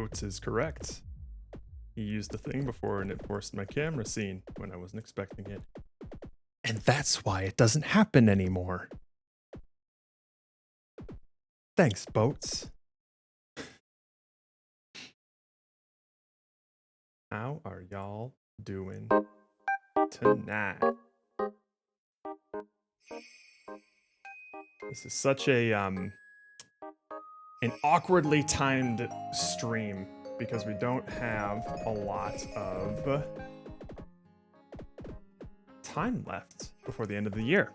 Boats is correct. He used the thing before and it forced my camera scene when I wasn't expecting it. And that's why it doesn't happen anymore. Thanks, Boats. How are y'all doing tonight? This is such a an awkwardly timed stream because we don't have a lot of time left before the end of the year.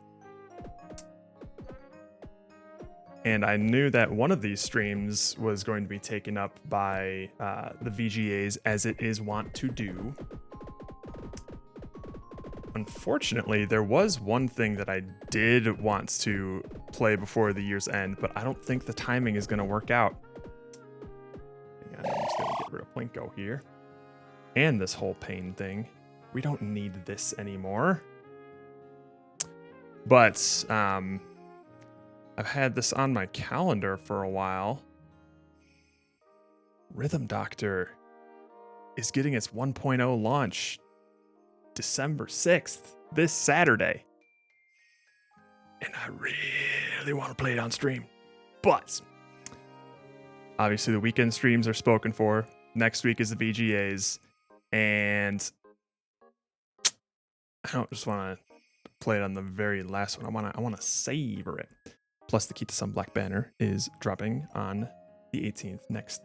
And I knew that one of these streams was going to be taken up by the VGAs, as it is wont to do. Unfortunately, there was one thing that I did want to play before the year's end, but I don't think the timing is going to work out. Hang on, I'm just going to get rid of Plinko here. And this whole pain thing. We don't need this anymore. But I've had this on my calendar for a while. Rhythm Doctor is getting its 1.0 launch December 6th, this Saturday. And I really want to play it on stream. But obviously the weekend streams are spoken for. Next week is the VGAs. And I don't just want to play it on the very last one. I want to savor it. Plus the Key to Some Black Banner is dropping on the 18th,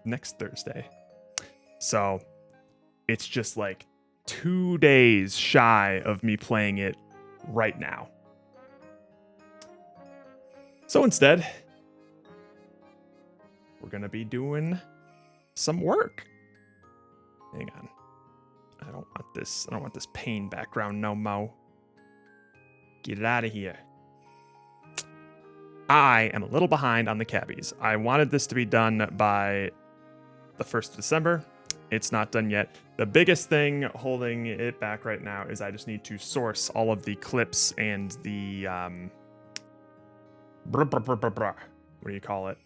next Thursday. So it's just like 2 days shy of me playing it right now. So instead, we're going to be doing some work. Hang on. I don't want this pain background no mo. Get it out of here. I am a little behind on the cabbies. I wanted this to be done by the 1st of December. It's not done yet. The biggest thing holding it back right now is I just need to source all of the clips and the what do you call it?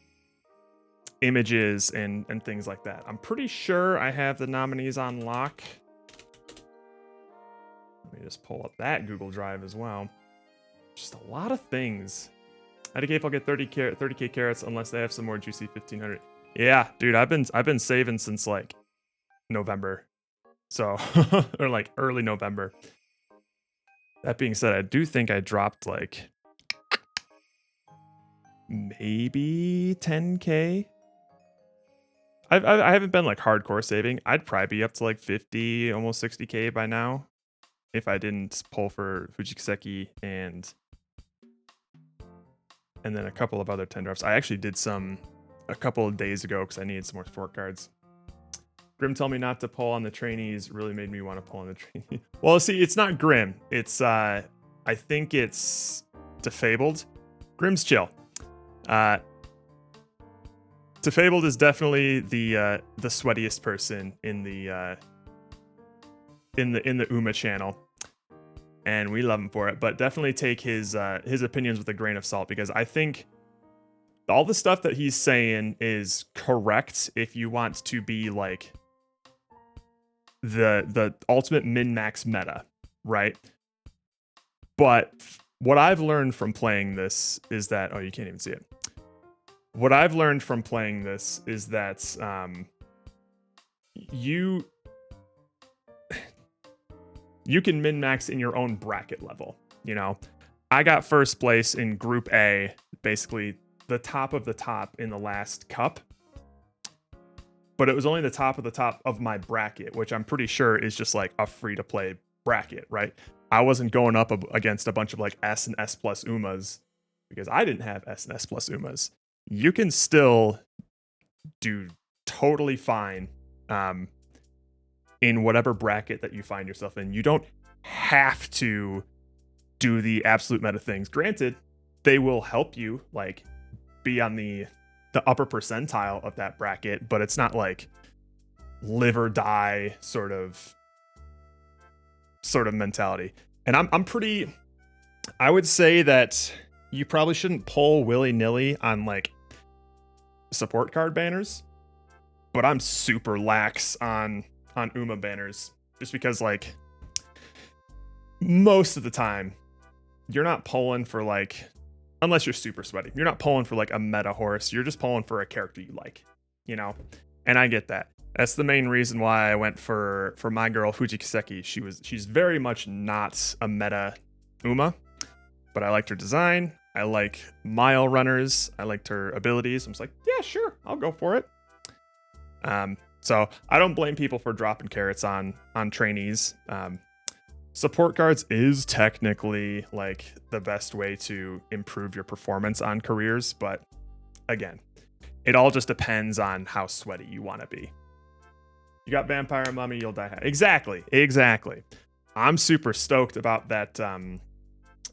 Images and things like that. I'm pretty sure I have the nominees on lock. Let me just pull up that Google Drive as well. Just a lot of things. IDK will get 30k carrots unless they have some more juicy 1500. Yeah, dude, I've been saving since like November. So or like early November. That being said, I do think I dropped like maybe 10k. I haven't been like hardcore saving. I'd probably be up to like 50, almost 60k by now if I didn't pull for Fujikiseki and then a couple of other 10 drops. I actually did some a couple of days ago because I needed some more sport cards. Grim told me not to pull on the trainees, really made me want to pull on the trainees. Well, see, it's not Grim. It's I think it's Defabled. Grim's chill. Defabled is definitely the sweatiest person in the Uma channel. And we love him for it, but definitely take his opinions with a grain of salt, because I think all the stuff that he's saying is correct if you want to be like the ultimate min-max meta, right? But what I've learned from playing this is that you can't even see it. What I've learned from playing this is that you can min-max in your own bracket level. You know, I got first place in Group A, basically the top of the top in the last cup. But it was only the top of my bracket, which I'm pretty sure is just like a free-to-play bracket, right? I wasn't going up against a bunch of like S and S plus Umas because I didn't have S and S plus Umas. You can still do totally fine in whatever bracket that you find yourself in. You don't have to do the absolute meta things. Granted, they will help you like be on the upper percentile of that bracket, but it's not like live or die sort of mentality. And I'm pretty, I would say that you probably shouldn't pull willy-nilly on like support card banners, but I'm super lax on Uma banners just because like most of the time you're not pulling for like, unless you're super sweaty, you're not pulling for like a meta horse. You're just pulling for a character you like, you know? And I get that. That's the main reason why I went for my girl Fuji Kiseki. She's very much not a meta Uma, but I liked her design. I like mile runners. I liked her abilities. I'm just like, yeah, sure, I'll go for it. So I don't blame people for dropping carrots on trainees. Support guards is technically like the best way to improve your performance on careers, but again, it all just depends on how sweaty you want to be. You got Vampire Mummy, you'll die. Exactly. I'm super stoked about that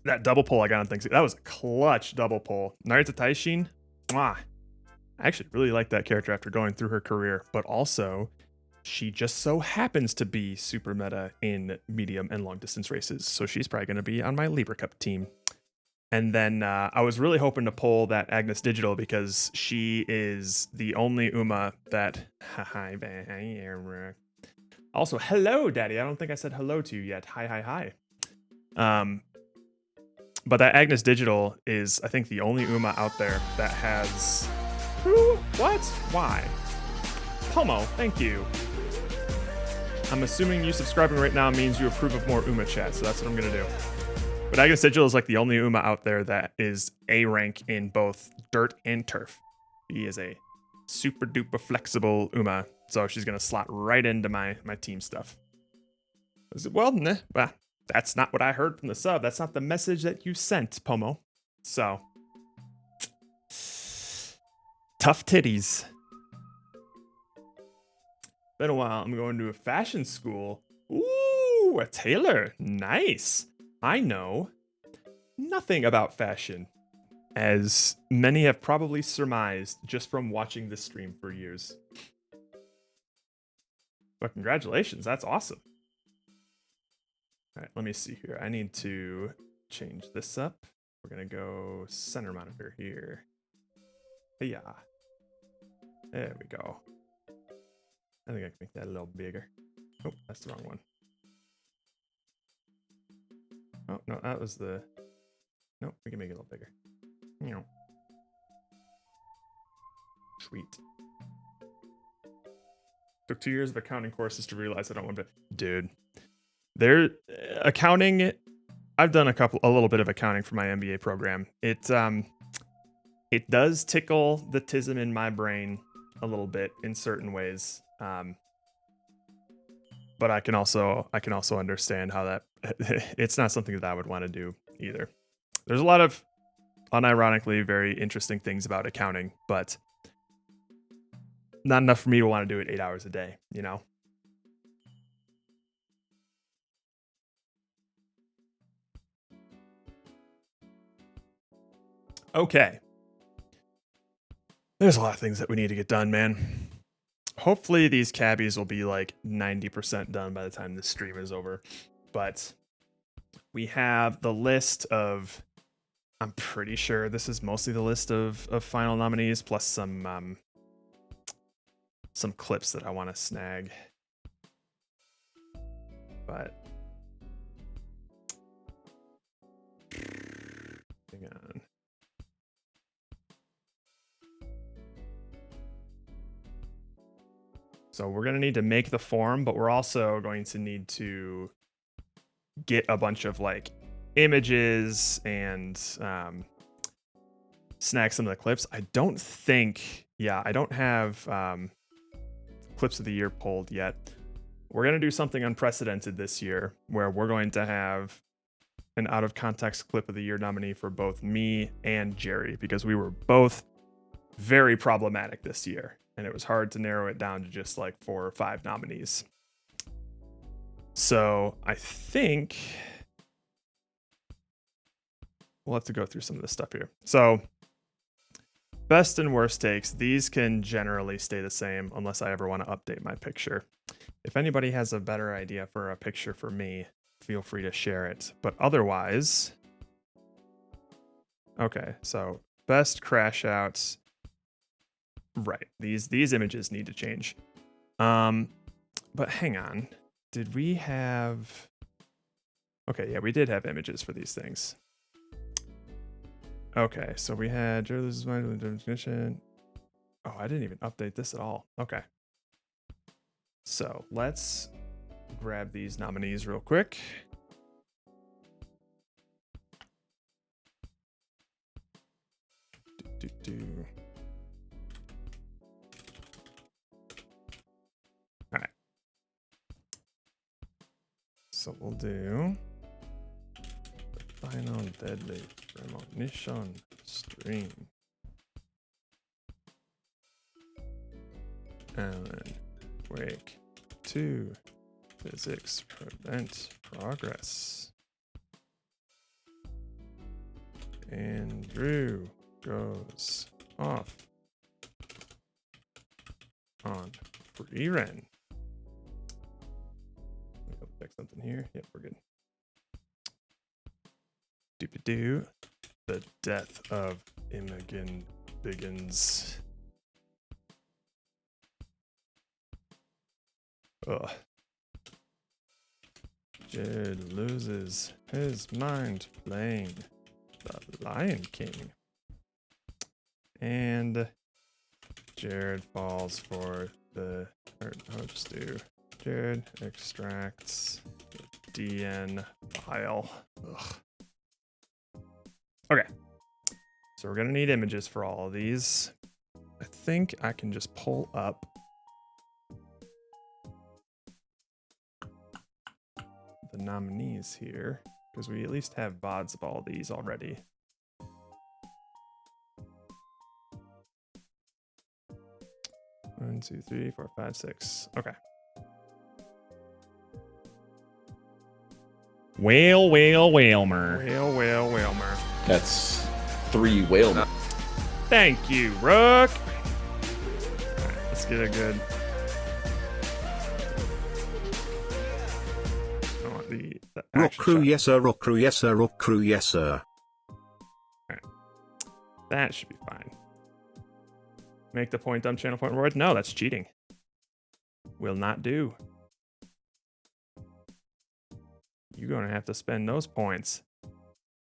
that double pull I got on things. That was a clutch double pull. Narita Taishin, I actually really like that character after going through her career, but also she just so happens to be super meta in medium and long distance races. So she's probably going to be on my Libra Cup team. And then I was really hoping to pull that Agnes Digital because she is the only Uma that... Also, hello, Daddy. I don't think I said hello to you yet. Hi. But that Agnes Digital is, I think, the only Uma out there that has... Who? What? Why? Pomo, thank you. I'm assuming you subscribing right now means you approve of more Uma chat, so that's what I'm going to do. But Agnes Digital is like the only Uma out there that is A rank in both dirt and turf. He is a super duper flexible Uma, so she's going to slot right into my team stuff. Well, that's not what I heard from the sub. That's not the message that you sent, Pomo. So, tough titties. Been a while. I'm going to a fashion school. Ooh, a tailor. Nice. I know nothing about fashion, as many have probably surmised just from watching this stream for years. But congratulations. That's awesome. All right, let me see here. I need to change this up. We're going to go center monitor here. Yeah. There we go. I think I can make that a little bigger. Oh, that's the wrong one. Oh, no, that was the... Nope, we can make it a little bigger. Sweet. Took 2 years of accounting courses to realize I don't want to... Dude. Accounting... I've done a little bit of accounting for my MBA program. It does tickle the tism in my brain a little bit in certain ways. But I can also understand how that it's not something that I would want to do either. There's a lot of unironically very interesting things about accounting, but not enough for me to want to do it 8 hours a day, you know? Okay. There's a lot of things that we need to get done, man. Hopefully these cabbies will be like 90% done by the time this stream is over. But we have the list of, I'm pretty sure this is mostly the list of final nominees, plus some clips that I want to snag. But hang on. So we're going to need to make the form, but we're also going to need to get a bunch of like images and snag some of the clips. I don't have clips of the year pulled yet. We're going to do something unprecedented this year where we're going to have an out of context clip of the year nominee for both me and Jerry, because we were both very problematic this year. And it was hard to narrow it down to just like 4 or 5 nominees. So I think we'll have to go through some of this stuff here. So best and worst takes, these can generally stay the same unless I ever want to update my picture. If anybody has a better idea for a picture for me, feel free to share it. But otherwise, okay, so best crash outs. Right. These images need to change. But hang on. Did we have... Okay, yeah, we did have images for these things. Okay, so we had Joe loses mind with the definition. Oh, I didn't even update this at all. Okay. So let's grab these nominees real quick. All right. So we'll do the final deadly premonition stream. Alan Wake 2 physics prevent progress. Andrew goes off on free run. Let me check something here. Yep, we're good. Doop-a-doo. The death of Imogen begins. Ugh. Jared loses his mind playing the Lion King. And Jared falls for the... I'll just do... Jared extracts the DN file. Ugh. Okay. So we're going to need images for all of these. I think I can just pull up the nominees here, because we at least have VODs of all these already. One, two, three, four, five, six. Okay. Whalemer. Whalemer. That's 3 whale. Thank you, Rook. All right, let's get a good... Rock crew, yes sir, rock crew, yes sir, rock crew, yes sir. Alright. That should be fine. Make the point dumb channel point reward? No, that's cheating. Will not do. You're gonna have to spend those points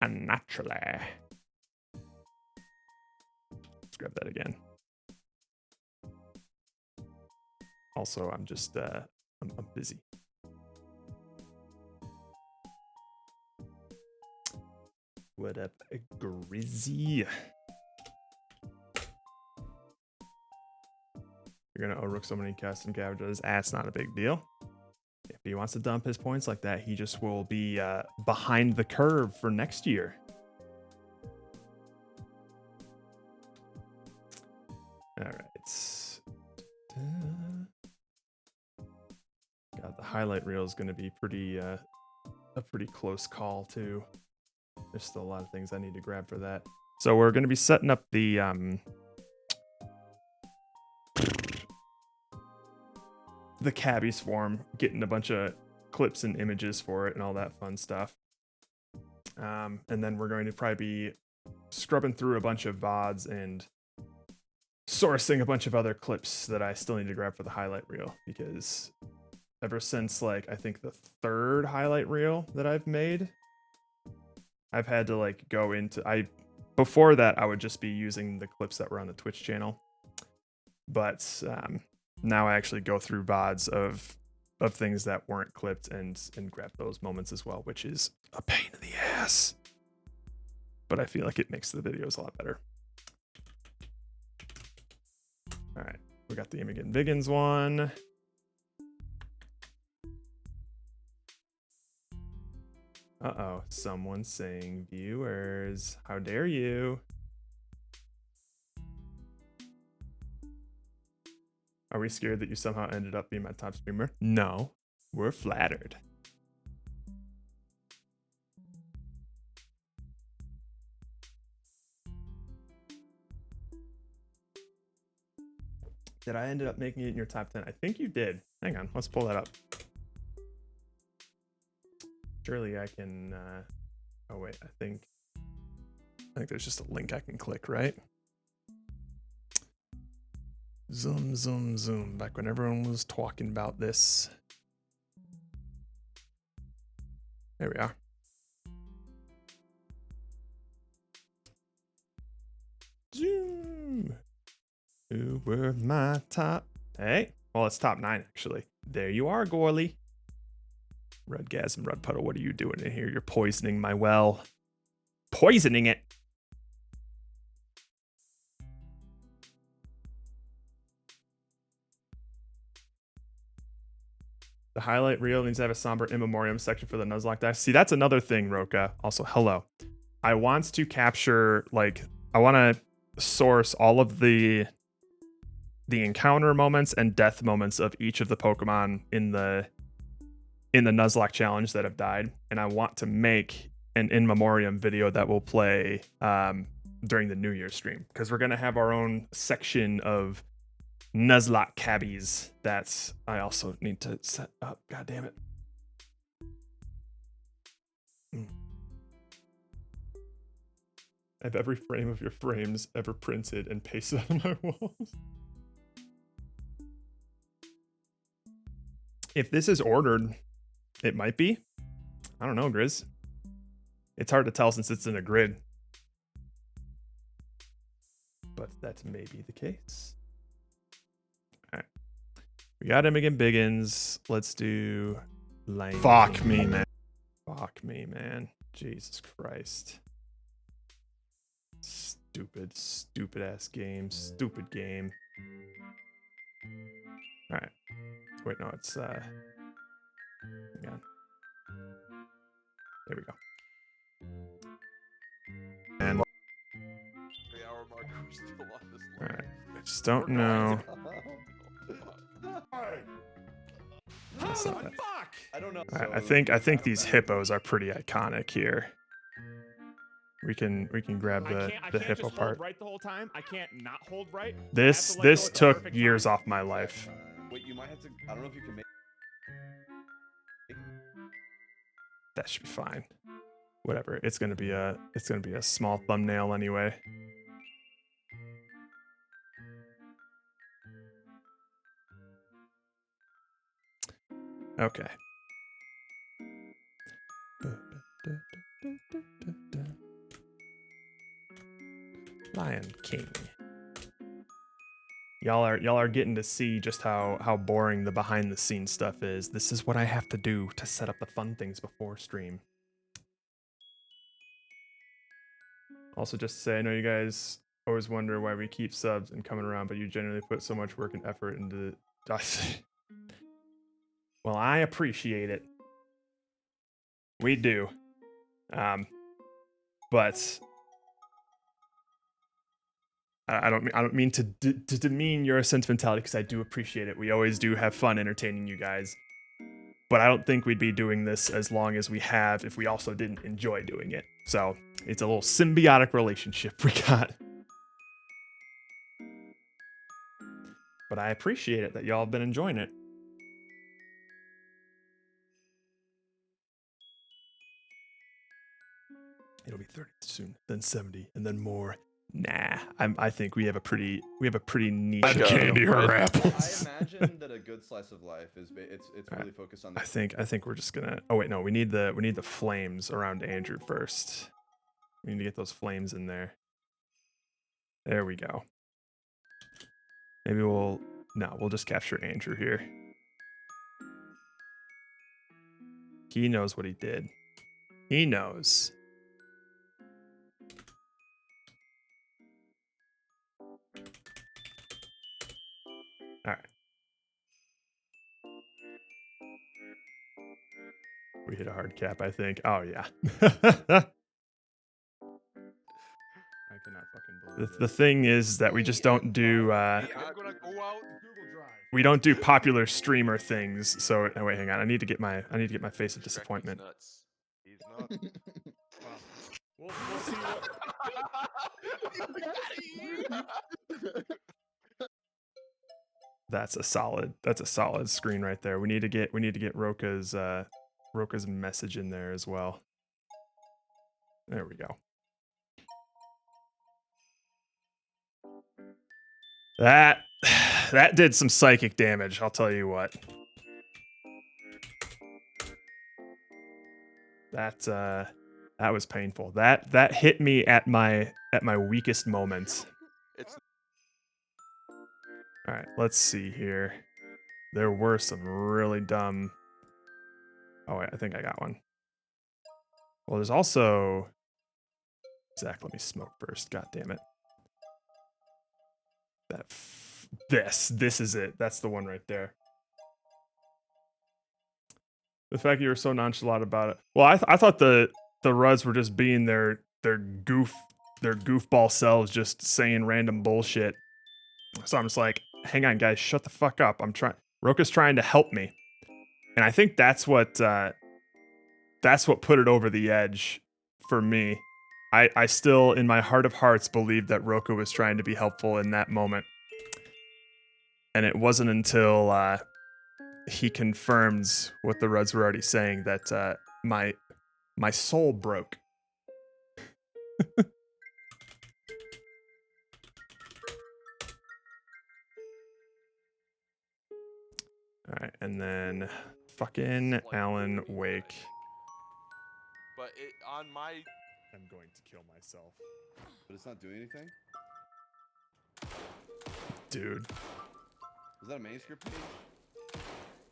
unnaturally. Let's grab that again. Also, I'm just I'm busy. What up, Grizzy? You're gonna owe Rook so many custom cabbages. That's not a big deal. If he wants to dump his points like that, he just will be behind the curve for next year. All right. God, the highlight reel is gonna be pretty a pretty close call too. There's still a lot of things I need to grab for that. So we're going to be setting up the Cabby Swarm, getting a bunch of clips and images for it and all that fun stuff. And then we're going to probably be scrubbing through a bunch of VODs and sourcing a bunch of other clips that I still need to grab for the highlight reel, because ever since, like, I think the 3rd highlight reel that I've made, I've had to like go into... before that I would just be using the clips that were on the Twitch channel, but now I actually go through VODs of things that weren't clipped and grab those moments as well, which is a pain in the ass, but I feel like it makes the videos a lot better. All right, we got the Imogen Biggins one. Uh-oh, someone's saying viewers. How dare you? Are we scared that you somehow ended up being my top streamer? No, we're flattered. Did I end up making it in your top 10? I think you did. Hang on, let's pull that up. Surely I can, oh wait, I think there's just a link I can click, right? Zoom, zoom, zoom. Back when everyone was talking about this. There we are. Zoom. Who were my top? Hey, well, it's top 9 actually. There you are, Gorley. Rudgasm, Rudpuddle, what are you doing in here? You're poisoning my well. Poisoning it. The highlight reel needs to have a somber in memoriam section for the Nuzlocke dice. See, that's another thing, Roka. Also, hello. I want to capture, like, I want to source all of the encounter moments and death moments of each of the Pokemon in the Nuzlocke challenge that have died, and I want to make an in memoriam video that will play during the New Year stream, because we're gonna have our own section of Nuzlocke cabbies that I also need to set up. God damn it. I have every frame of your frames ever printed and pasted on my walls. If this is ordered, it might be. I don't know, Grizz. It's hard to tell since it's in a grid. But that may be the case. Alright. We got Imogen Biggins. Let's do Lion Fuck King. Me, man. Fuck me, man. Jesus Christ. Stupid, stupid ass game. Stupid game. Alright. Wait, no, it's hang on. There we go. And all right, I just don't know. That's not bad. I don't know. All right, I think these hippos are pretty iconic here. We can grab the hippo just part. Hold right the whole time. I can't not hold right. This took years off my life. Wait, you might have to. I don't know if you can make. That should be fine. Whatever. It's gonna be a small thumbnail anyway. Okay. Lion King. Y'all are getting to see just how boring the behind the scenes stuff is. This is what I have to do to set up the fun things before stream. Also, just to say, I know you guys always wonder why we keep subs and coming around, but you generally put so much work and effort into the... Well, I appreciate it. We do. But I don't mean to demean your sentimentality, because I do appreciate it. We always do have fun entertaining you guys. But I don't think we'd be doing this as long as we have if we also didn't enjoy doing it. So it's a little symbiotic relationship we got. But I appreciate it that y'all have been enjoying it. It'll be 30 soon, then 70, and then more. Nah, I think we have a pretty niche candy or apples. I imagine that a good slice of life is it's really focused on. I think we're just gonna. Oh wait, no, we need the flames around Andrew first. We need to get those flames in there. There we go. Maybe we'll just capture Andrew here. He knows what he did. He knows. All right. We hit a hard cap, I think. Oh yeah. I cannot fucking believe the thing is that we just don't do we don't do popular streamer things. So oh, wait, hang on. I need to get my face of disappointment. He's nuts. We'll see what... That's a solid screen right there. We need to get Roka's message in there as well. There we go. That did some psychic damage, I'll tell you what. That was painful. That hit me at my weakest moments. It's All right, let's see here. There were some really dumb. Oh wait, I think I got one. Well, there's also Zach. Let me smoke first. God damn it. This is it. That's the one right there. The fact you were so nonchalant about it. Well, I thought the Ruds were just being their goofball selves, just saying random bullshit. So I'm just like, hang on, guys, shut the fuck up. I'm trying. Roka's trying to help me, and I think that's what put it over the edge for me. I still, in my heart of hearts, believed that Roka was trying to be helpful in that moment, and it wasn't until he confirms what the Ruds were already saying that my soul broke. All right, and then fucking Alan Wake. but on my I'm going to kill myself. But it's not doing anything? Dude. Was that a manuscript page?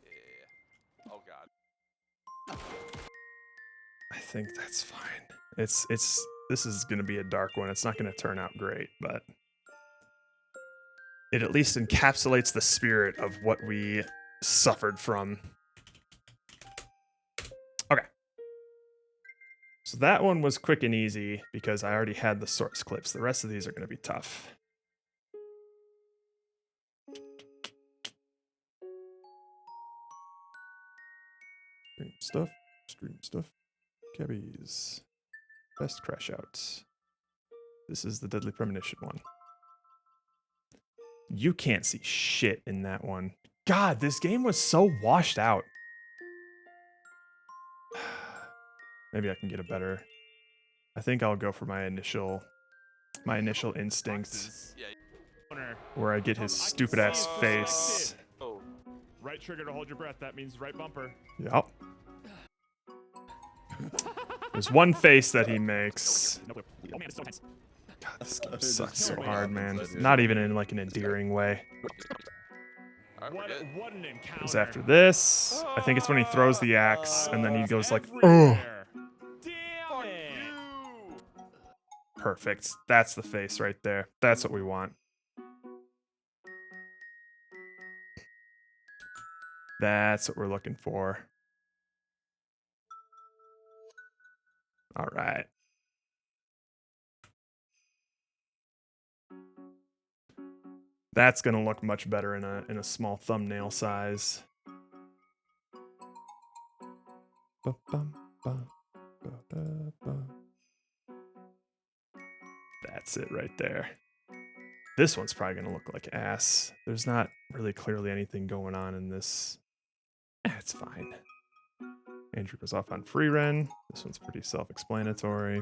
yeah. Oh god. I think that's fine. This is gonna be a dark one. It's not gonna turn out great, but it at least encapsulates the spirit of what we suffered from. Okay. So that one was quick and easy because I already had the source clips. The rest of these are gonna be tough. Stream stuff. Cabbies. Best crash outs. This is the Deadly Premonition one. You can't see shit in that one. God, this game was so washed out. Maybe I can get a better. I think I'll go for my initial instinct Yeah. where I get his stupid ass face. Oh. Right trigger to hold your breath. That means right bumper. Yep. There's one face that he makes. Oh man, it's so tense. God, this game sucks so hard, man. Not even in like an endearing way. Alright, we're good. What an encounter. Because after this, I think it's when he throws the axe and then he goes like, oh, Everywhere. Damn it. You. perfect. That's the face right there. That's what we want. That's what we're looking for. All right. That's gonna look much better in a small thumbnail size. That's it right there. This one's probably gonna look like ass. There's not really clearly anything going on in this. It's fine. Andrew goes off on free run. This one's pretty self-explanatory.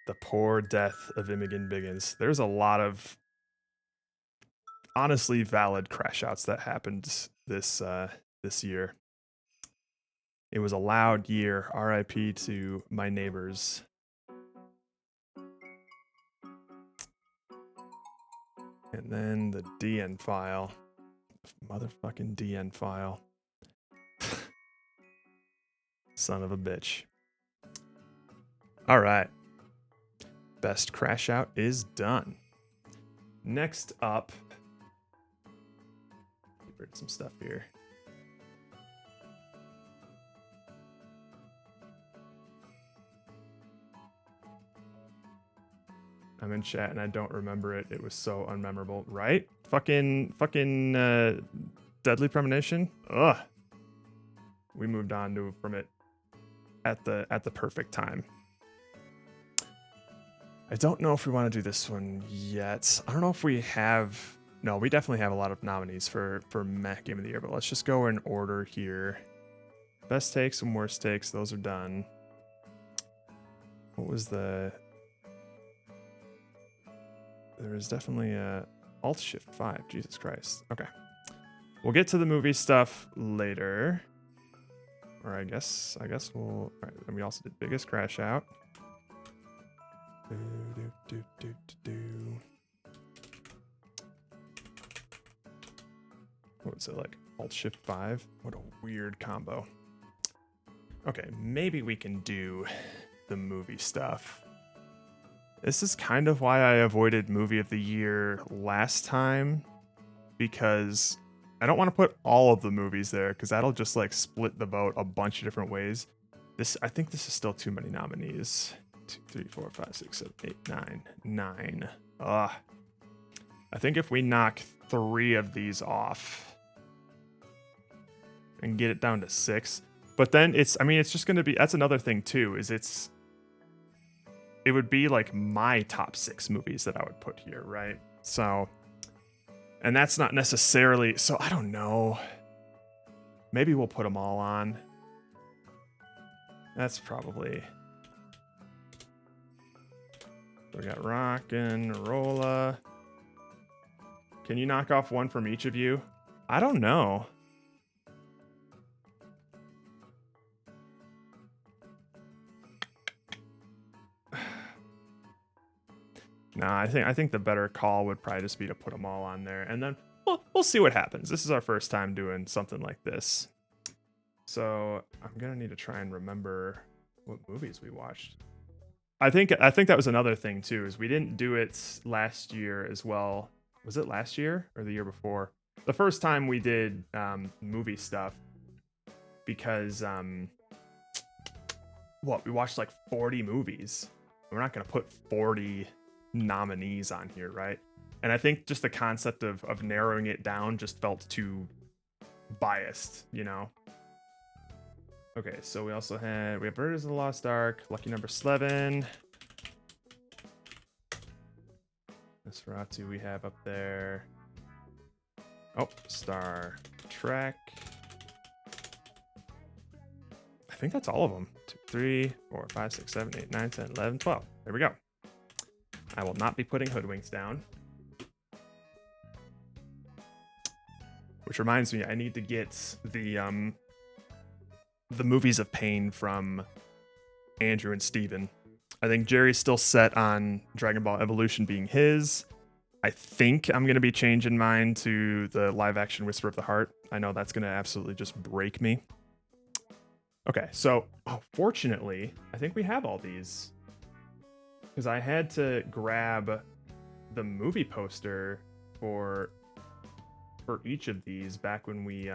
The poor death of Imogen Biggins. There's a lot of honestly valid crash outs that happened this year. It was a loud year. RIP to my neighbors. And then the DN file. Motherfucking DN file. Son of a bitch. All right. Best crash out is done. Next up, get rid of some stuff here. I'm in chat and I don't remember it. It was so unmemorable, right? Fucking Deadly Premonition. Ugh. We moved on from it at the perfect time. I don't know if we want to do this one yet. I don't know if we have. No, we definitely have a lot of nominees for Mac Game of the Year, but let's just go in order here. Best takes and worst takes, those are done. What was the there is definitely a Alt Shift 5. Jesus Christ. Okay. We'll get to the movie stuff later. Or I guess we'll... All right, and we also did Biggest Crash Out. What's it like? Alt Shift 5? What a weird combo. Okay, maybe we can do the movie stuff. This is kind of why I avoided Movie of the Year last time, because I don't want to put all of the movies there, because that'll just like split the vote a bunch of different ways. I think this is still too many nominees. 2, 3, 4, 5, 6, 7, 8, 9. 9. Ugh. I think if we knock 3 of these off and get it down to 6, but then it's just going to be, that's another thing too, is it would be like my top 6 movies that I would put here, right? So, and that's not necessarily, so I don't know. Maybe we'll put them all on. That's probably, we got Rock and Rolla. Can you knock off 1 from each of you? I don't know. Nah, I think the better call would probably just be to put them all on there, and then we'll see what happens. This is our first time doing something like this, so I'm gonna need to try and remember what movies we watched. I think that was another thing too, is we didn't do it last year as well. Was it last year or the year before? The first time we did movie stuff, because we watched like 40 movies. We're not gonna put 40 nominees on here, right? And I think just the concept of narrowing it down just felt too biased, you know? Okay, so we have Raiders of the Lost Ark, Lucky Number 11. Nosferatu we have up there. Oh, Star Trek. I think that's all of them. 2, 3, 4, 5, 6, 7, 8, 9, 10, 11, 12. There we go. I will not be putting Hoodwinks down. Which reminds me, I need to get the Movies of Pain from Andrew and Steven. I think Jerry's still set on Dragon Ball Evolution being his. I think I'm going to be changing mine to the live action Whisper of the Heart. I know that's going to absolutely just break me. Okay, so fortunately, I think we have all these. Because I had to grab the movie poster for each of these back when we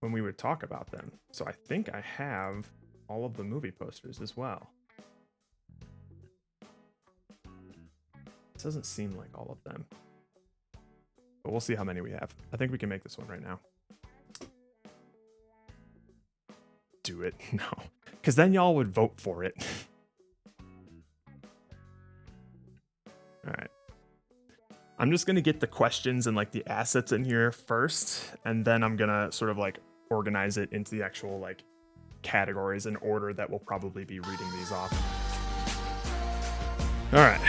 would talk about them. So I think I have all of the movie posters as well. This doesn't seem like all of them, but we'll see how many we have. I think we can make this one right now. Do it. No, because then y'all would vote for it. All right. I'm just going to get the questions and like the assets in here first, and then I'm going to sort of like organize it into the actual like categories in order that we'll probably be reading these off. All right.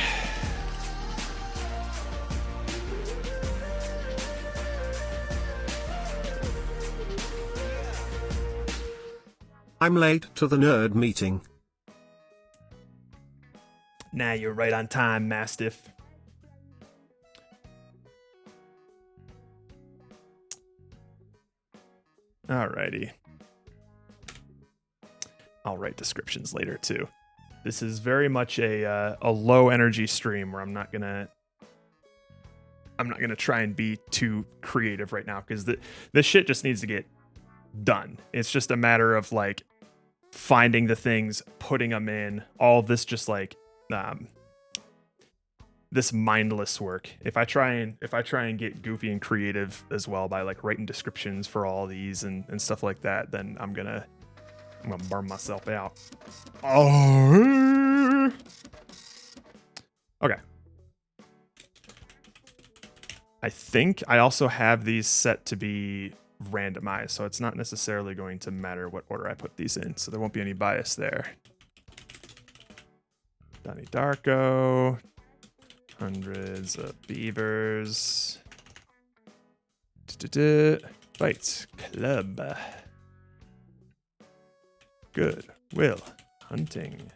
I'm late to the nerd meeting. Nah, you're right on time, Mastiff. Alrighty. I'll write descriptions later too. This is very much a low energy stream where I'm not gonna try and be too creative right now, because this shit just needs to get done. It's just a matter of like finding the things, putting them in, all this just like this mindless work. If I try and get goofy and creative as well by like writing descriptions for all these and stuff like that, then I'm gonna burn myself out. Oh, okay. I think I also have these set to be randomized, so it's not necessarily going to matter what order I put these in, so there won't be any bias there. Donnie Darko, Hundreds of beavers. Fight Club. Good Will Hunting.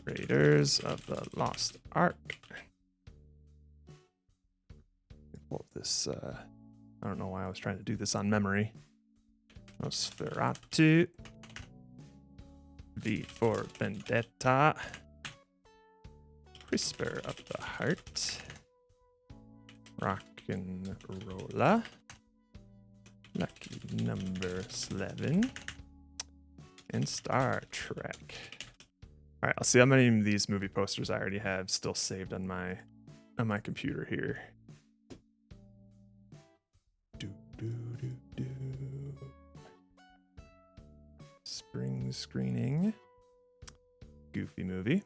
Raiders of the Lost Ark. Pull this. I don't know why I was trying to do this on memory. Nosferatu. V for Vendetta. Whisper of the Heart. Rock'n'Rolla. Lucky number 11. And Star Trek. All right, I'll see how many of these movie posters I already have still saved on my computer here. Spring screening. Goofy movie.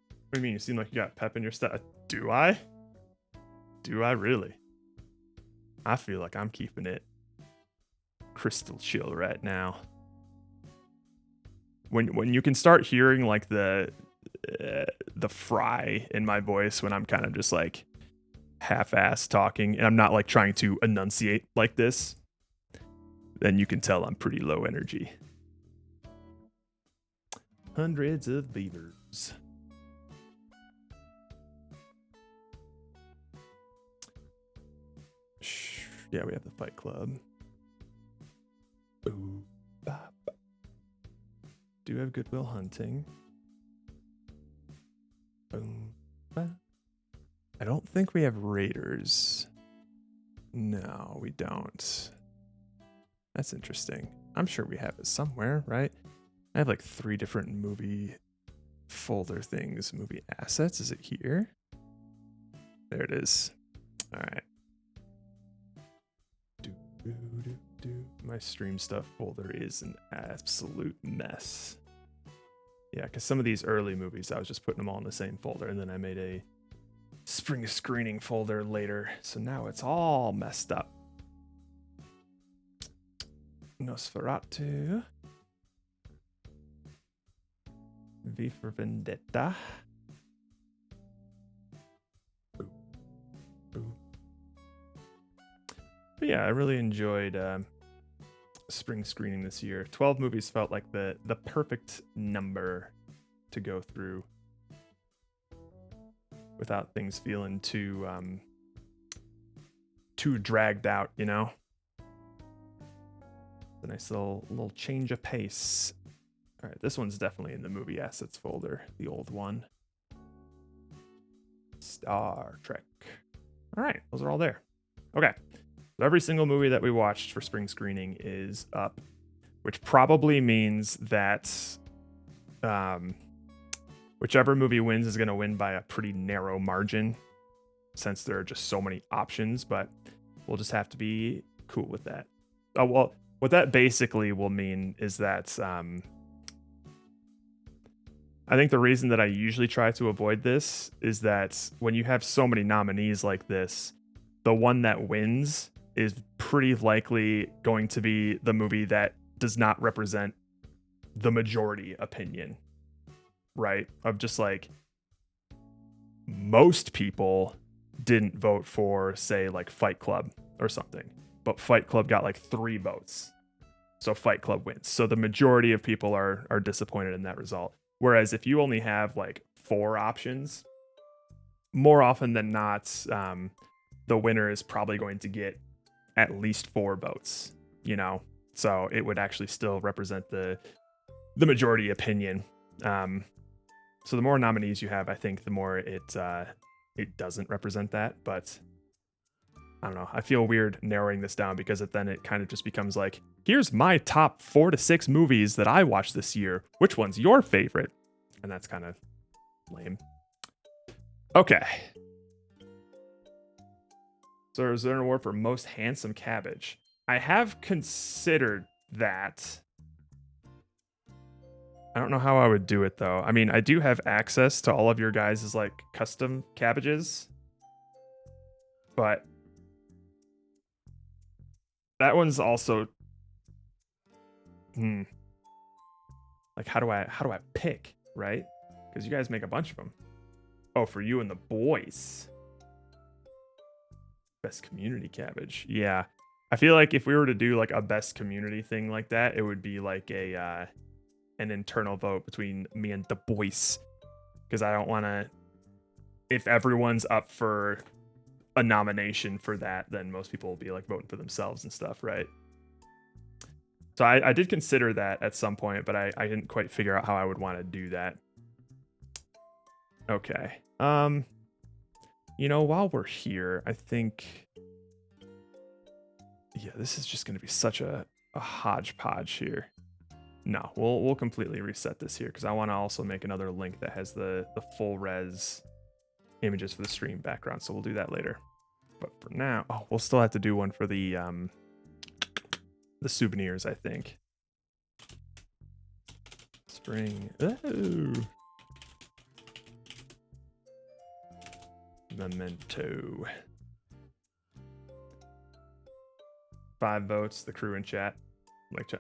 What do you mean? You seem like you got pep in your step. Do I? Do I really? I feel like I'm keeping it crystal chill right now. When you can start hearing like the fry in my voice when I'm kind of just like half-ass talking and I'm not like trying to enunciate like this, then you can tell I'm pretty low energy. Hundreds of beavers. Yeah, we have the Fight Club. Ooh, bop. Do have Good Will Hunting. Boom, bop. I don't think we have Raiders. No, we don't. That's interesting. I'm sure we have it somewhere, right? I have like 3 different movie folder things. Movie assets. Is it here? There it is. All right. My stream stuff folder is an absolute mess. Yeah, because some of these early movies, I was just putting them all in the same folder, and then I made a spring screening folder later. So now it's all messed up. Nosferatu. V for Vendetta. But yeah, I really enjoyed spring screening this year. 12 movies felt like the perfect number to go through without things feeling too dragged out, you know? A nice little change of pace. All right, this one's definitely in the movie assets folder, the old one. Star Trek. All right, those are all there. Okay. So every single movie that we watched for spring screening is up, which probably means that whichever movie wins is going to win by a pretty narrow margin, since there are just so many options, but we'll just have to be cool with that. Oh, well, what that basically will mean is that I think the reason that I usually try to avoid this is that when you have so many nominees like this, the one that wins is pretty likely going to be the movie that does not represent the majority opinion, right? Of just like most people didn't vote for, say, like Fight Club or something, but Fight Club got like 3 votes. So Fight Club wins. So the majority of people are disappointed in that result. Whereas if you only have like 4 options, more often than not, the winner is probably going to get at least 4 votes, you know? So it would actually still represent the majority opinion. So the more nominees you have, I think the more it doesn't represent that. But I don't know. I feel weird narrowing this down because then it kind of just becomes like, here's my top 4 to 6 movies that I watched this year. Which one's your favorite? And that's kind of lame. Okay. So is there an award for most handsome cabbage? I have considered that. I don't know how I would do it though. I mean, I do have access to all of your guys' like custom cabbages, but that one's also Like, how do I pick, right? Because you guys make a bunch of them. Oh, for you and the boys. Best community cabbage. Yeah. I feel like if we were to do like a best community thing like that, it would be like a an internal vote between me and the boys. Because I don't want to... If everyone's up for a nomination for that, then most people will be like voting for themselves and stuff, right? So I did consider that at some point, but I didn't quite figure out how I would want to do that. Okay. You know, while we're here, I think... Yeah, this is just going to be such a hodgepodge here. No, we'll completely reset this here because I want to also make another link that has the full res images for the stream background, so we'll do that later. But for now, oh, we'll still have to do one for the souvenirs, I think. Spring. Oh. Memento. 5 votes, the crew in chat. Like,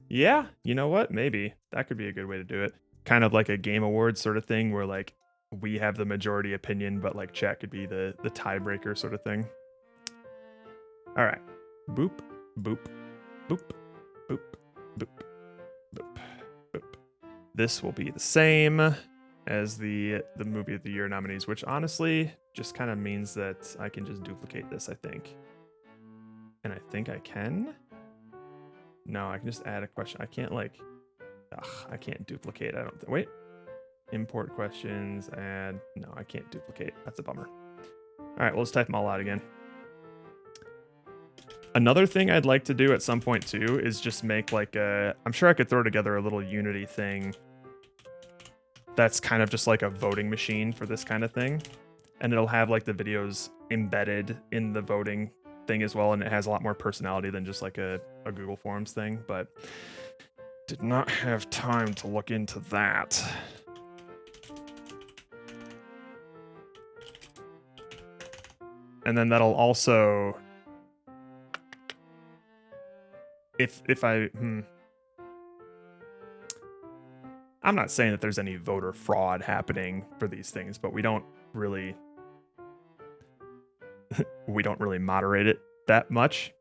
yeah, you know what? Maybe that could be a good way to do it. Kind of like a game awards sort of thing where like we have the majority opinion, but like chat could be the tiebreaker sort of thing. All right. Boop, boop, boop, boop, boop, boop, boop. This will be the same as the movie of the year nominees, which honestly just kind of means that I can just duplicate this, I think. And I think I can. No, I can just add a question. I can't like, I can't duplicate. I don't think. Wait, import questions. Add. No, I can't duplicate. That's a bummer. All right, we'll just type them all out again. Another thing I'd like to do at some point too is just make like a. I'm sure I could throw together a little Unity thing. That's kind of just like a voting machine for this kind of thing, and it'll have like the videos embedded in the voting thing as well, and it has a lot more personality than just like a Google Forms thing, but did not have time to look into that. And then that'll also, if I I'm not saying that there's any voter fraud happening for these things, but we don't really moderate it that much,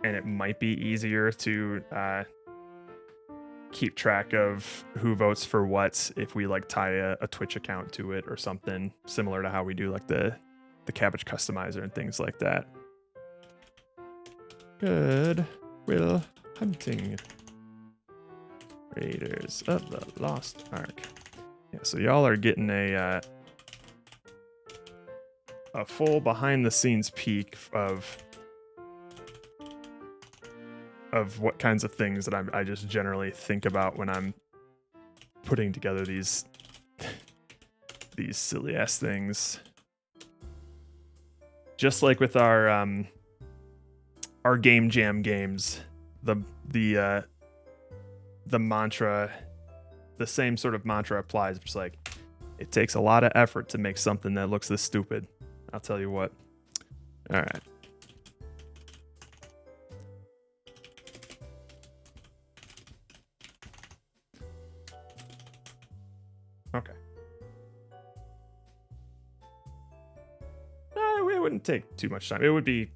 and it might be easier to keep track of who votes for what if we like tie a Twitch account to it or something similar to how we do like the cabbage customizer and things like that. Good Will Hunting, Raiders of the Lost Ark. Yeah, so y'all are getting a full behind-the-scenes peek of what kinds of things that I just generally think about when I'm putting together these silly-ass things. Just like with our Game Jam games, the mantra, the same sort of mantra applies. It's like, it takes a lot of effort to make something that looks this stupid. I'll tell you what. All right. Okay. It wouldn't take too much time. It would be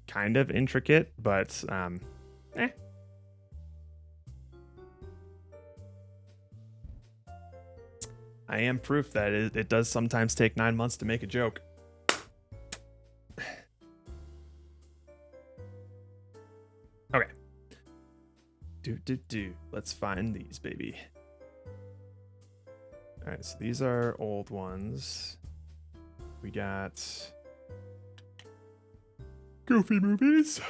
kind of intricate, but I am proof that it does sometimes take 9 months to make a joke. Okay. Let's find these, baby. All right, so these are old ones. We got Goofy movies.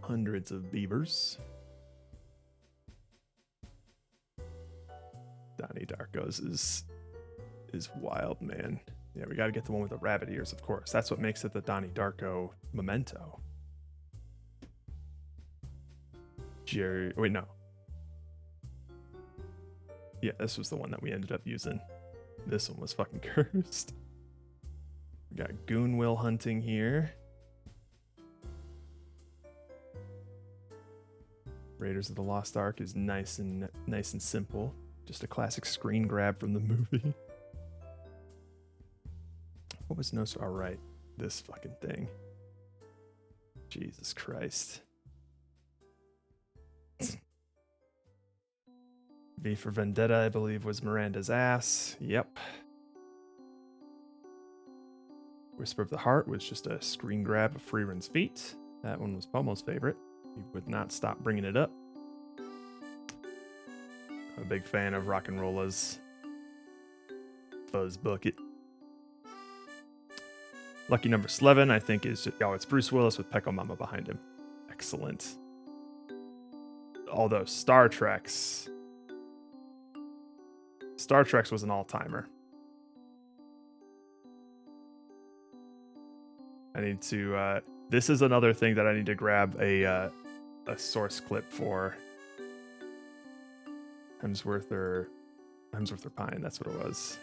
Hundreds of beavers. Donnie Darko's is wild, man. Yeah, we got to get the one with the rabbit ears, of course. That's what makes it the Donnie Darko memento. Wait, no. Yeah, this was the one that we ended up using. This one was fucking cursed. We got Goon Will Hunting here. Raiders of the Lost Ark is nice and simple. Just a classic screen grab from the movie. What was all right? This fucking thing. Jesus Christ. V for Vendetta, I believe, was Miranda's ass. Yep. Whisper of the Heart was just a screen grab of Freerun's feet. That one was Pomo's favorite. He would not stop bringing it up. I'm a big fan of Rock and Rolla's Fuzz Bucket. Lucky number 11, I think, is it's Bruce Willis with Pecco Mama behind him. Excellent. Although Star Trek's was an all-timer. I need to. This is another thing that I need to grab a source clip for. Hemsworth or Pine. That's what it was.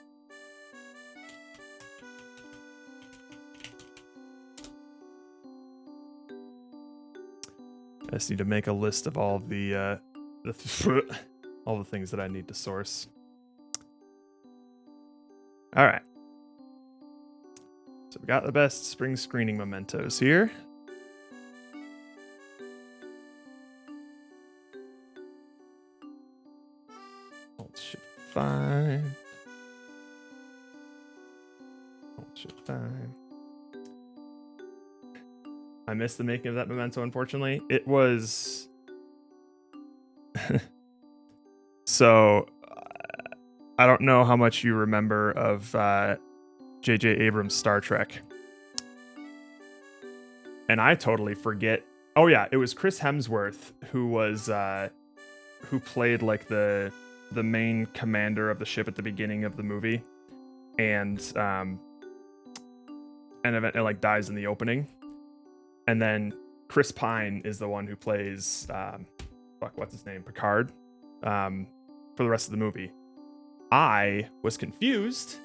I just need to make a list of all the all the things that I need to source. All right. So we got the best spring screening mementos here. Alt Shift 5. Alt Shift 5. I missed the making of that memento, unfortunately. It was... So, I don't know how much you remember of J.J. Abrams' Star Trek. And I totally forget. Oh yeah, it was Chris Hemsworth who was who played like the main commander of the ship at the beginning of the movie, and it like dies in the opening. And then Chris Pine is the one who plays what's his name? Picard for the rest of the movie. I was confused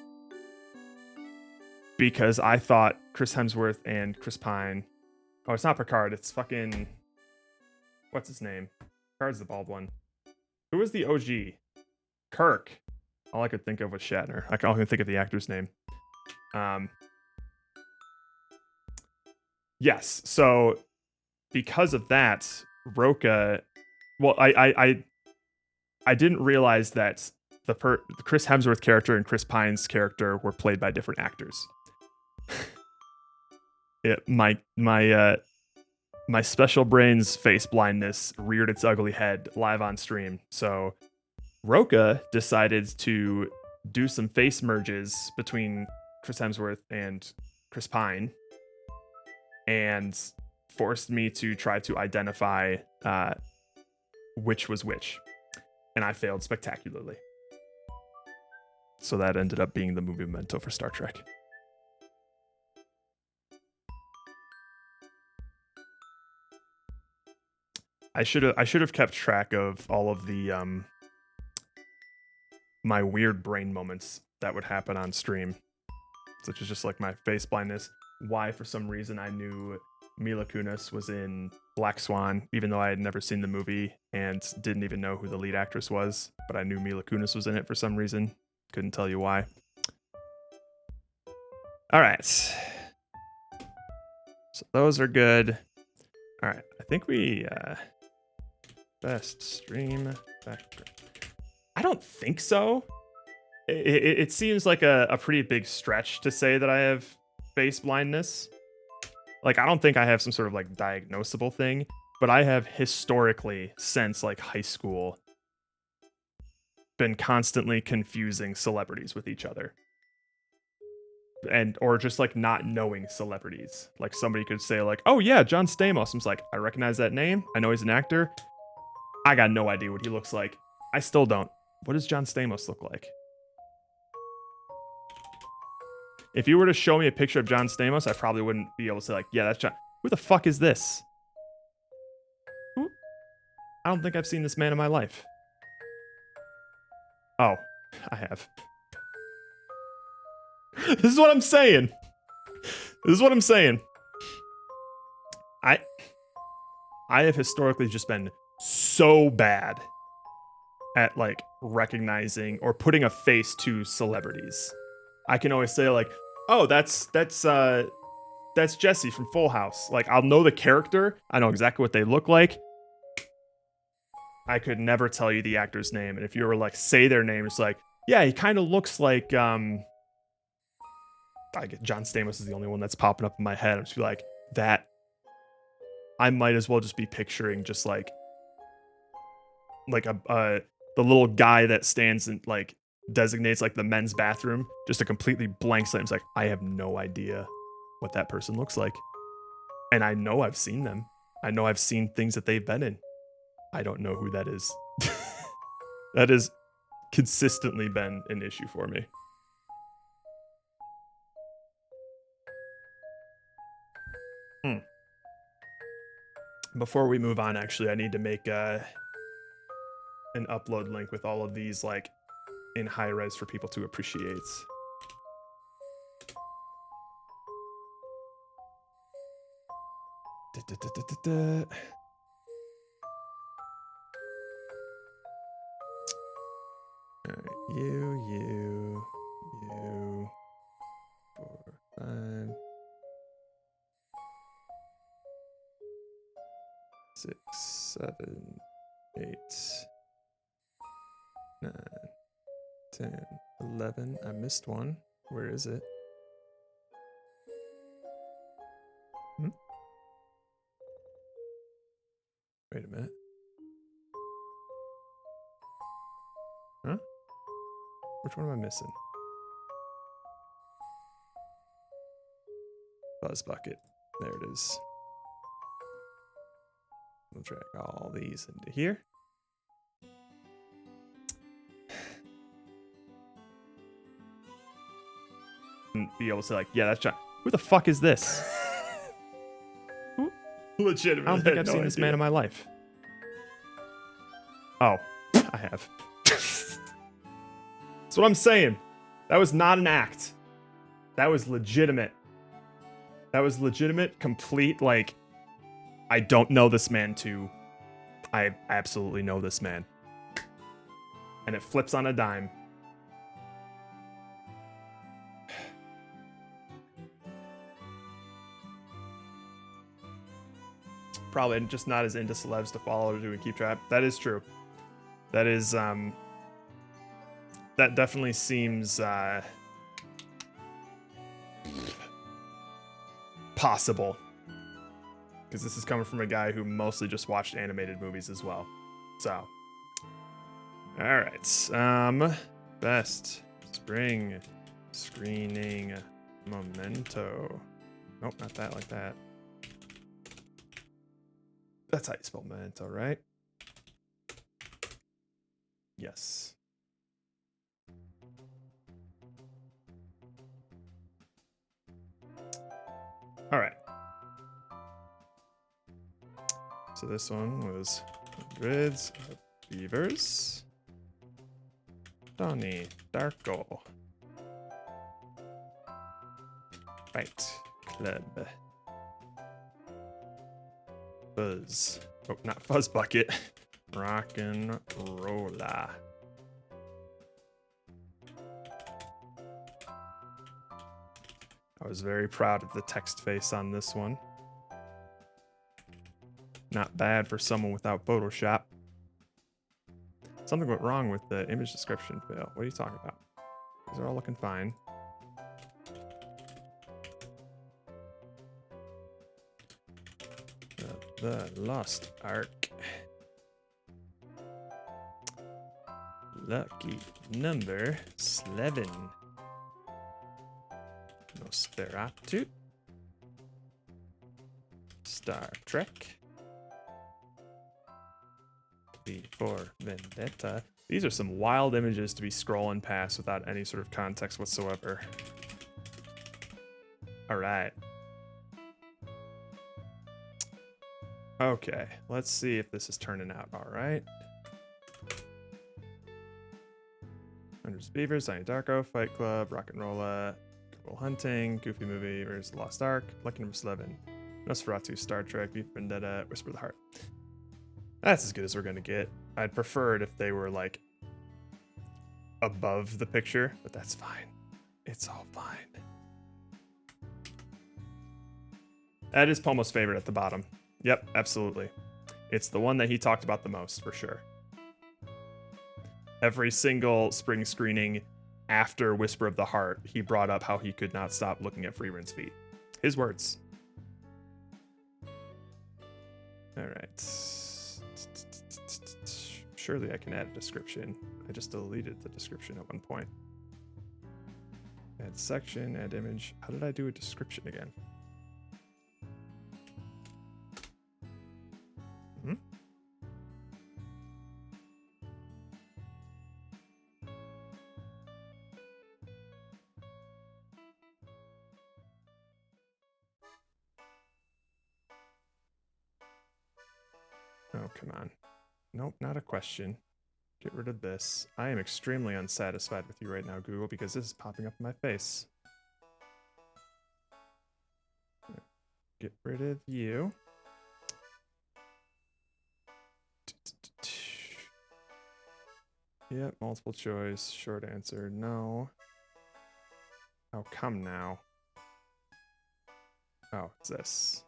because I thought Chris Hemsworth and Chris Pine. Oh, it's not Picard. It's fucking. What's his name? Picard's the bald one. Who was the OG? Kirk. All I could think of was Shatner. I can only think of the actor's name. Yes. So because of that, Roka. Well, I didn't realize that the Chris Hemsworth character and Chris Pine's character were played by different actors. My special brain's face blindness reared its ugly head live on stream. So Roka decided to do some face merges between Chris Hemsworth and Chris Pine and forced me to try to identify which was which. And I failed spectacularly. So that ended up being the movie memento for Star Trek. I should have kept track of all of the my weird brain moments that would happen on stream, such as just like my face blindness. Why, for some reason, I knew Mila Kunis was in Black Swan, even though I had never seen the movie and didn't even know who the lead actress was. But I knew Mila Kunis was in it for some reason. Couldn't tell you why. All right. So those are good. All right. I think we... best stream background. I don't think so. It seems like a pretty big stretch to say that I have face blindness. Like, I don't think I have some sort of like diagnosable thing, but I have historically, since like high school, been constantly confusing celebrities with each other. Or just like not knowing celebrities. Like somebody could say like, oh yeah, John Stamos. I'm just like, I recognize that name. I know he's an actor. I got no idea what he looks like. I still don't. What does John Stamos look like? If you were to show me a picture of John Stamos, I probably wouldn't be able to say like, yeah, that's John. Who the fuck is this? Who? I don't think I've seen this man in my life. Oh, I have. This is what I'm saying. This is what I'm saying. I have historically just been so bad at like recognizing or putting a face to celebrities. I can always say like, oh, that's Jesse from Full House. Like, I'll know the character. I know exactly what they look like. I could never tell you the actor's name. And if you were like, say their name, it's like, yeah, he kind of looks like, I get John Stamos is the only one that's popping up in my head. I'm just like, that, I might as well just be picturing just like the little guy that stands and like designates like the men's bathroom, just a completely blank slate. It's like, I have no idea what that person looks like. And I know I've seen them. I know I've seen things that they've been in. I don't know who that is. That has consistently been an issue for me. Before we move on, actually, I need to make an upload link with all of these like in high res for people to appreciate. Alright, you, 4, 5, 6, 7, 8, 9, 10, 11. I missed one. Where is it? Wait a minute. Huh? Which one am I missing? Buzz bucket. There it is. We'll drag all these into here. And be able to say like, yeah, that's John. Who the fuck is this? Legitimately. I don't think I've seen this man in my life. Oh, I have. That's what I'm saying. That was not an act. That was legitimate. That was legitimate, complete, like, I don't know this man to I absolutely know this man. And it flips on a dime. Probably just not as into celebs to follow or do and keep track. That is true. That is, that definitely seems, possible. Because this is coming from a guy who mostly just watched animated movies as well. So, alright. Best spring screening memento. Nope, not that, like that. That's how you spell memento, right? Yes. All right. So this one was Hundreds of Beavers. Donnie Darko. Fight Club. Fuzz. Oh, not Fuzz Bucket. Rockin' Rolla. I was very proud of the text face on this one. Not bad for someone without Photoshop. Something went wrong with the image description fail. What are you talking about? These are all looking fine. The Lost Ark. Lucky number 11. Nosferatu. Star Trek. V for Vendetta. These are some wild images to be scrolling past without any sort of context whatsoever. All right. Okay, let's see if this is turning out all right. Hundreds of Beavers, Donnie Darko, Fight Club, Rock and Rolla, Good Will Hunting, Goofy Movie, Where's the Lost Ark, Lucky number 11, Nosferatu, Star Trek, V for Vendetta, Whisper of the Heart. That's as good as we're gonna get. I'd prefer it if they were like above the picture, but that's fine. It's all fine. That is Pomo's favorite at the bottom. Yep, absolutely. It's the one that he talked about the most, for sure. Every single spring screening after Whisper of the Heart, he brought up how he could not stop looking at Friedren's feet. His words. All right. Surely I can add a description. I just deleted the description at one point. Add section, add image. How did I do a description again? Hmm? Oh, come on. Nope, not a question. Get rid of this. I am extremely unsatisfied with you right now, Google, because this is popping up in my face. Get rid of you. Yep, multiple choice. Short answer, no. Oh, come now. Oh, it's this.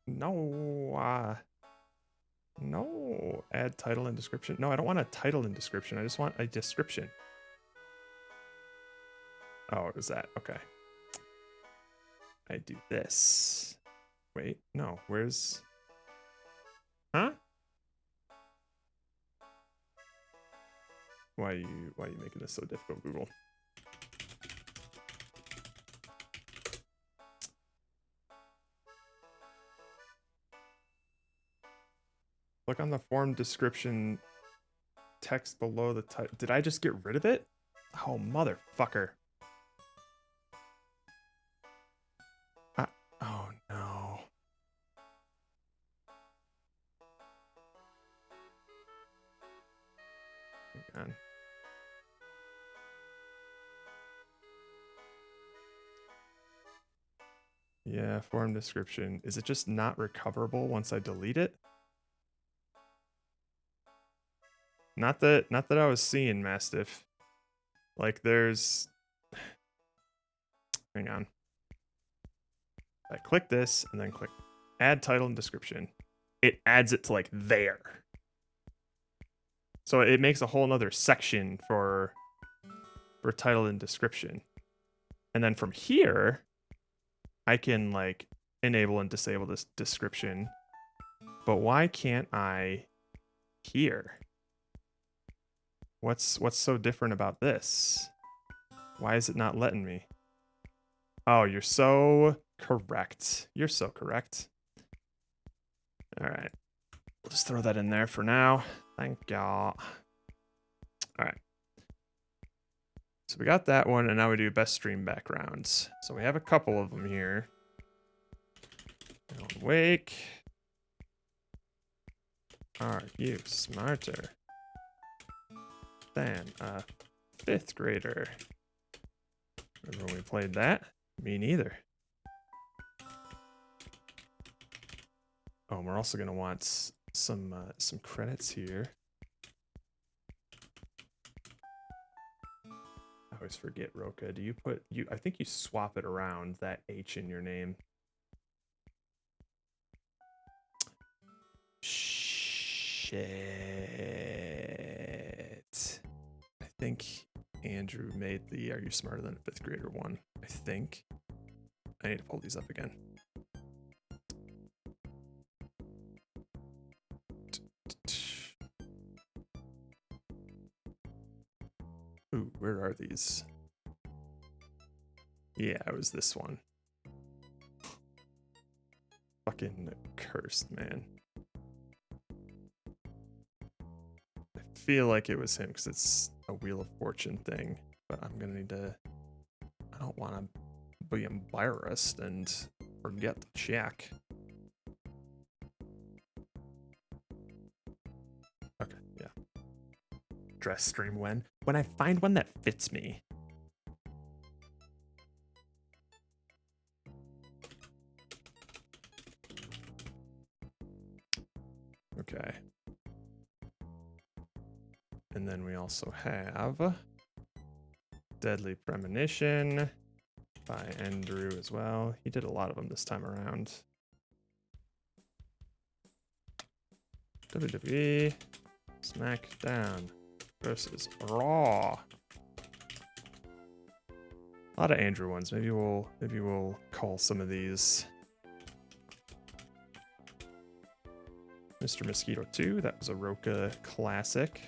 No. No. Add title and description. No, I don't want a title and description. I just want a description. Oh, it was that. Okay. I do this. Wait, no. Where's... Huh? Why are you making this so difficult, Google? Look on the form description text below the title. Did I just get rid of it? Oh, motherfucker. Oh, no. Hang on. Yeah, form description. Is it just not recoverable once I delete it? Not that I was seeing, Mastiff. Like there's... Hang on. I click this and then click add title and description. It adds it to like there. So it makes a whole nother section for title and description. And then from here, I can like enable and disable this description. But why can't I here? What's so different about this? Why is it not letting me? Oh, you're so correct. You're so correct. All right. We'll just throw that in there for now. Thank y'all. All right. So we got that one, and now we do best stream backgrounds. So we have a couple of them here. Alan Wake. Are you smarter than a 5th grader? Remember when we played that? Me neither. Oh, and we're also gonna want some credits here. I always forget, Roka. Do you put you? I think you swap it around, that H in your name. Shit. I think Andrew made the "Are you smarter than a 5th grader" one. I think. I need to pull these up again. Ooh, where are these? Yeah, it was this one. Fucking cursed, man. I feel like it was him because it's a Wheel of Fortune thing, but I'm gonna need to... I don't want to be embarrassed and forget to check. Okay, yeah. Dress stream when I find one that fits me. Okay. And then we also have Deadly Premonition by Andrew as well. He did a lot of them this time around. WWE SmackDown versus Raw. A lot of Andrew ones. Maybe we'll call some of these Mr. Mosquito 2. That was a Roka classic.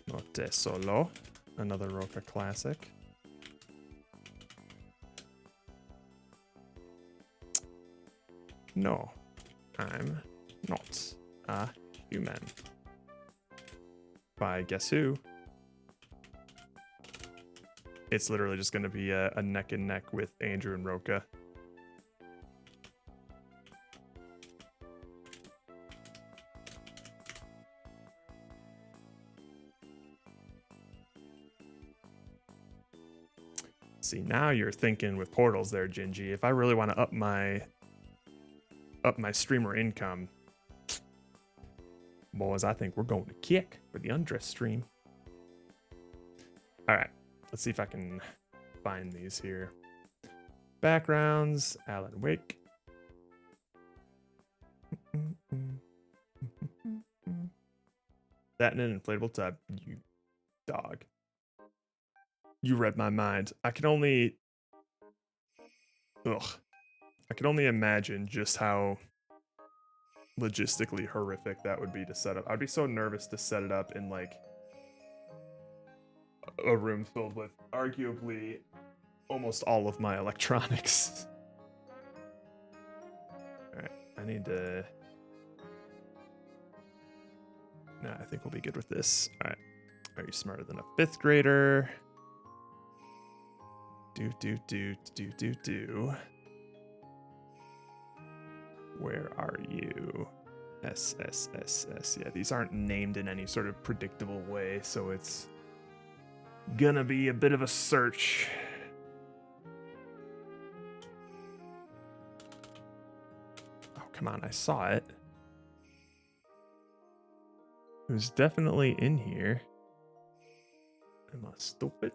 Notte Solo, another Roka classic. No, I'm not a human. By Guess Who? It's literally just going to be a neck and neck with Andrew and Roka. See, now you're thinking with portals there, Gingy. If I really want to up my streamer income, boys, I think we're going to kick for the undress stream. All right, let's see if I can find these here. Backgrounds, Alan Wake. That in an inflatable tub, you dog. You read my mind. I can only imagine just how logistically horrific that would be to set up. I'd be so nervous to set it up in like a room filled with arguably almost all of my electronics. All right, I need to. Nah, I think we'll be good with this. All right, are you smarter than a fifth grader? Do. Where are you? S. Yeah, these aren't named in any sort of predictable way, so it's gonna be a bit of a search. Oh, come on, I saw it. It was definitely in here. Am I stupid?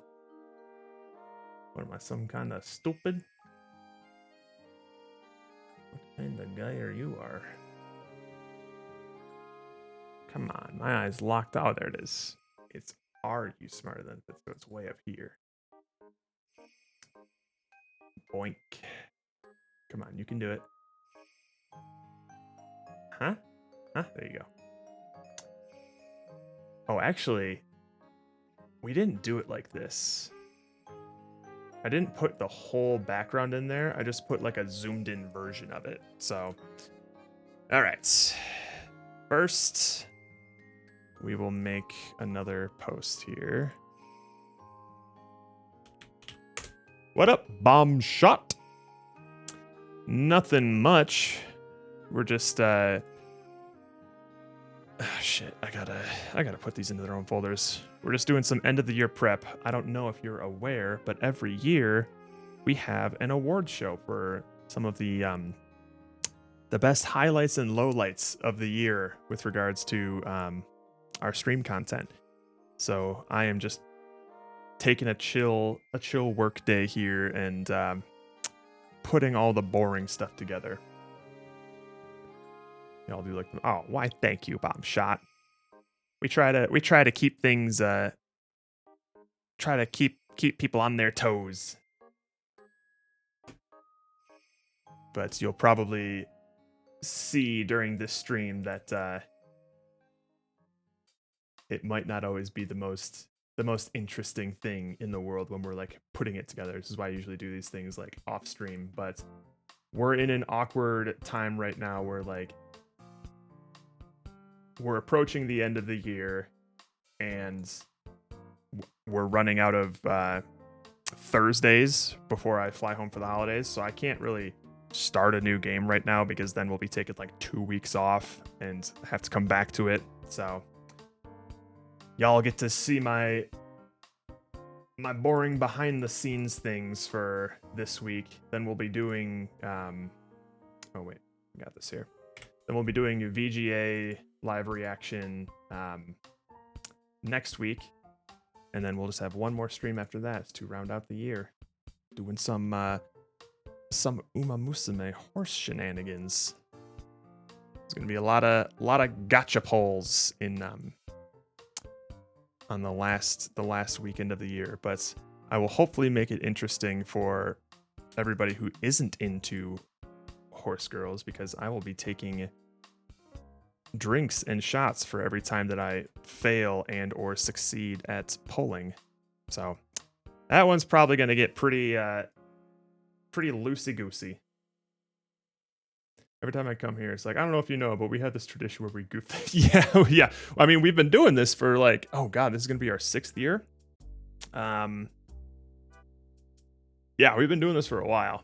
What am I, some kind of stupid? What kind of guy are you? Come on, my eyes locked out. There it is. It's Are You Smarter Than Fifth? So it's way up here. Boink. Come on, you can do it. Huh? There you go. Oh, actually, we didn't do it like this. I didn't put the whole background in there. I just put like a zoomed in version of it. So, all right. First, we will make another post here. What up, bomb shot? Nothing much. We're just shit, I gotta put these into their own folders. We're just doing some end of the year prep. I don't know if you're aware, but every year we have an award show for some of the best highlights and lowlights of the year with regards to our stream content. So I am just taking a chill work day here and putting all the boring stuff together. Y'all do like, oh, why? Thank you, bomb shot. We try to keep things try to keep people on their toes. But you'll probably see during this stream that it might not always be the most interesting thing in the world when we're like putting it together. This is why I usually do these things like off stream, but we're in an awkward time right now where like we're approaching the end of the year and we're running out of Thursdays before I fly home for the holidays. So I can't really start a new game right now because then we'll be taking like 2 weeks off and have to come back to it. So y'all get to see my my boring behind the scenes things for this week. Then we'll be doing oh wait, I got this here. Then we'll be doing a VGA live reaction next week. And then we'll just have one more stream after that to round out the year. Doing some Uma Musume horse shenanigans. There's gonna be a lot of gotcha polls in on the last weekend of the year, but I will hopefully make it interesting for everybody who isn't into horse girls, because I will be taking drinks and shots for every time that I fail and or succeed at polling. So that one's probably gonna get pretty loosey goosey. Every time I come here, it's like, I don't know if you know, but we have this tradition where we goof. Yeah. I mean, we've been doing this for like, oh god, this is gonna be our 6th year. Yeah, we've been doing this for a while.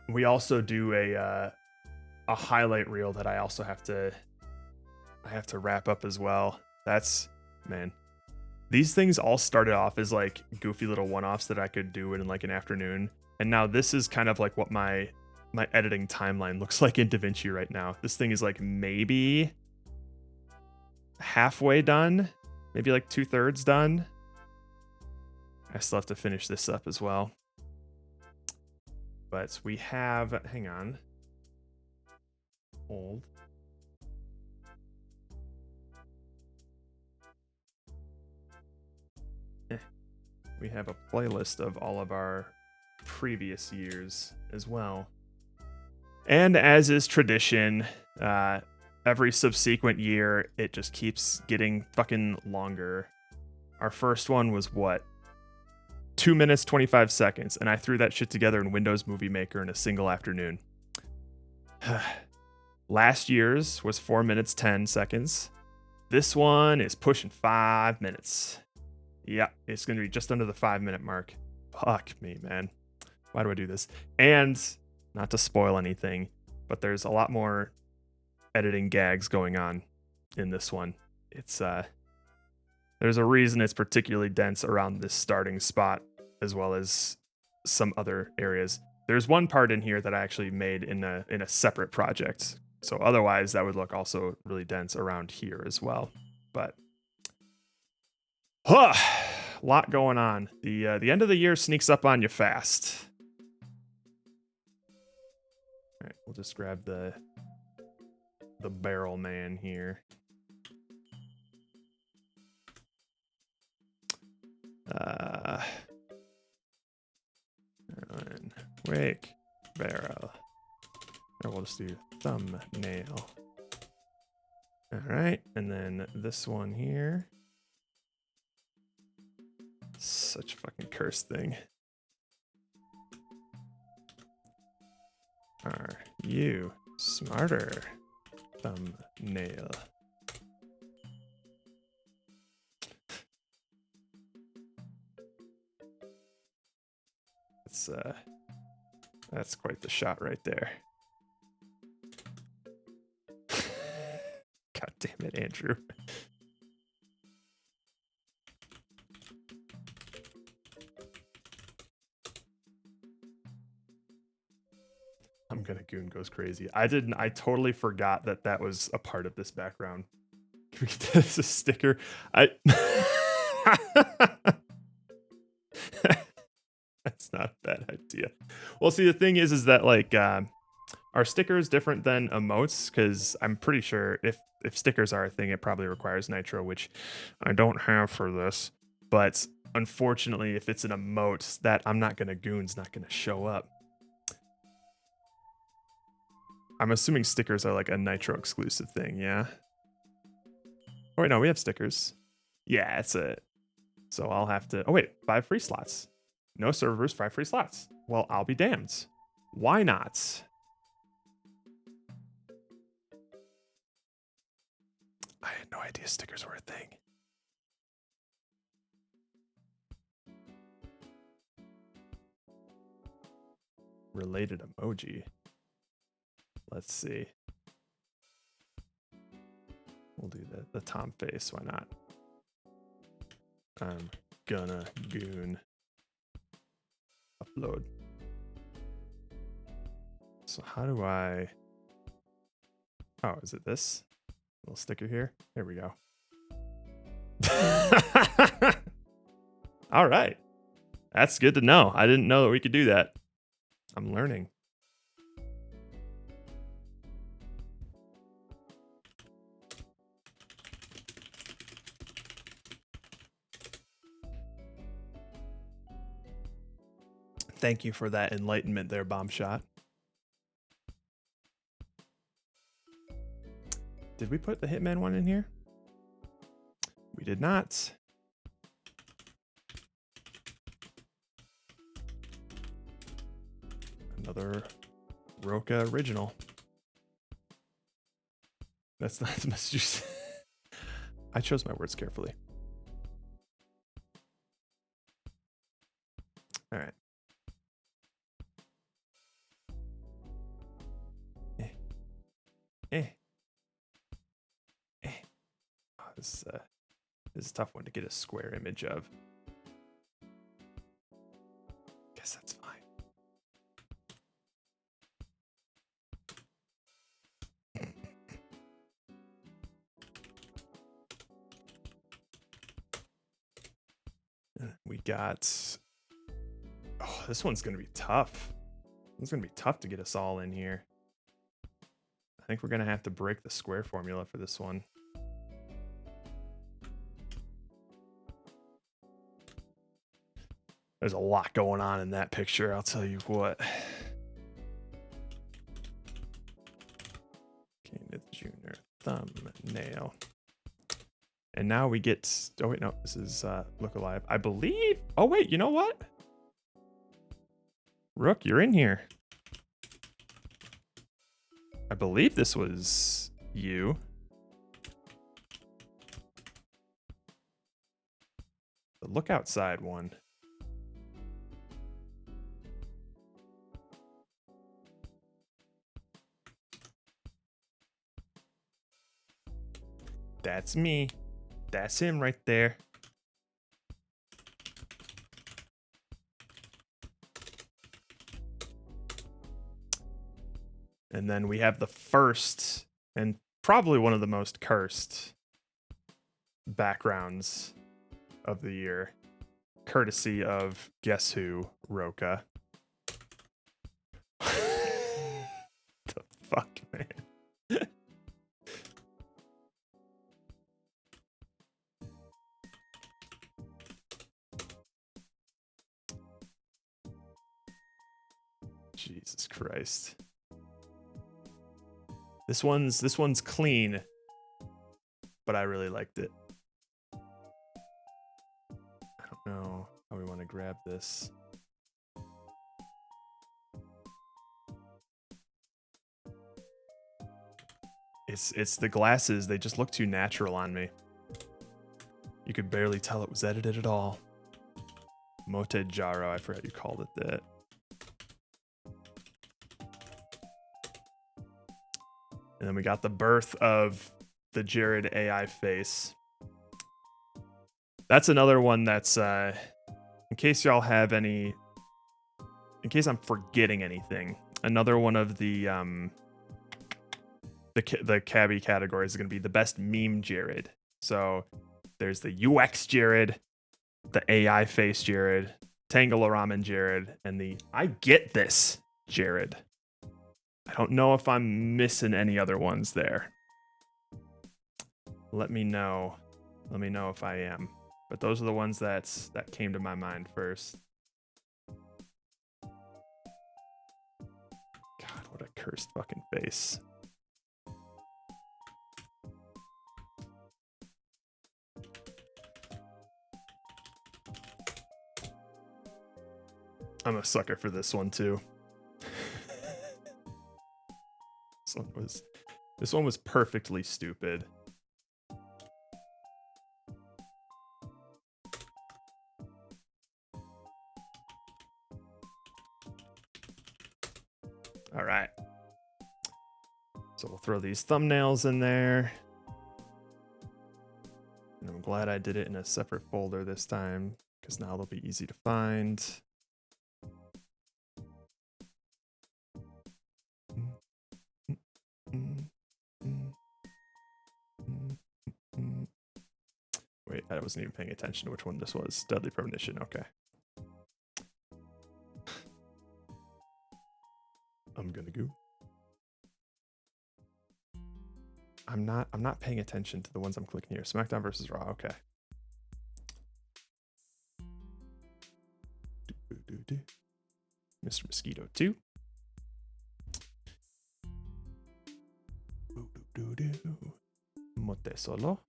We also do a highlight reel that I also have to wrap up as well. That's, man. These things all started off as like goofy little one-offs that I could do in like an afternoon. And now this is kind of like what my editing timeline looks like in DaVinci right now. This thing is like maybe halfway done, maybe like 2/3 done. I still have to finish this up as well. But we have, hang on. Hold. We have a playlist of all of our previous years as well. And as is tradition, every subsequent year, it just keeps getting fucking longer. Our first one was what? 2 minutes, 25 seconds. And I threw that shit together in Windows Movie Maker in a single afternoon. Last year's was 4 minutes, 10 seconds. This one is pushing 5 minutes. Yeah, it's going to be just under the 5-minute mark. Fuck me, man. Why do I do this? And not to spoil anything, but there's a lot more editing gags going on in this one. It's there's a reason it's particularly dense around this starting spot, as well as some other areas. There's one part in here that I actually made in a separate project. So otherwise that would look also really dense around here as well. But a lot going on. The end of the year sneaks up on you fast. All right, we'll just grab the barrel man here. Wake barrel. Or we'll just do thumbnail. All right, and then this one here. Such a fucking cursed thing. Are you smarter? Thumbnail. That's quite the shot right there. God damn it, Andrew. I'm gonna goon goes crazy. I totally forgot that was a part of this background. Can we get that as a sticker? That's not a bad idea. Well, see, the thing is that like our sticker is different than emotes, because I'm pretty sure if stickers are a thing, it probably requires nitro, which I don't have for this. But unfortunately, if it's an emote, that I'm not gonna goon's not gonna show up. I'm assuming stickers are like a nitro exclusive thing, yeah? Oh wait, no, we have stickers. Yeah, that's it. So I'll have to, oh wait, 5 free slots. No servers, 5 free slots. Well, I'll be damned. Why not? I had no idea stickers were a thing. Related emoji. Let's see. We'll do the Tom face, why not? I'm gonna goon. Upload. So how do I... Oh, is it this? Little sticker here? There we go. All right. That's good to know. I didn't know that we could do that. I'm learning. Thank you for that enlightenment there, Bomb Shot. Did we put the Hitman one in here? We did not. Another Roka original. That's not the message you said. I chose my words carefully. All right. Oh, this is a tough one to get a square image of. Guess that's fine. We got... Oh, this one's going to be tough. It's going to be tough to get us all in here. I think we're going to have to break the square formula for this one. There's a lot going on in that picture, I'll tell you what. Kenneth Jr. thumbnail. And now we get... Oh, wait, no. This is Look Alive. I believe... Oh, wait. You know what? Rook, you're in here. I believe this was you. The Look Outside one. That's me. That's him right there. And then we have the first and probably one of the most cursed backgrounds of the year, courtesy of Guess Who, Roka. The fuck, man? Jesus Christ. This one's clean, but I really liked it. I don't know how we want to grab this. It's the glasses, they just look too natural on me. You could barely tell it was edited at all. Mote Jaro, I forgot you called it that. And then we got the birth of the Jared AI face. That's another one that's, in case y'all have any, in case I'm forgetting anything, another one of the cabbie categories is going to be the best meme Jared. So there's the UX Jared, the AI face Jared, Tangle Ramen Jared, and the I get this Jared. I don't know if I'm missing any other ones there. Let me know. Let me know if I am. But those are the ones that came to my mind first. God, what a cursed fucking face. I'm a sucker for this one too. This one was perfectly stupid. All right. So we'll throw these thumbnails in there. And I'm glad I did it in a separate folder this time, because now they'll be easy to find. Wait, I wasn't even paying attention to which one this was. Deadly Premonition, okay. I'm gonna go. I'm not paying attention to the ones I'm clicking here. SmackDown versus Raw, okay. Mr. Mosquito 2. Mote Solo.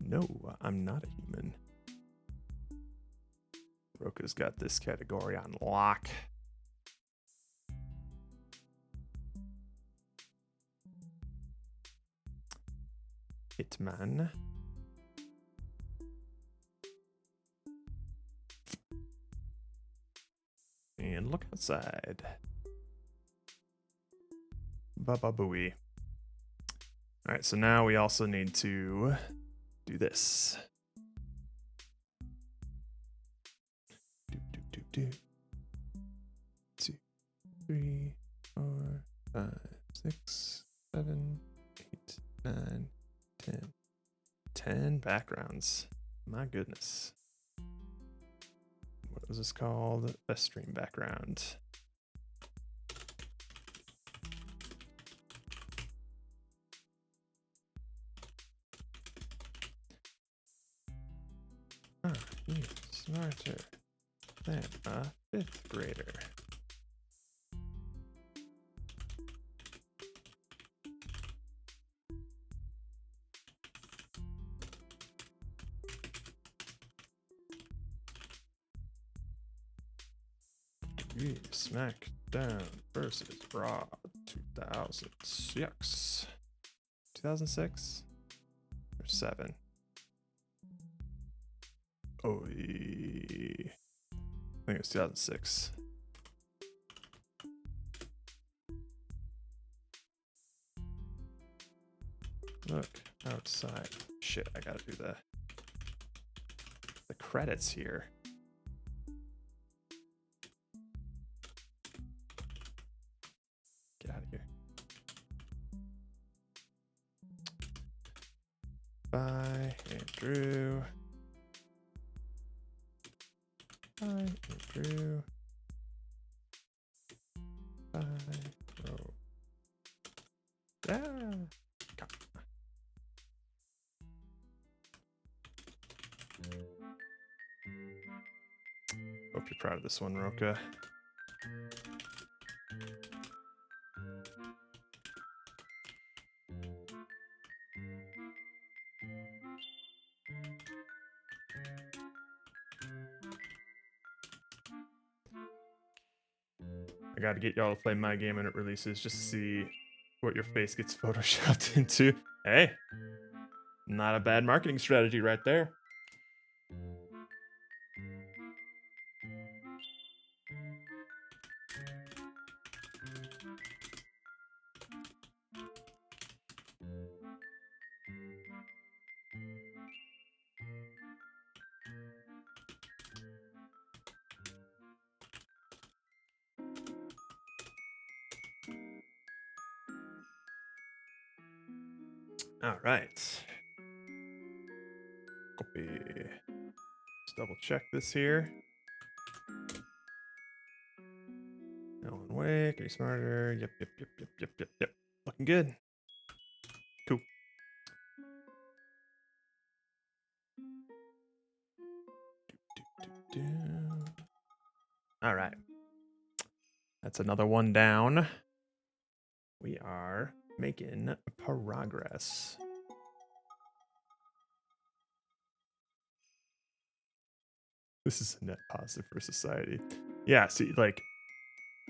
No, I'm not a human. Roka's got this category on lock. Hitman. And look outside. Baba Booey. All right, so now we also need to do this. Do. 2, 3, 4, 5, 6, 7, 8, 9, 10. 10 backgrounds. My goodness. What was this called? Best stream background. Oh, you're smarter than a 5th grader. SmackDown versus Raw 2006. 2006 or 7? Oh, I think it was 2006. Look outside. Shit, I gotta do the credits here. Get out of here. Bye, Andrew. Bye, Andrew. Bye, bro. Ah. Come. Hope you're proud of this one, Roka. I gotta get y'all to play my game when it releases just to see what your face gets photoshopped into. Hey, not a bad marketing strategy right there. All right. Copy. Just double check this here. Alan Wake, are you smarter? Yep. Looking good. Cool. All right. That's another one down. We are making progress. This is a net positive for society. Yeah, see, like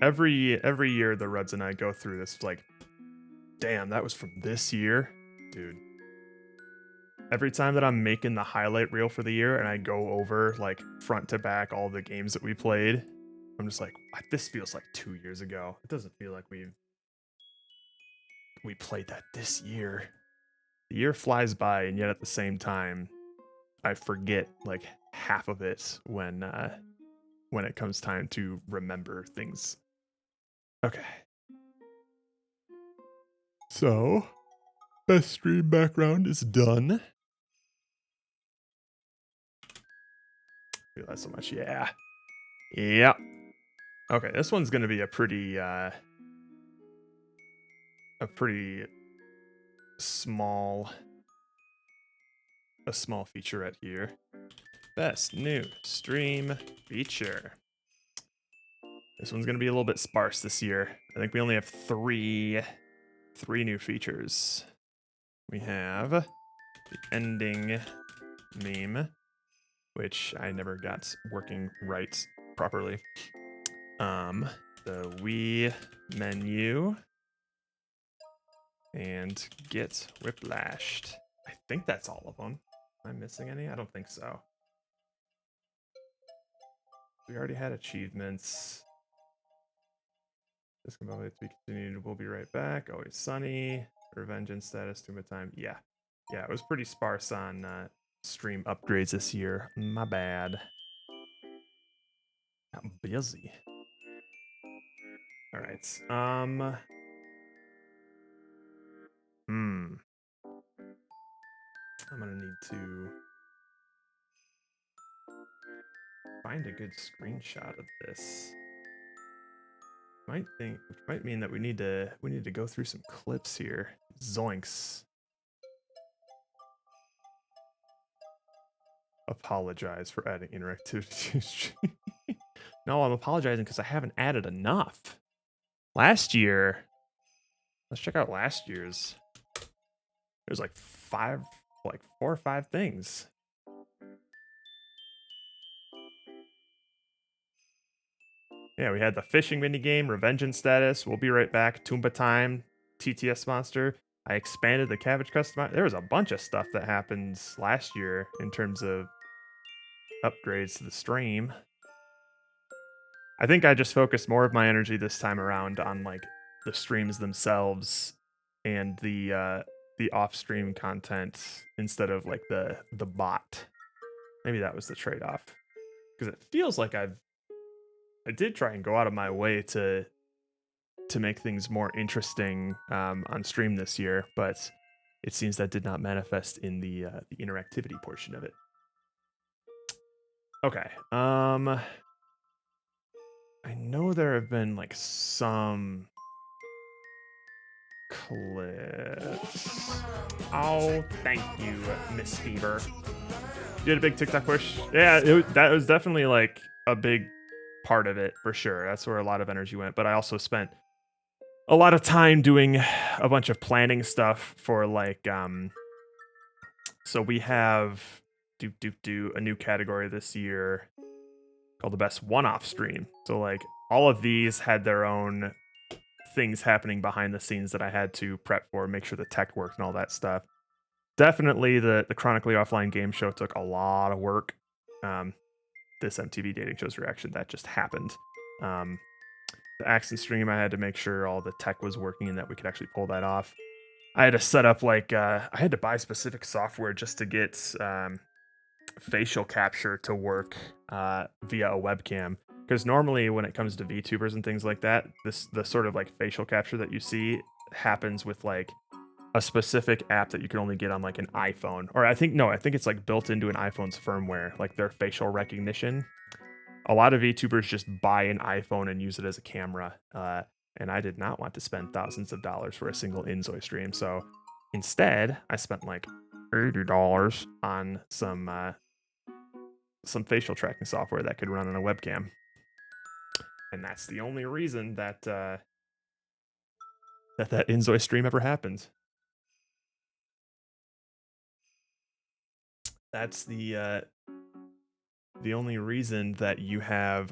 every year the Ruds and I go through this, like, damn, that was from this year, dude. Every time that I'm making the highlight reel for the year and I go over like front to back all the games that we played, I'm just like, this feels like 2 years ago. It doesn't feel like we played that this year. The year flies by, and yet at the same time, I forget like half of it when it comes time to remember things. Okay. So, best stream background is done. Feel that so much, yeah. Yep. Okay, this one's gonna be a pretty small featurette here. Best new stream feature. This one's gonna be a little bit sparse this year. I think we only have three new features. We have the ending meme, which I never got working right properly. The Wii menu and get whiplashed. I think that's all of them. Am I missing any? I don't think so. We already had achievements. This can probably be continued. We'll be right back. Always sunny. Revengeance status, Tomb of Time. Yeah. Yeah, it was pretty sparse on stream upgrades this year. My bad. I'm busy. All right. I'm gonna need to find a good screenshot of this. Which might mean that we need to go through some clips here. Zoinks. Apologize for adding interactivity. No, I'm apologizing because I haven't added enough. Last year, let's check out last year's. There's like 4 or 5 things. Yeah, we had the fishing minigame, Revengeance status, We'll Be Right Back, Toomba Time, TTS Monster. I expanded the Cabbage Customizer. There was a bunch of stuff that happened last year in terms of upgrades to the stream. I think I just focused more of my energy this time around on like the streams themselves and the off-stream content instead of like the bot. Maybe that was the trade-off. Because it feels like I did try and go out of my way to make things more interesting on stream this year, but it seems that did not manifest in the interactivity portion of it. Okay. I know there have been like some clips. Oh, thank you, Miss Fever. You had a big TikTok push. Yeah, that was definitely like a big part of it for sure. That's where a lot of energy went. But I also spent a lot of time doing a bunch of planning stuff for like so we have a new category this year called the best one-off stream. So like all of these had their own things happening behind the scenes that I had to prep for, make sure the tech worked and all that stuff. Definitely the Chronically Offline game show took a lot of work. This MTV Dating Show's reaction, that just happened. The Accent stream, I had to make sure all the tech was working and that we could actually pull that off. I had to set up like, I had to buy specific software just to get facial capture to work via a webcam. Because normally when it comes to VTubers and things like that, the sort of like facial capture that you see happens with like a specific app that you can only get on like an iPhone. Or I think it's like built into an iPhone's firmware, like their facial recognition. A lot of VTubers just buy an iPhone and use it as a camera. And I did not want to spend thousands of dollars for a single Inzoi stream. So instead, I spent like $80 on some facial tracking software that could run on a webcam. And that's the only reason that that Inzoi stream ever happened. That's the only reason that you have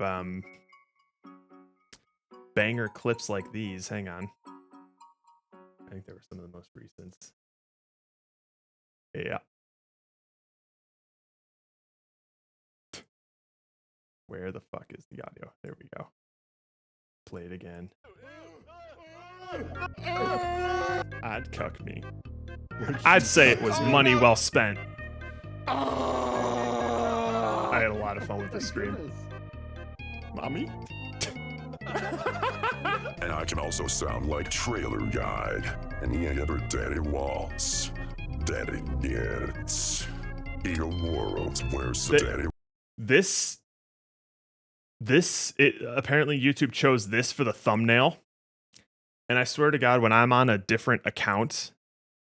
banger clips like these. Hang on. I think they were some of the most recent. Yeah. Where the fuck is the audio? There we go. Play it again. I'd cuck me. I'd say it was money well spent. I had a lot of fun with this stream. Mommy? And I can also sound like Trailer Guide and the other Daddy Waltz. Daddy gets. Eagle World, where's the daddy? This apparently YouTube chose this for the thumbnail. And I swear to God, when I'm on a different account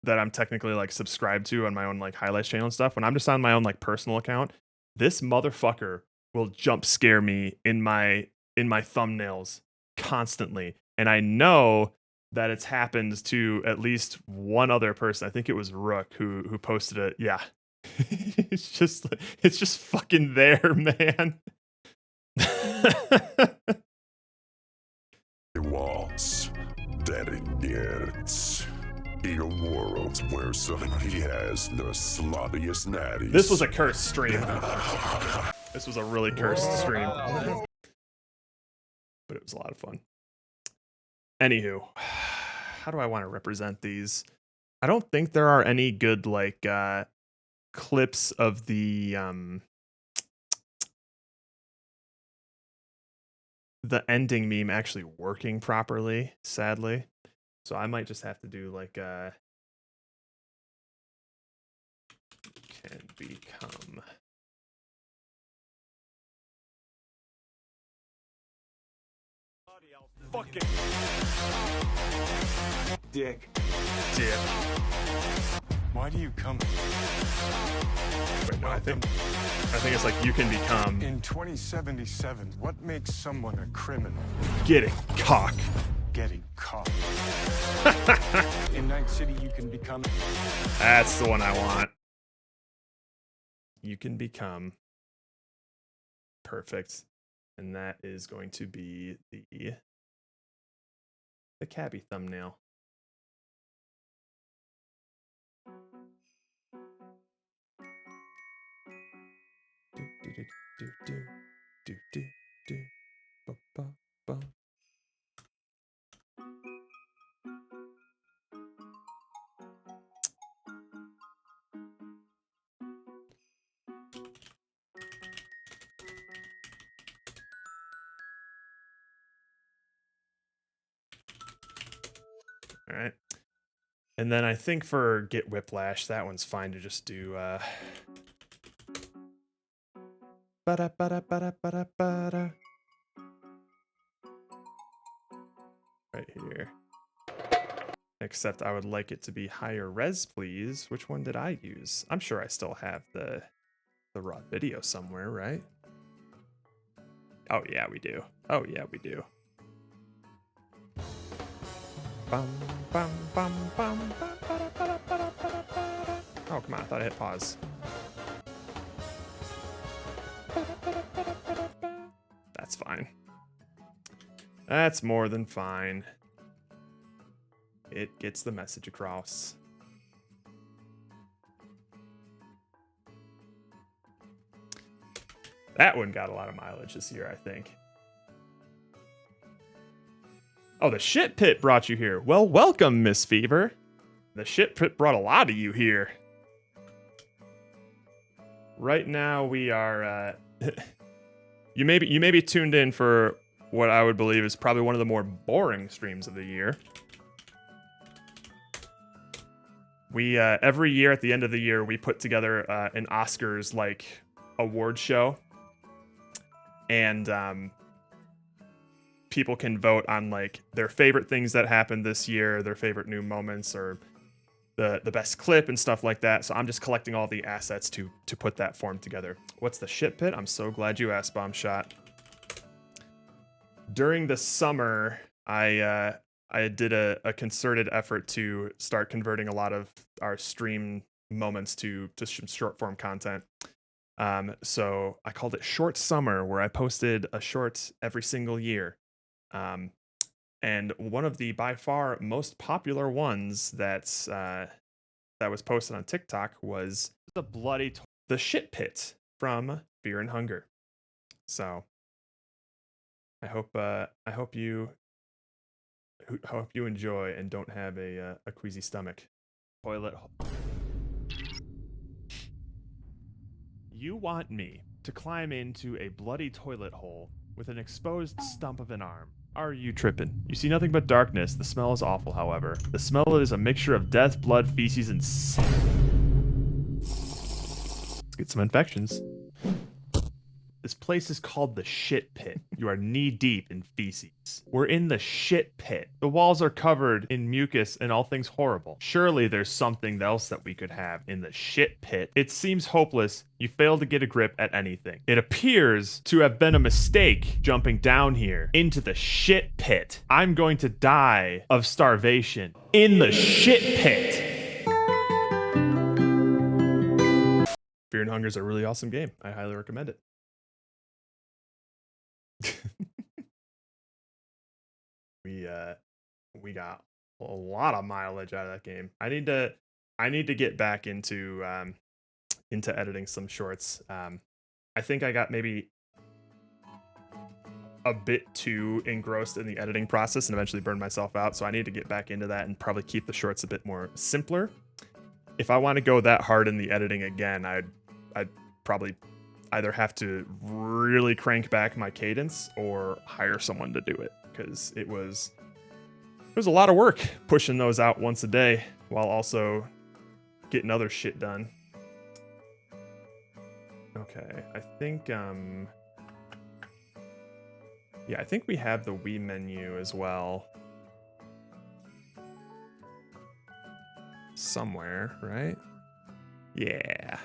that I'm technically like subscribed to on my own like highlights channel and stuff, when I'm just on my own like personal account, this motherfucker will jump scare me in my thumbnails constantly. And I know that it's happened to at least one other person. I think it was Rook who posted it. Yeah. it's just fucking there, man. Waltz, Daddy gets. Eagle World, where he has the sloppiest natties. This was a cursed stream. This was a really cursed stream. But it was a lot of fun. Anywho, how do I want to represent these? I don't think there are any good like clips of the ending meme actually working properly, sadly. So I might just have to do like can become Fucking Dick. dip. Why do you come Wait, no, I think it's like you can become in 2077? What makes someone a criminal? getting cock. Getting caught. In Night City, you can become. That's the one I want. You can become perfect. And that is going to be the cabbie thumbnail. Ba. All right. And then I think for Get Whiplash, that one's fine to just do ba-da-ba-da-ba-da-ba-da-ba-da. Right here. Except I would like it to be higher res, please. Which one did I use? I'm sure I still have the raw video somewhere, right? Oh yeah, we do. Oh yeah, we do. Bum, bum, bum, bum, bum, ba-da, ba-da, ba-da, ba-da, ba-da. Oh, come on. I thought I hit pause. That's fine. That's more than fine. It gets the message across. That one got a lot of mileage this year, I think. Oh, the shit pit brought you here. Well, welcome, Miss Fever. The shit pit brought a lot of you here. Right now, we are. You may be tuned in for what I would believe is probably one of the more boring streams of the year. We every year at the end of the year we put together an Oscars like award show, and people can vote on like their favorite things that happened this year, their favorite new moments, or the best clip and stuff like that. So I'm just collecting all the assets to put that form together. What's the shit pit? I'm so glad you asked, Bombshot. During the summer, I did a concerted effort to start converting a lot of our stream moments to short form content. So I called it Short Summer, where I posted a short every single year. And one of the by far most popular ones that was posted on TikTok was the shit pit from Fear and Hunger. So I hope you enjoy and don't have a queasy stomach. Toilet. You want me to climb into a bloody toilet hole with an exposed stump of an arm? Are you tripping? You see nothing but darkness. The smell is awful, however. The smell is a mixture of death, blood, feces, and let's get some infections. This place is called the shit pit. You are knee deep in feces. We're in the shit pit. The walls are covered in mucus and all things horrible. Surely there's something else that we could have in the shit pit. It seems hopeless. You fail to get a grip at anything. It appears to have been a mistake jumping down here into the shit pit. I'm going to die of starvation in the shit pit. Fear and Hunger is a really awesome game. I highly recommend it. We got a lot of mileage out of that game. I need to get back into editing some shorts. I think I got maybe a bit too engrossed in the editing process and eventually burned myself out. So I need to get back into that and probably keep the shorts a bit more simpler. If I want to go that hard in the editing again, I'd probably either have to really crank back my cadence or hire someone to do it, because it was a lot of work pushing those out once a day while also getting other shit done. Okay, I think I think we have the Wii menu as well somewhere, right? Yeah.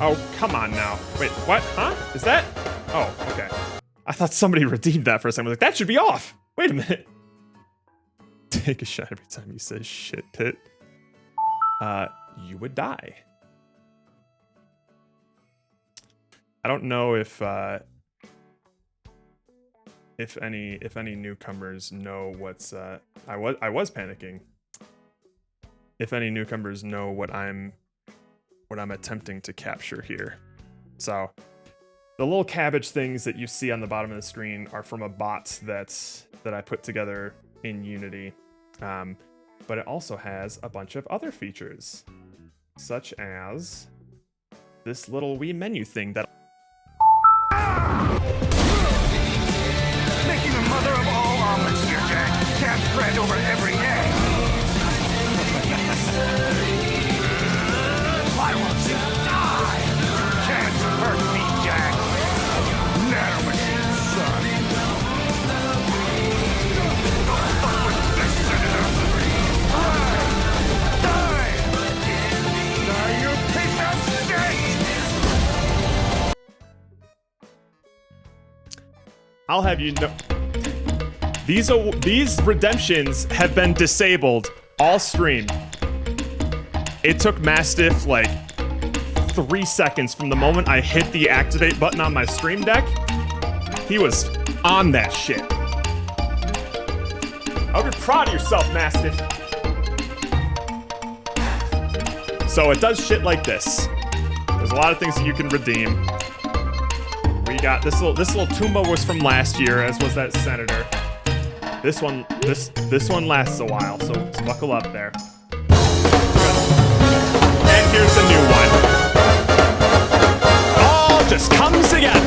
Oh, come on now. Wait, what? Huh? Is that? Oh, okay. I thought somebody redeemed that for a second. I was like, that should be off. Wait a minute. Take a shot every time you say shit pit. You would die. I don't know if any newcomers know what's I was panicking. If any newcomers know what I'm attempting to capture here. So the little cabbage things that you see on the bottom of the screen are from a bot that I put together in Unity. But it also has a bunch of other features, such as this little Wii menu thing that Making the mother of all omelets here, Jack. Can't spread over every egg. Why won't you die? Can't hurt me, Jack. Nanomachine, son. Don't fuck with this senator. Die! Die, you piece of shit! I'll have you know, these redemptions have been disabled all stream. It took Mastiff like 3 seconds from the moment I hit the activate button on my stream deck. He was on that shit. I hope you're proud of yourself, Mastiff. So it does shit like this. There's a lot of things that you can redeem. We got this little Tumba was from last year, as was that Senator. This one lasts a while, so buckle up there. And here's the new one. All just comes together.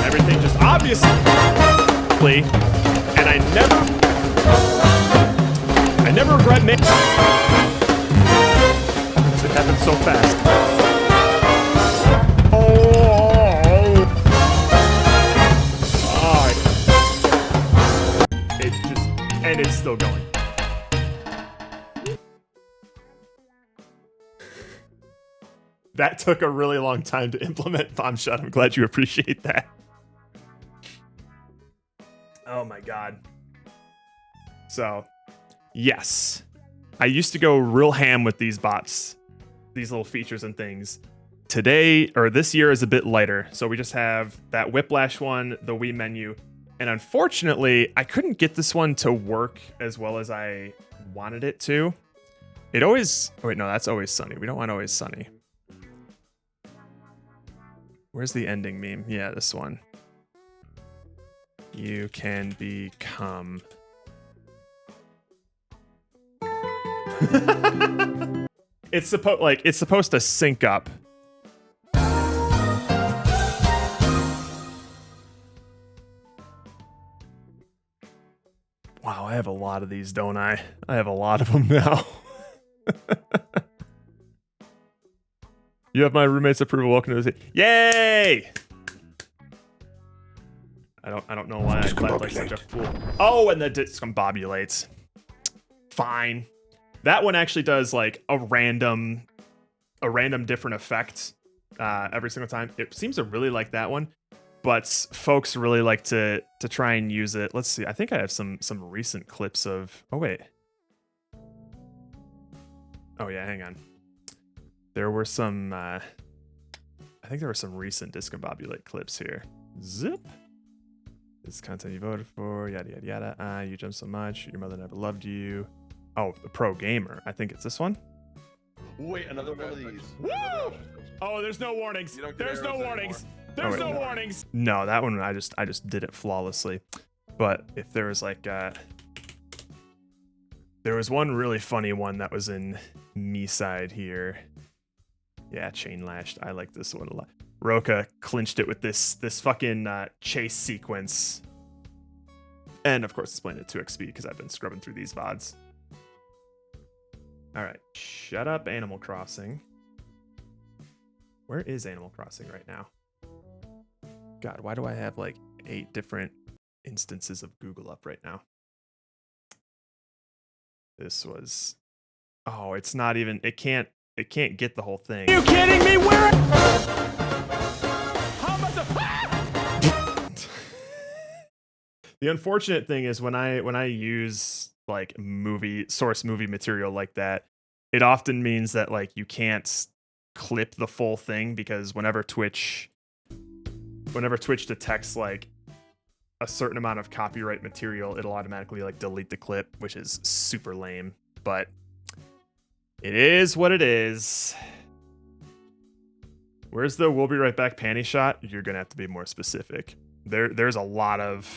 Everything just obviously, and I never regret making. It happened so fast. And it's still going. That took a really long time to implement, Bombshot. I'm glad you appreciate that. Oh my god. So, yes. I used to go real ham with these bots, these little features and things. Today, or this year, is a bit lighter. So we just have that Whiplash one, the Wii menu, and unfortunately, I couldn't get this one to work as well as I wanted it to. It always. Oh wait, no, that's Always Sunny. We don't want Always Sunny. Where's the ending meme? Yeah, this one. You can become. It's supposed to sync up. Wow, I have a lot of these, don't I? I have a lot of them now. You have my roommate's approval. Welcome to the Yay! I don't know why I clapped like such a fool. Oh, and the discombobulates. Fine. That one actually does like a random different effect every single time. It seems to really like that one, but folks really like to try and use it. Let's see. I think I have some recent clips of. Oh wait. Oh yeah, hang on. There were some. I think there were some recent discombobulate clips here. Zip. This content you voted for. Yada yada yada. You jumped so much. Your mother never loved you. Oh, the pro gamer. I think it's this one. Wait, another one of these. Woo! Oh, there's no warnings. You don't get There's no arrows warnings. anymore. There's Oh, wait, no no. warnings. No, that one I just did it flawlessly. But if there was like there was one really funny one that was in me side here. Yeah, chain lashed. I like this one a lot. Roka clinched it with this fucking chase sequence. And of course, it's playing at 2x speed because I've been scrubbing through these VODs. All right, shut up, Animal Crossing. Where is Animal Crossing right now? God, why do I have like 8 different instances of Google up right now? This was. Oh, it's not even. It can't get the whole thing. Are you kidding me? Where? How much? The unfortunate thing is when I use like source movie material like that, it often means that like you can't clip the full thing because whenever Twitch detects like a certain amount of copyright material, it'll automatically like delete the clip, which is super lame, but it is what it is. Where's the "we'll be right back" panty shot? You're gonna have to be more specific. There's a lot of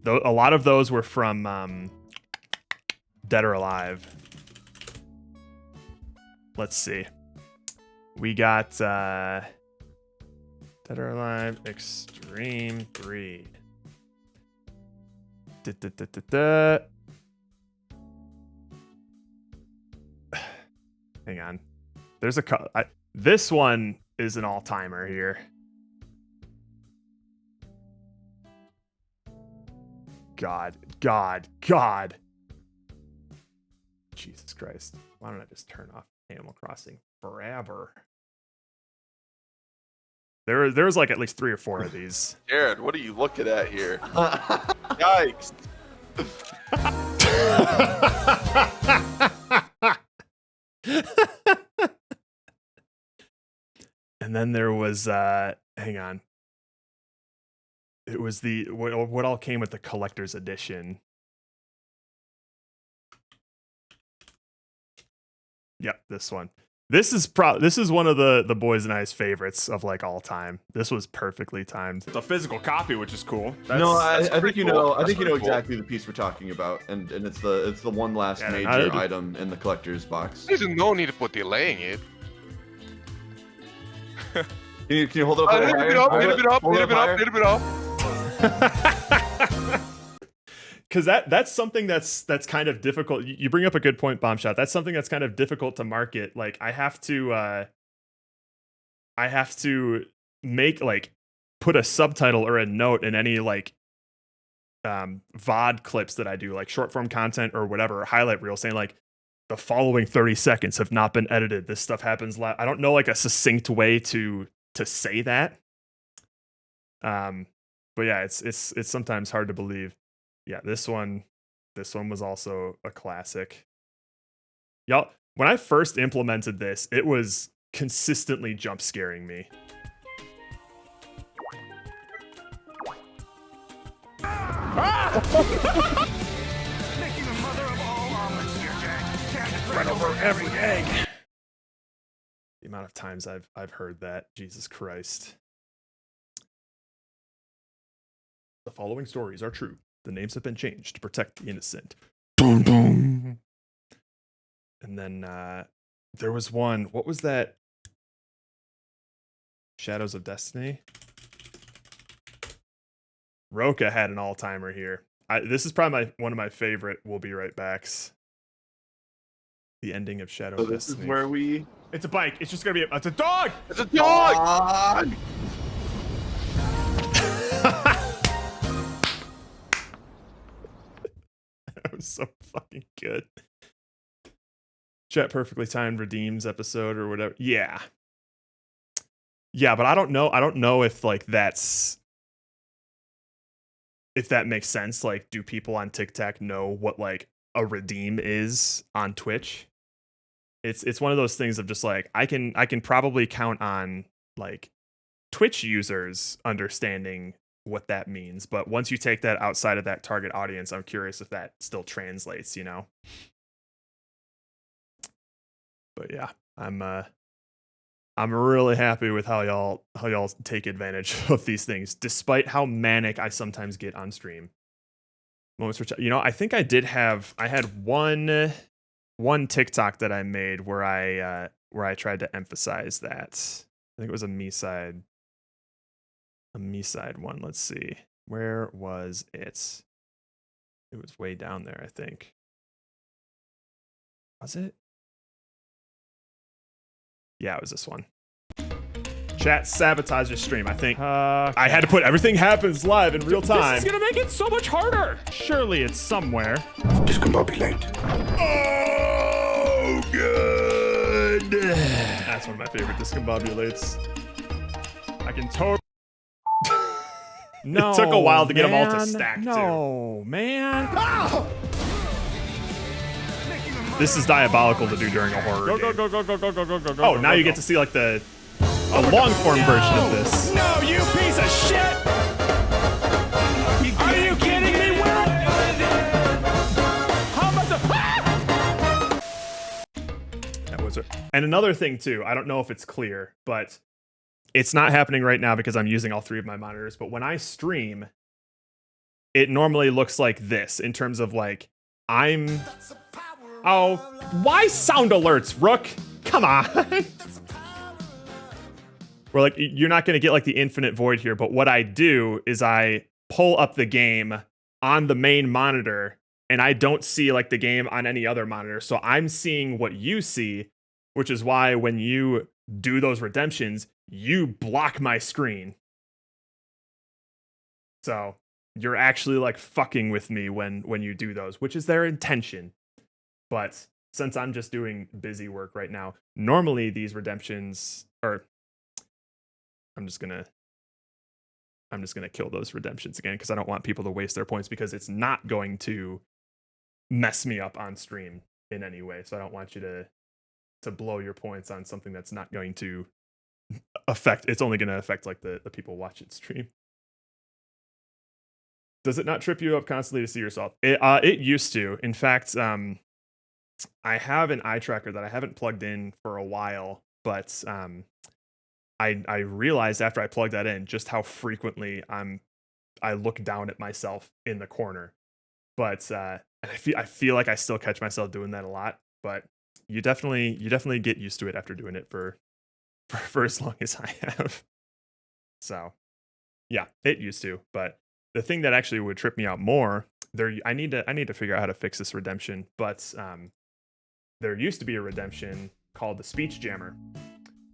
those were from Dead or Alive. Let's see. We got Dead or Alive Extreme 3. Hang on. There's this one is an all-timer here. God. Jesus Christ. Why don't I just turn off Animal Crossing forever? There was like at least 3 or 4 of these. Jared, what are you looking at here? Yikes. And then there was hang on. It was the what all came with the collector's edition. Yep, this one. This is one of the boys and I's favorites of like all time. This was perfectly timed. It's a physical copy, which is cool. No, I think pretty you cool. know. I That's think you know pretty cool. exactly the piece we're talking about, and it's the one last Yeah, I major do. item in the collector's box. There's no need to put delaying it. Can you hold it up? A a little little higher? bit up, Hold little bit up, higher? little bit up. Because that's something that's kind of difficult. You bring up a good point, Bombshot. That's something that's kind of difficult to market. Like I have to make like put a subtitle or a note in any like VOD clips that I do, like short form content or whatever, or highlight reel, saying like the following 30 seconds have not been edited. This stuff happens live. I don't know like a succinct way to say that. But yeah, it's sometimes hard to believe. Yeah, this one was also a classic. Y'all, when I first implemented this, it was consistently jump scaring me. Making the mother of all omelets here, Jack. Can't fret over every egg. The amount of times I've heard that, Jesus Christ. The following stories are true. The names have been changed to protect the innocent. Boom, boom. And then there was one. What was that? Shadows of Destiny. Roka had an all-timer here. This is probably one of my favorite We'll Be Right Backs. The ending of Shadow of This Destiny. is where we. It's a bike. It's just gonna be. It's a dog. It's a dog. That was so fucking good. Chat perfectly timed redeems episode or whatever. Yeah. Yeah, but I don't know if like if that makes sense. Like, do people on TikTok know what like a redeem is on Twitch? It's one of those things of just like I can probably count on like Twitch users understanding what that means, but once you take that outside of that target audience, I'm curious if that still translates, you know. But yeah, I'm really happy with how y'all take advantage of these things, despite how manic I sometimes get on stream. Moments for you know, I think I had one TikTok that I made where I tried to emphasize that. I think it was a me side one. Let's see. Where was it? It was way down there, I think. Was it? Yeah, it was this one. Chat sabotage your stream. I think I had to put everything happens live in real time. This is gonna make it so much harder. Surely it's somewhere. Discombobulate. Oh, good. That's one of my favorite discombobulates. I can totally. No, it took a while to get them all to stack, too. No, man. Ah! This is diabolical to do during a horror game. Go. Oh, now you get to see like a long-form version of this. No, you piece of shit! Are you kidding me? How about the... That was it. And another thing too, I don't know if it's clear, but it's not happening right now because I'm using all three of my monitors, but when I stream, it normally looks like this in terms of like, oh, why sound alerts, Rook? Come on. We're like, you're not going to get like the infinite void here, but what I do is I pull up the game on the main monitor and I don't see like the game on any other monitor. So I'm seeing what you see, which is why when you do those redemptions, you block my screen. So you're actually like fucking with me when you do those, which is their intention. But since I'm just doing busy work right now, normally these redemptions are... I'm just gonna kill those redemptions again because I don't want people to waste their points because it's not going to mess me up on stream in any way. So I don't want you to blow your points on something that's not going to affect. It's only going to affect like the people watching stream. Does it not trip you up constantly to see yourself? It used to. In fact, I have an eye tracker that I haven't plugged in for a while, but I realized after I plugged that in just how frequently I look down at myself in the corner. But I feel like I still catch myself doing that a lot. But you definitely get used to it after doing it for as long as I have. So yeah, it used to. But the thing that actually would trip me out more, I need to figure out how to fix this redemption. But there used to be a redemption called the Speech Jammer,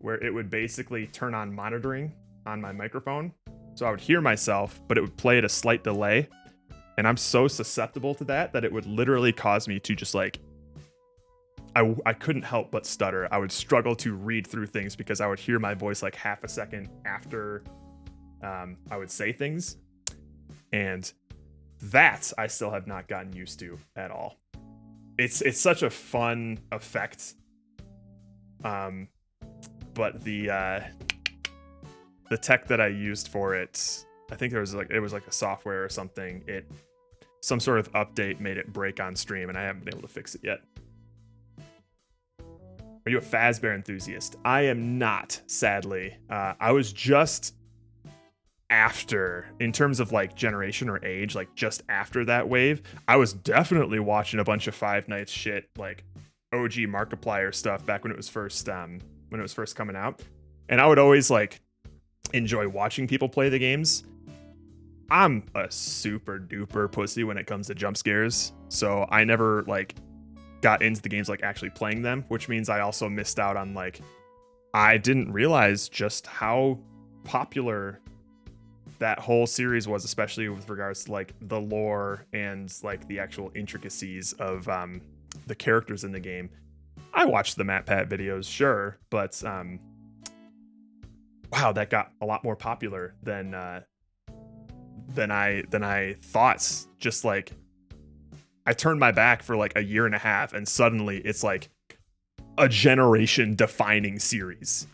where it would basically turn on monitoring on my microphone. So I would hear myself, but it would play at a slight delay. And I'm so susceptible to that it would literally cause me to just like, I couldn't help but stutter. I would struggle to read through things because I would hear my voice like half a second after I would say things. And that I still have not gotten used to at all. It's such a fun effect. But the tech that I used for it, I think it was like a software or something. Some sort of update made it break on stream, and I haven't been able to fix it yet. Are you a Fazbear enthusiast? I am not, sadly. I was just after, in terms of like generation or age, like just after that wave. I was definitely watching a bunch of Five Nights shit, like OG Markiplier stuff back when it was first coming out. And I would always like enjoy watching people play the games. I'm a super duper pussy when it comes to jump scares, so I never like got into the games like actually playing them, which means I also missed out on like, I didn't realize just how popular that whole series was, especially with regards to like the lore and like the actual intricacies of the characters in the game. I watched the MatPat videos, sure, but wow, that got a lot more popular than I thought. Just like, I turned my back for like a year and a half, and suddenly it's like a generation defining series.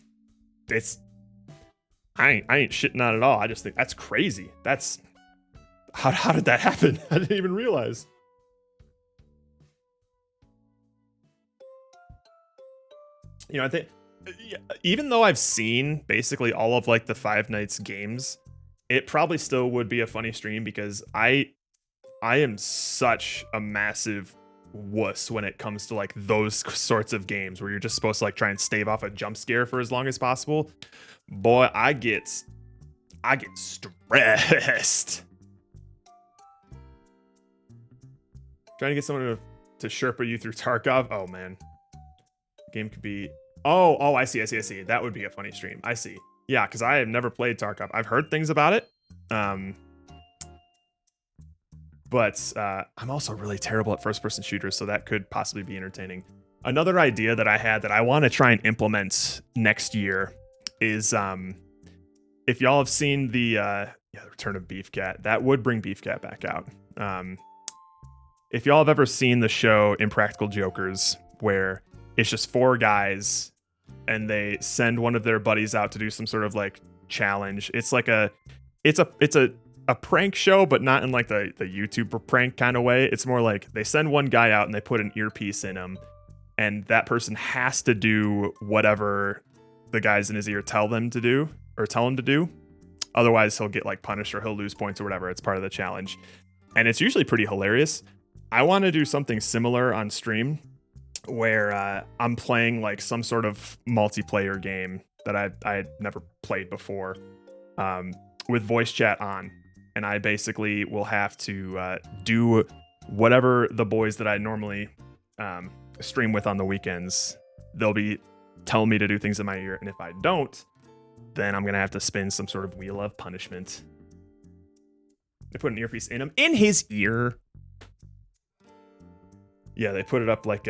I ain't shitting on it at all. I just think that's crazy. That's how did that happen? I didn't even realize. You know, I think even though I've seen basically all of like the Five Nights games, it probably still would be a funny stream because I am such a massive wuss when it comes to like those sorts of games where you're just supposed to like try and stave off a jump scare for as long as possible. Boy, I get stressed. Trying to get someone to Sherpa you through Tarkov. Oh man, game could be. Oh, I see. That would be a funny stream. I see. Yeah, because I have never played Tarkov. I've heard things about it. But I'm also really terrible at first-person shooters, so that could possibly be entertaining. Another idea that I had that I want to try and implement next year is if y'all have seen the Return of Beefcat, that would bring Beefcat back out. If y'all have ever seen the show Impractical Jokers, where it's just four guys and they send one of their buddies out to do some sort of like challenge. It's like a prank show, but not in like the YouTube prank kind of way. It's more like they send one guy out and they put an earpiece in him, and that person has to do whatever the guys in his ear tell him to do. Otherwise he'll get like punished or he'll lose points or whatever. It's part of the challenge. And it's usually pretty hilarious. I want to do something similar on stream where I'm playing like some sort of multiplayer game that I had never played before, with voice chat on. And I basically will have to do whatever the boys that I normally stream with on the weekends, they'll be telling me to do things in my ear. And if I don't, then I'm going to have to spin some sort of wheel of punishment. They put an earpiece in him, in his ear. Yeah, they put it up like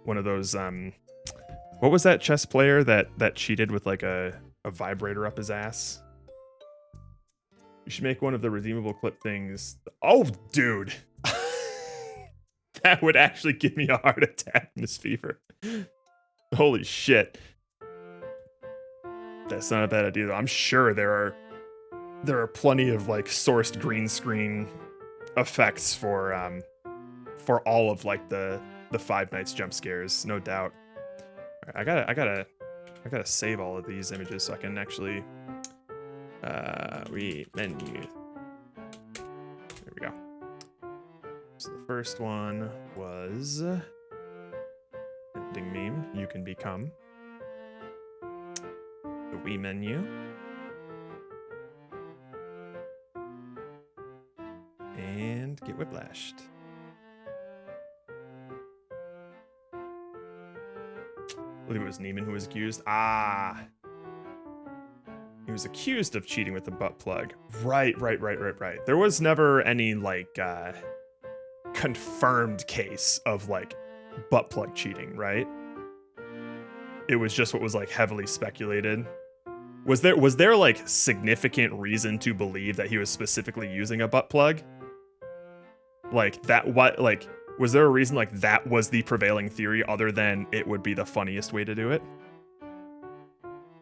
one of those, what was that chess player that cheated with like a vibrator up his ass? You should make one of the redeemable clip things. Oh, dude. That would actually give me a heart attack, Miss Fever. Holy shit. That's not a bad idea, though. I'm sure there are plenty of like sourced green screen effects for all of like the Five Nights jump scares, no doubt. All right, I gotta save all of these images so I can actually menu. There we go. So the first one was ending meme. You can become the Wii menu. And get whiplashed. I believe it was Neiman who was accused. He was accused of cheating with the butt plug. Right. There was never any like confirmed case of like butt plug cheating, right? It was just what was like heavily speculated. Was there like significant reason to believe that he was specifically using a butt plug? Like that, what, like, was there a reason like that was the prevailing theory other than it would be the funniest way to do it?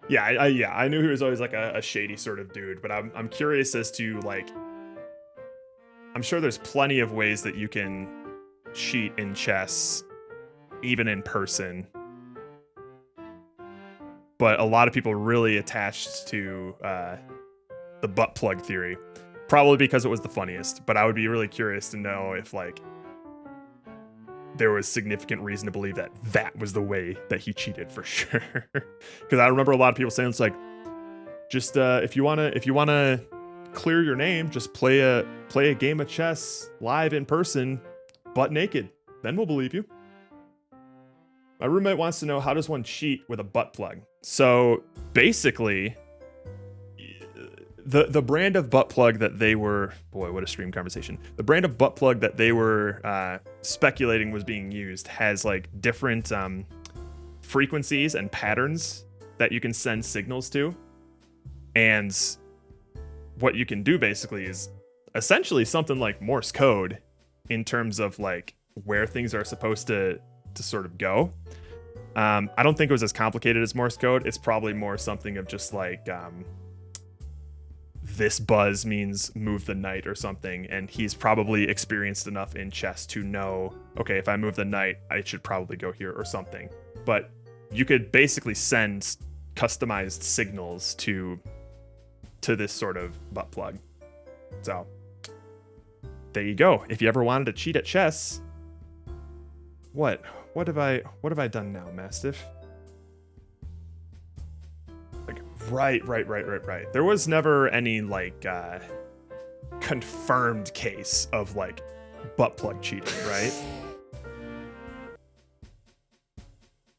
Yeah, I knew he was always like a shady sort of dude, but I'm curious as to like, I'm sure there's plenty of ways that you can cheat in chess, even in person. but a lot of people really attached to the butt plug theory, probably because it was the funniest. But I would be really curious to know if like there was significant reason to believe that that was the way that he cheated for sure. Because I remember a lot of people saying it's like, just if you wanna clear your name, just play a game of chess live in person, butt naked. Then we'll believe you. My roommate wants to know, how does one cheat with a butt plug? So basically, the brand of butt plug that they were, boy, what a stream conversation. The brand of butt plug that they were speculating was being used has like different frequencies and patterns that you can send signals to. And what you can do basically is essentially something like Morse code in terms of like where things are supposed to sort of go. I don't think it was as complicated as Morse code. It's probably more something of just like this buzz means move the knight or something, and he's probably experienced enough in chess to know, okay, if I move the knight, I should probably go here or something. But you could basically send customized signals to this sort of butt plug. So there you go. If you ever wanted to cheat at chess, what have I done now, Mastiff? Like right. There was never any like confirmed case of like butt plug cheating, right?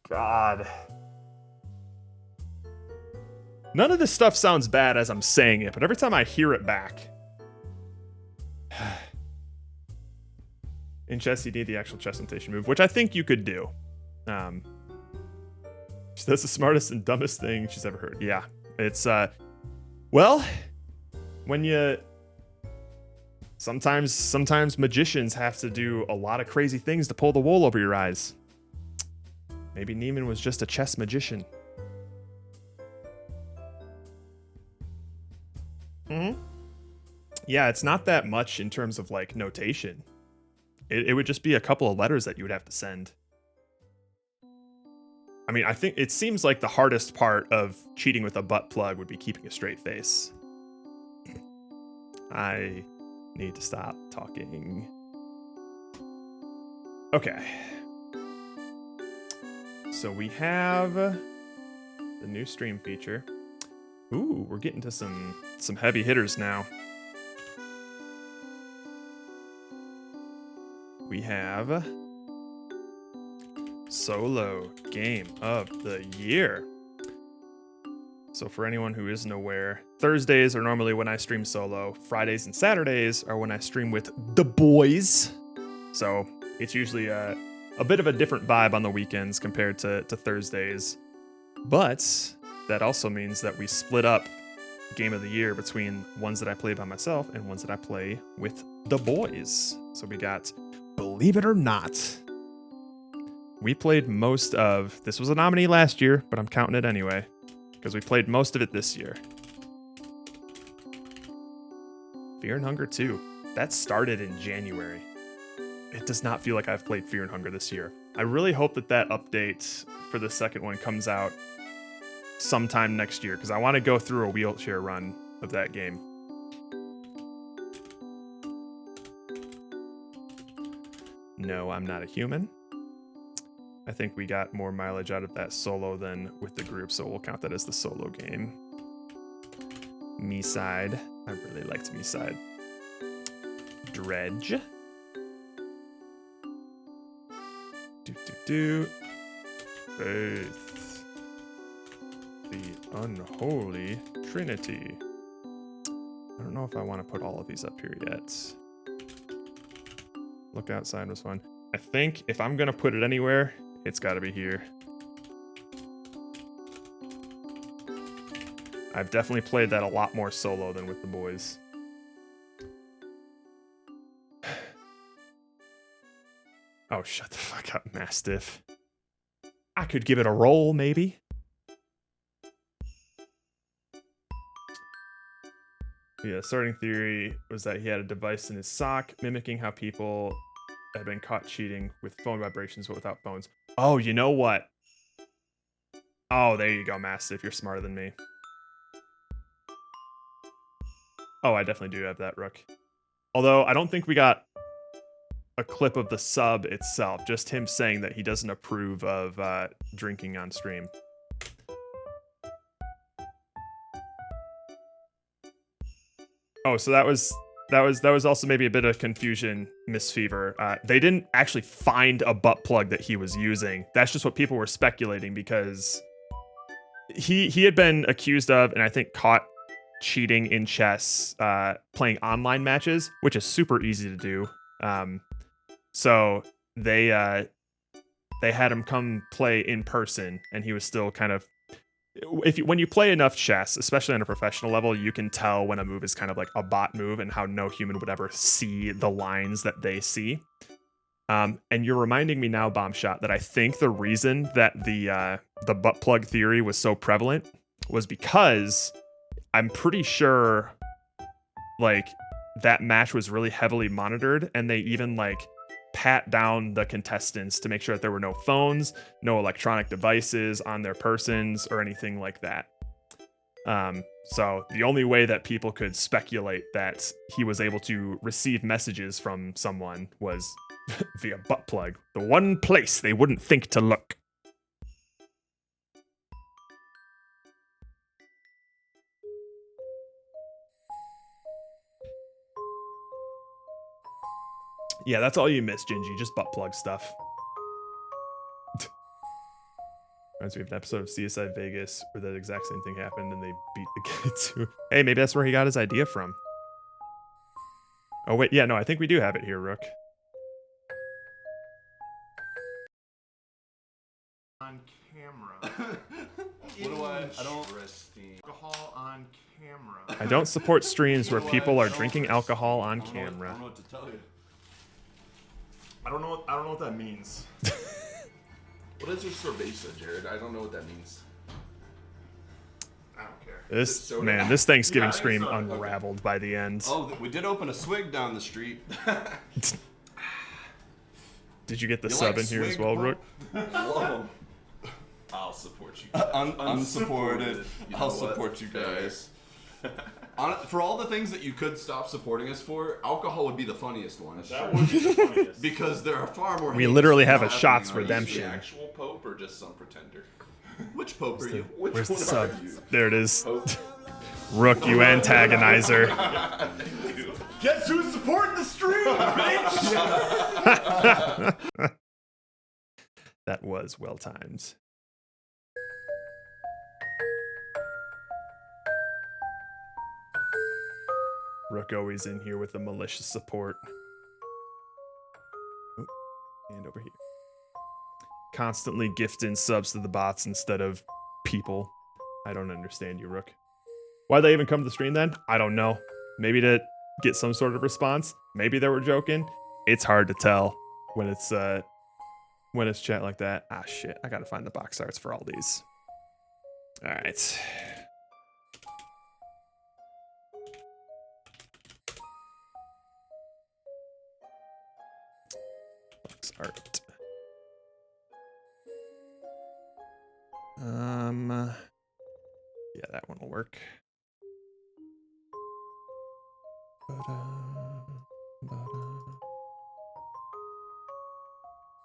God. None of this stuff sounds bad as I'm saying it, but every time I hear it back. In chess, you need the actual chess notation move, which I think you could do. That's the smartest and dumbest thing she's ever heard. Yeah, it's, well, when you... Sometimes magicians have to do a lot of crazy things to pull the wool over your eyes. Maybe Neiman was just a chess magician. Yeah, it's not that much in terms of like notation. It would just be a couple of letters that you would have to send. I mean, I think it seems like the hardest part of cheating with a butt plug would be keeping a straight face. I need to stop talking. Okay. So we have the new stream feature. Ooh, we're getting to some heavy hitters now. We have Solo Game of the Year. So for anyone who isn't aware, Thursdays are normally when I stream solo. Fridays and Saturdays are when I stream with the boys. So it's usually a bit of a different vibe on the weekends compared to Thursdays. But that also means that we split up Game of the Year between ones that I play by myself and ones that I play with the boys. So we got Believe It or Not. We played most of... This was a nominee last year, but I'm counting it anyway, because we played most of it this year. Fear and Hunger 2. That started in January. It does not feel like I've played Fear and Hunger this year. I really hope that update for the second one comes out sometime next year, because I want to go through a wheelchair run of that game. No, I'm not a human. I think we got more mileage out of that solo than with the group, so we'll count that as the solo game. Me side. I really liked Me side. Dredge. Faith. The Unholy Trinity. I don't know if I want to put all of these up here yet. Look Outside was fun. I think if I'm gonna put it anywhere, it's gotta be here. I've definitely played that a lot more solo than with the boys. Oh, shut the fuck up, Mastiff. I could give it a roll, maybe. Yeah, starting theory was that he had a device in his sock mimicking how people have been caught cheating with phone vibrations but without phones. Oh, you know what? Oh, there you go, Mastiff. You're smarter than me. Oh, I definitely do have that, Rook. Although, I don't think we got a clip of the sub itself. Just him saying that he doesn't approve of drinking on stream. Oh, so that was also maybe a bit of confusion, Miss Fever. They didn't actually find a butt plug that he was using. That's just what people were speculating because he had been accused of, and I think caught cheating in chess, playing online matches, which is super easy to do. So they had him come play in person, and he was still kind of. When you play enough chess, especially on a professional level, you can tell when a move is kind of like a bot move and how no human would ever see the lines that they see. And you're reminding me now, Bombshot, that I think the reason that the butt plug theory was so prevalent was because I'm pretty sure like that match was really heavily monitored, and they even like pat down the contestants to make sure that there were no phones, no electronic devices on their persons or anything like that. So the only way that people could speculate that he was able to receive messages from someone was via butt plug, the one place they wouldn't think to look. Yeah, that's all you miss, Gingy. Just butt plug stuff. Reminds me of an episode of CSI Vegas where that exact same thing happened and they beat the guy too. Hey, maybe that's where he got his idea from. Oh, wait. Yeah, no, I think we do have it here, Rook. On camera. What do I don't. Alcohol on camera. I don't support streams where people are drinking alcohol on camera. I don't know what to tell you. I don't know what that means. What is your cerveza, Jared? I don't know what that means. I don't care. This Thanksgiving stream unraveled by the end. Oh, we did open a swig down the street. Did you get the sub in here as well, Rook? Love 'em. I'll support you guys. Unsupported. I'll support you guys. For all the things that you could stop supporting us for, alcohol would be the funniest one. That would be the funniest. Because there are far more. We literally have a heinous shots things happening. Are you redemption. the actual pope or just some pretender? Which pope are you? Where's the one sub? are you? There it is. Pope? Rook, you antagonizer. Guess who's supporting the stream, bitch? That was well timed. Rook always in here with the malicious support. Oh, and over here. Constantly gifting subs to the bots instead of people. I don't understand you, Rook. Why'd they even come to the stream then? I don't know. Maybe to get some sort of response. Maybe they were joking. It's hard to tell when it's chat like that. Ah, shit. I gotta find the box arts for all these. All right. Box art. Yeah, that one will work.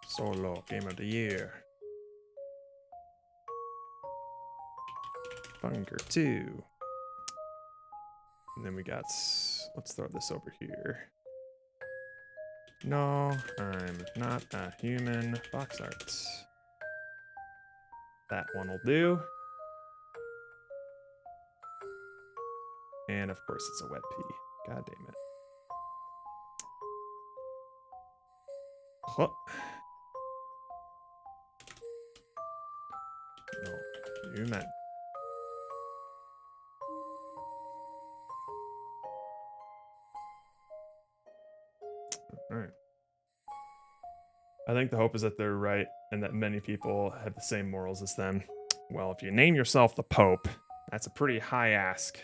Solo Game of the Year. Bunker 2. And then we got, let's throw this over here. No, I'm not a human. Box arts. That one will do. And of course it's a wet pee. God damn it. Huh. No, human. Alright. I think the hope is that they're right and that many people have the same morals as them. Well, if you name yourself the Pope, that's a pretty high ask.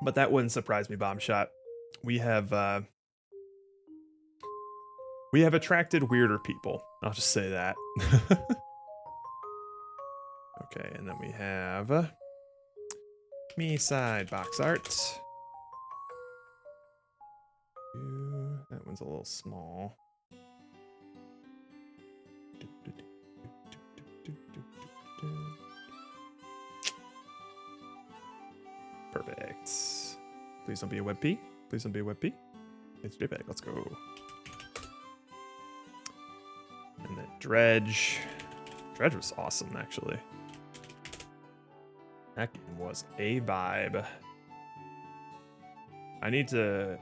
But that wouldn't surprise me, Bombshot. We have We have attracted weirder people. I'll just say that. Okay, and then we have me side box art. Ooh, that one's a little small. Perfect. Please don't be a WebP. Please don't be a WebP. It's JPEG. Let's go. And then Dredge. Dredge was awesome, actually. That game was a vibe. I need to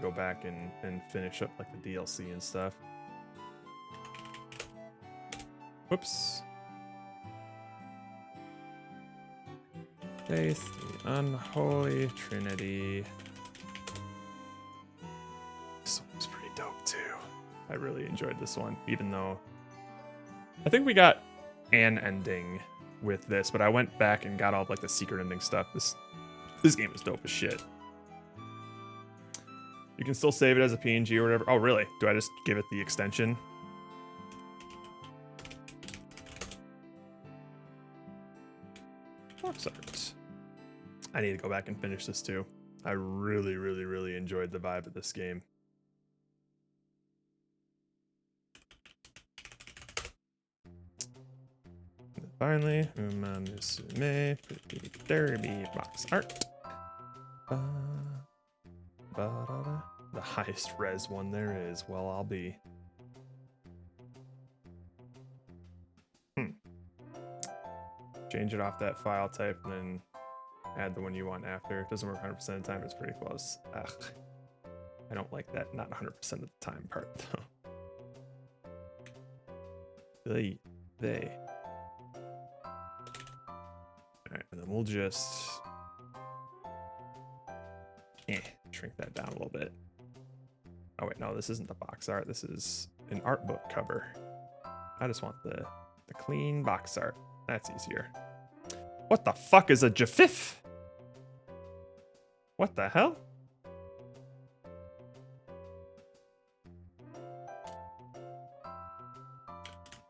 go back and finish up like the DLC and stuff. Whoops. Faith, the unholy trinity. This one was pretty dope too. I really enjoyed this one, even though I think we got an ending with this, but I went back and got all of, like the secret ending stuff. This game is dope as shit. You can still save it as a PNG or whatever. Oh, really? Do I just give it the extension? Box art. I need to go back and finish this too. I really, really, really enjoyed the vibe of this game. And finally, Uma Musume Pretty Derby box art. The highest res one there is. Well, I'll be. Change it off that file type and then add the one you want after. It doesn't work 100% of the time. It's pretty close. Ugh. I don't like that not 100% of the time part, though. They. Alright, and then we'll just shrink that down a little bit. Oh wait, no, this isn't the box art. This is an art book cover. I just want the clean box art. That's easier. What the fuck is a GIF? What the hell?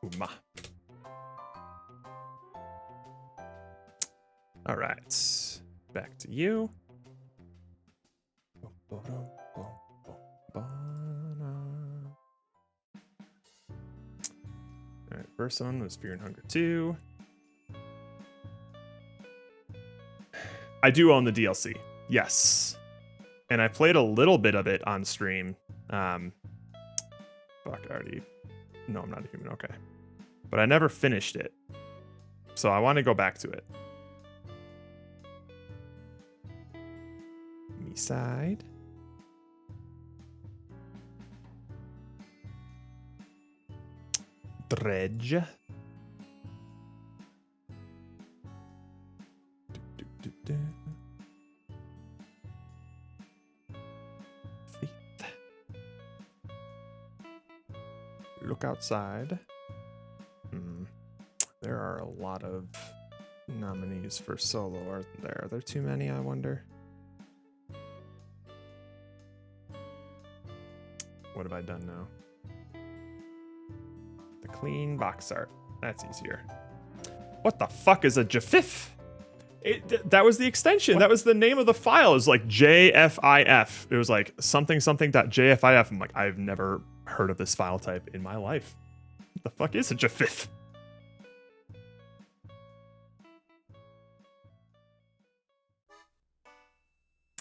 Uma. All right, back to you. All right, first one was Fear and Hunger 2. I do own the DLC, yes. And I played a little bit of it on stream. Fuck, I already... No, I'm not a human, okay. But I never finished it. So I want to go back to it. Me side. Dredge. Faith. Look outside. There are a lot of nominees for solo, aren't there? Are there too many, I wonder? What have I done now? The clean box art. That's easier. What the fuck is a GIF? That was the extension. What? That was the name of the file. It was like JFIF. It was like something.jfif. I'm like, I've never heard of this file type in my life. What the fuck is a GIF?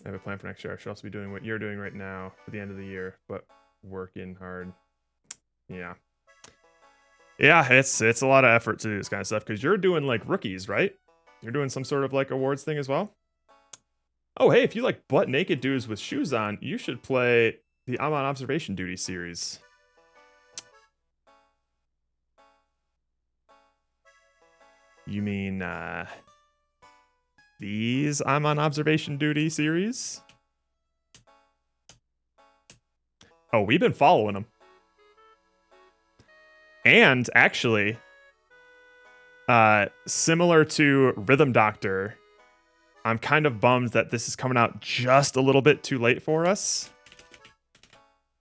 I have a plan for next year. I should also be doing what you're doing right now for the end of the year, but working hard. Yeah. Yeah, it's a lot of effort to do this kind of stuff because you're doing like rookies, right? You're doing some sort of like awards thing as well. Oh, hey, if you like butt naked dudes with shoes on, you should play the I'm on Observation Duty series. You mean these I'm on Observation Duty series? Oh, we've been following them. And actually, similar to Rhythm Doctor, I'm kind of bummed that this is coming out just a little bit too late for us.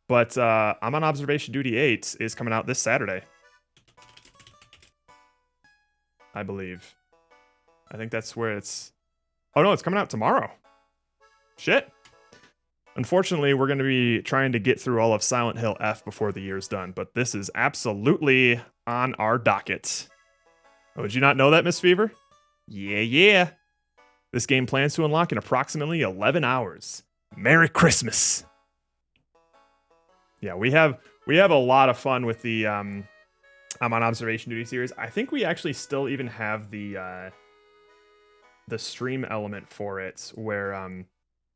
But I'm on Observation Duty 8 is coming out this Saturday, I believe. I think that's where it's... Oh, no, it's coming out tomorrow. Shit. Unfortunately, we're going to be trying to get through all of Silent Hill F before the year's done, but this is absolutely on our docket. Oh, did you not know that, Miss Fever? Yeah. This game plans to unlock in approximately 11 hours. Merry Christmas. Yeah, we have a lot of fun with the I'm on Observation Duty series. I think we actually still even have the stream element for it, where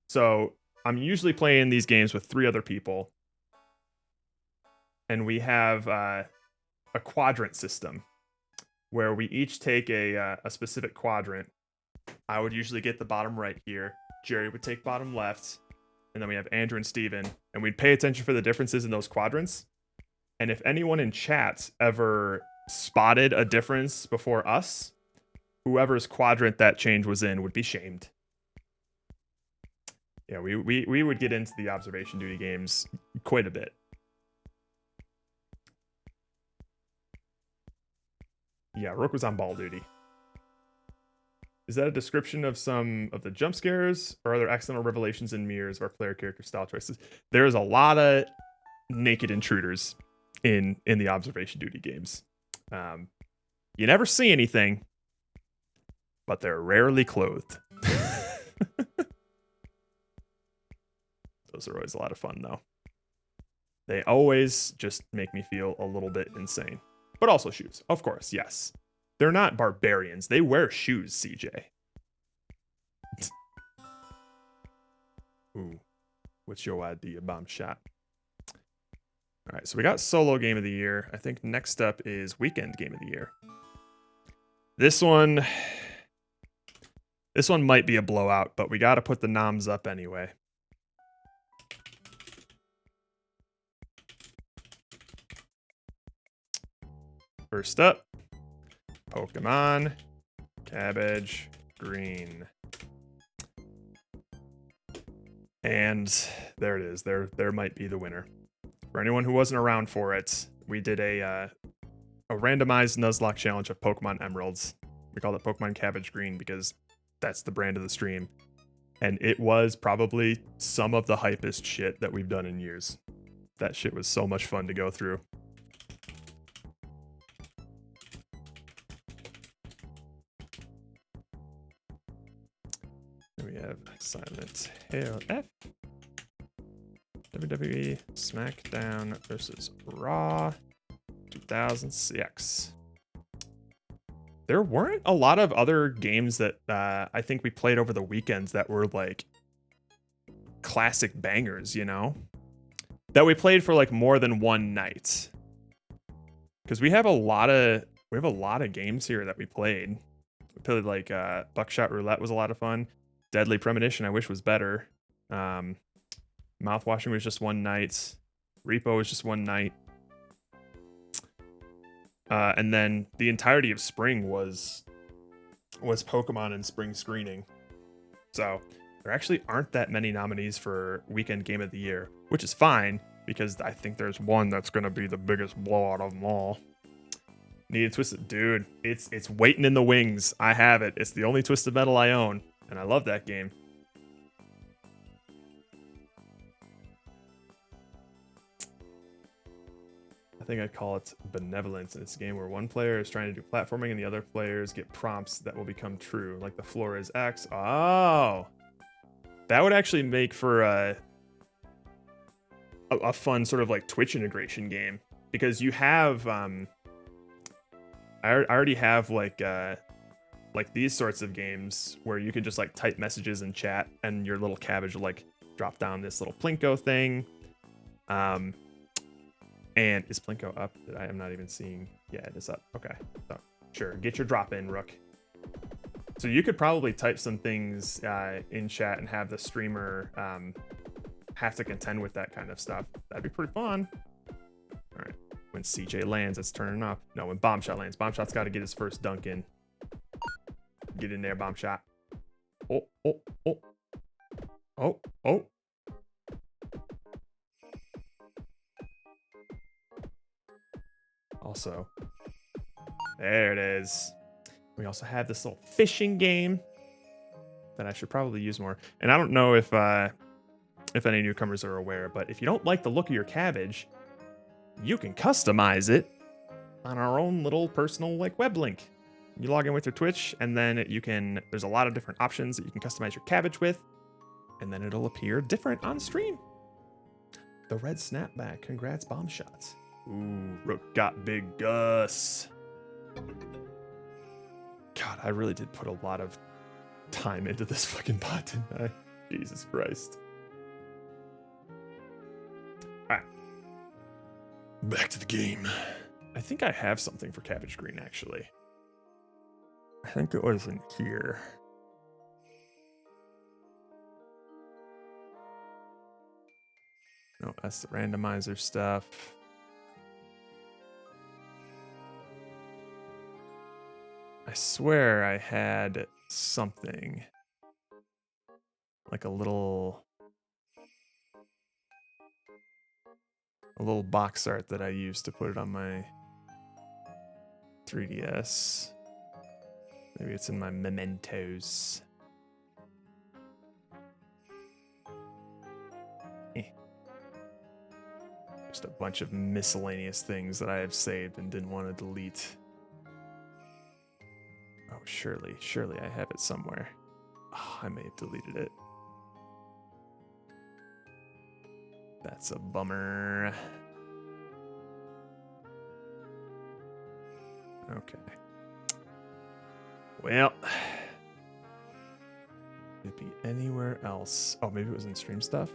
so I'm usually playing these games with 3 other people, and we have a quadrant system where we each take a specific quadrant. I would usually get the bottom right here. Jerry would take bottom left. And then we have Andrew and Steven. And we'd pay attention for the differences in those quadrants. And if anyone in chat ever spotted a difference before us, whoever's quadrant that change was in would be shamed. Yeah, we would get into the Observation Duty games quite a bit. Yeah, Rook was on ball duty. Is that a description of some of the jump scares, or are there accidental revelations and mirrors of our player character style choices? There's a lot of naked intruders in the Observation Duty games. You never see anything, but they're rarely clothed. Those are always a lot of fun, though. They always just make me feel a little bit insane. But also shoes, of course, yes. They're not barbarians. They wear shoes, CJ. Ooh, what's your idea, bomb shot? All right, so we got solo game of the year. I think next up is weekend game of the year. This one might be a blowout, but we got to put the noms up anyway. First up, Pokemon Cabbage Green. And there it is. There might be the winner. For anyone who wasn't around for it, we did a randomized Nuzlocke challenge of Pokemon Emeralds. We called it Pokemon Cabbage Green because that's the brand of the stream. And it was probably some of the hypest shit that we've done in years. That shit was so much fun to go through. We have Silent Hill F, WWE SmackDown versus Raw 2006. There weren't a lot of other games that I think we played over the weekends that were like classic bangers, you know? That we played for like more than one night. Because we have a lot of games here that we played. We played like Buckshot Roulette was a lot of fun. Deadly Premonition, I wish was better. Mouthwashing was just one night. Repo was just one night. And then the entirety of spring was Pokemon and spring screening. So there actually aren't that many nominees for weekend game of the year, which is fine because I think there's one that's going to be the biggest blowout of them all. Needed Twisted, dude. It's waiting in the wings. I have it. It's the only Twisted Metal I own. And I love that game. I think I'd call it Benevolence. It's a game where one player is trying to do platforming and the other players get prompts that will become true. Like the floor is X. Oh! That would actually make for a fun sort of like Twitch integration game. Because you have... I already have like these sorts of games where you can just like type messages in chat and your little cabbage will like drop down this little Plinko thing. And is Plinko up? I am not even seeing. Yeah, it is up. Okay. So sure. Get your drop in, Rook. So you could probably type some things in chat and have the streamer have to contend with that kind of stuff. That'd be pretty fun. All right. When CJ lands, it's turning up. No, when Bombshot lands. Bombshot's got to get his first dunk in. Get in there, Bombshot. Oh. guys. We also have this little fishing game that I should probably use more. And I don't know if any newcomers are aware, but if you don't like the look of your cabbage, you can customize it on our own little personal like web link. You log in with your Twitch, and then there's a lot of different options that you can customize your cabbage with, and then it'll appear different on stream. The red snapback, congrats, bomb shots. Ooh, Rook got Big Gus. God, I really did put a lot of time into this fucking bot, didn't I? Jesus Christ. Alright. Back to the game. I think I have something for Cabbage Green, actually. I think it was in here. No, that's the randomizer stuff. I swear I had something. Like a little box art that I used to put it on my 3DS. Maybe it's in my mementos. Just a bunch of miscellaneous things that I have saved and didn't want to delete. Oh, surely I have it somewhere. Oh, I may have deleted it. That's a bummer. Okay. Well, could it be anywhere else? Oh, maybe it was in stream stuff?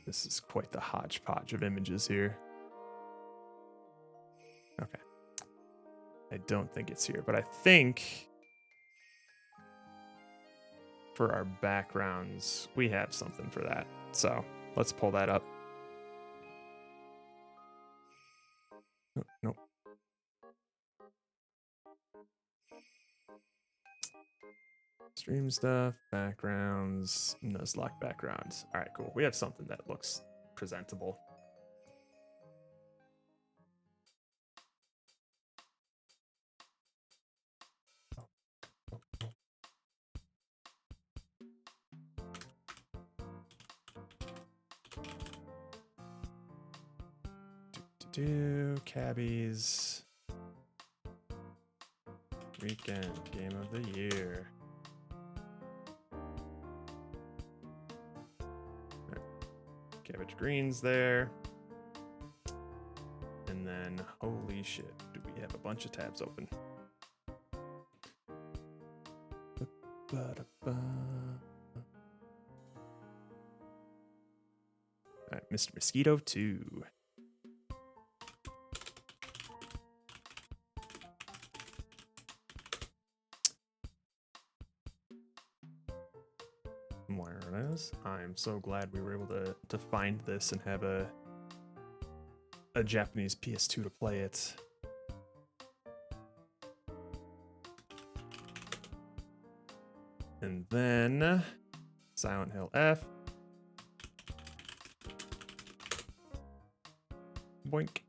This is quite the hodgepodge of images here. Okay. I don't think it's here, but I think for our backgrounds, we have something for that. So let's pull that up. Oh, nope. Stream stuff, backgrounds, Nuzlocke backgrounds. All right, cool. We have something that looks presentable. Cabbies. Weekend game of the year. Cabbage Green's there. And then, holy shit, do we have a bunch of tabs open? Alright, Mr. Mosquito 2. I'm so glad we were able to find this and have a Japanese PS2 to play it. And then Silent Hill F. Boink.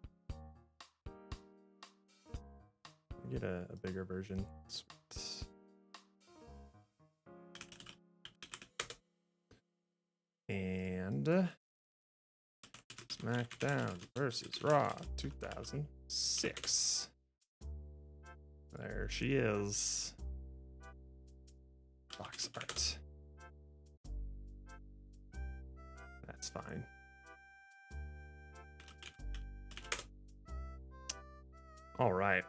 Get a bigger version. Sweet. And SmackDown versus Raw 2006. There she is. Box art. That's fine. All right.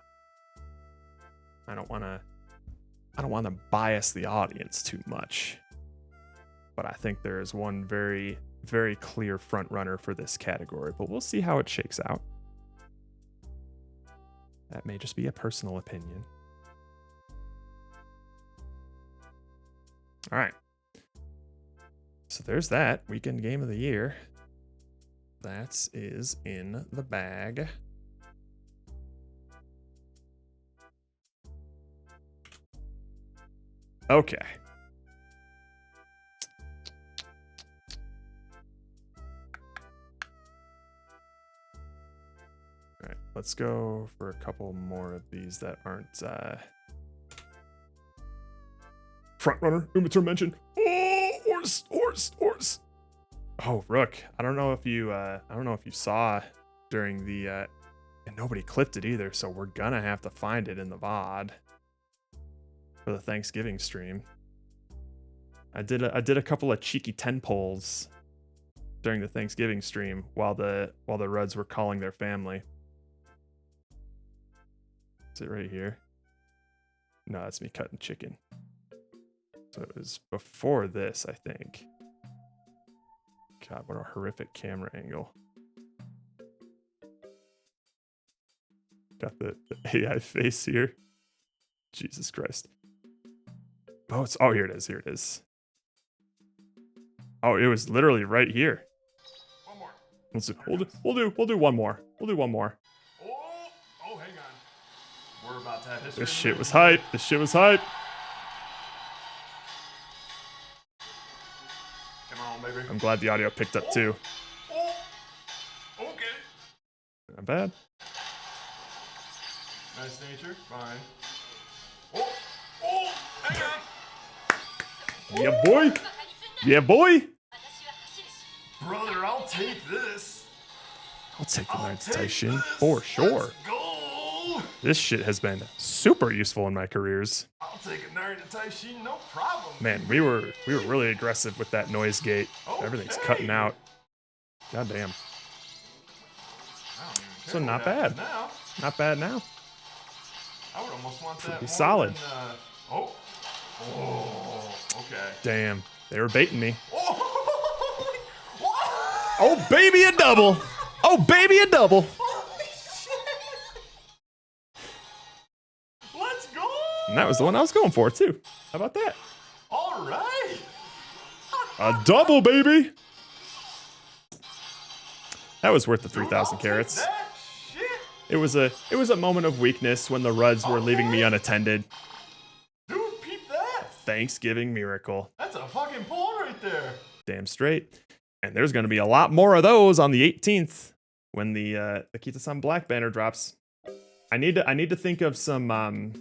I don't want to bias the audience too much. But I think there is one very, very clear front runner for this category, but we'll see how it shakes out. That may just be a personal opinion. All right. So there's that weekend game of the year. That is in the bag. Okay. let's go for a couple more of these that aren't front runner. Umater mentioned. Oh, horse. Oh, Rook. I don't know if you saw during the and nobody clipped it either, so we're gonna have to find it in the VOD for the Thanksgiving stream. I did a couple of cheeky 10 polls during the Thanksgiving stream while the Ruds were calling their family. Is it right here? No, that's me cutting chicken. So it was before this, I think. God, what a horrific camera angle. Got the AI face here. Jesus Christ. Oh, here it is. Oh, it was literally right here. One more. We'll do one more. We'll do one more. Oh, hang on. We're about to have history. This shit was hype. Come on, baby. I'm glad the audio picked up too. Oh, okay. Not bad. Nice nature, fine. Oh, hang on. Yeah, boy. Brother, I'll take this. I'll take the Knights of Taishin for sure. Let's go. This shit has been super useful in my careers. I'll take a Knight of Taishin, no problem. Man, we were really aggressive with that noise gate. Everything's cutting out. God damn. I don't even care So what not happens bad. Now. Not bad now. I would almost want that Be more solid. than, okay. Damn, they were baiting me. Oh, Oh, baby, a double. holy shit. Let's go. And that was the one I was going for too. How about that? All right. A double, baby. That was worth the Dude, 3,000 I'll carats. take that shit. It was a moment of weakness when the Ruds were leaving me unattended. Dude, peep that. Thanksgiving miracle. That's a fucking pull right there. Damn straight. And there's going to be a lot more of those on the 18th when the Kita-san Black banner drops. I need to think of some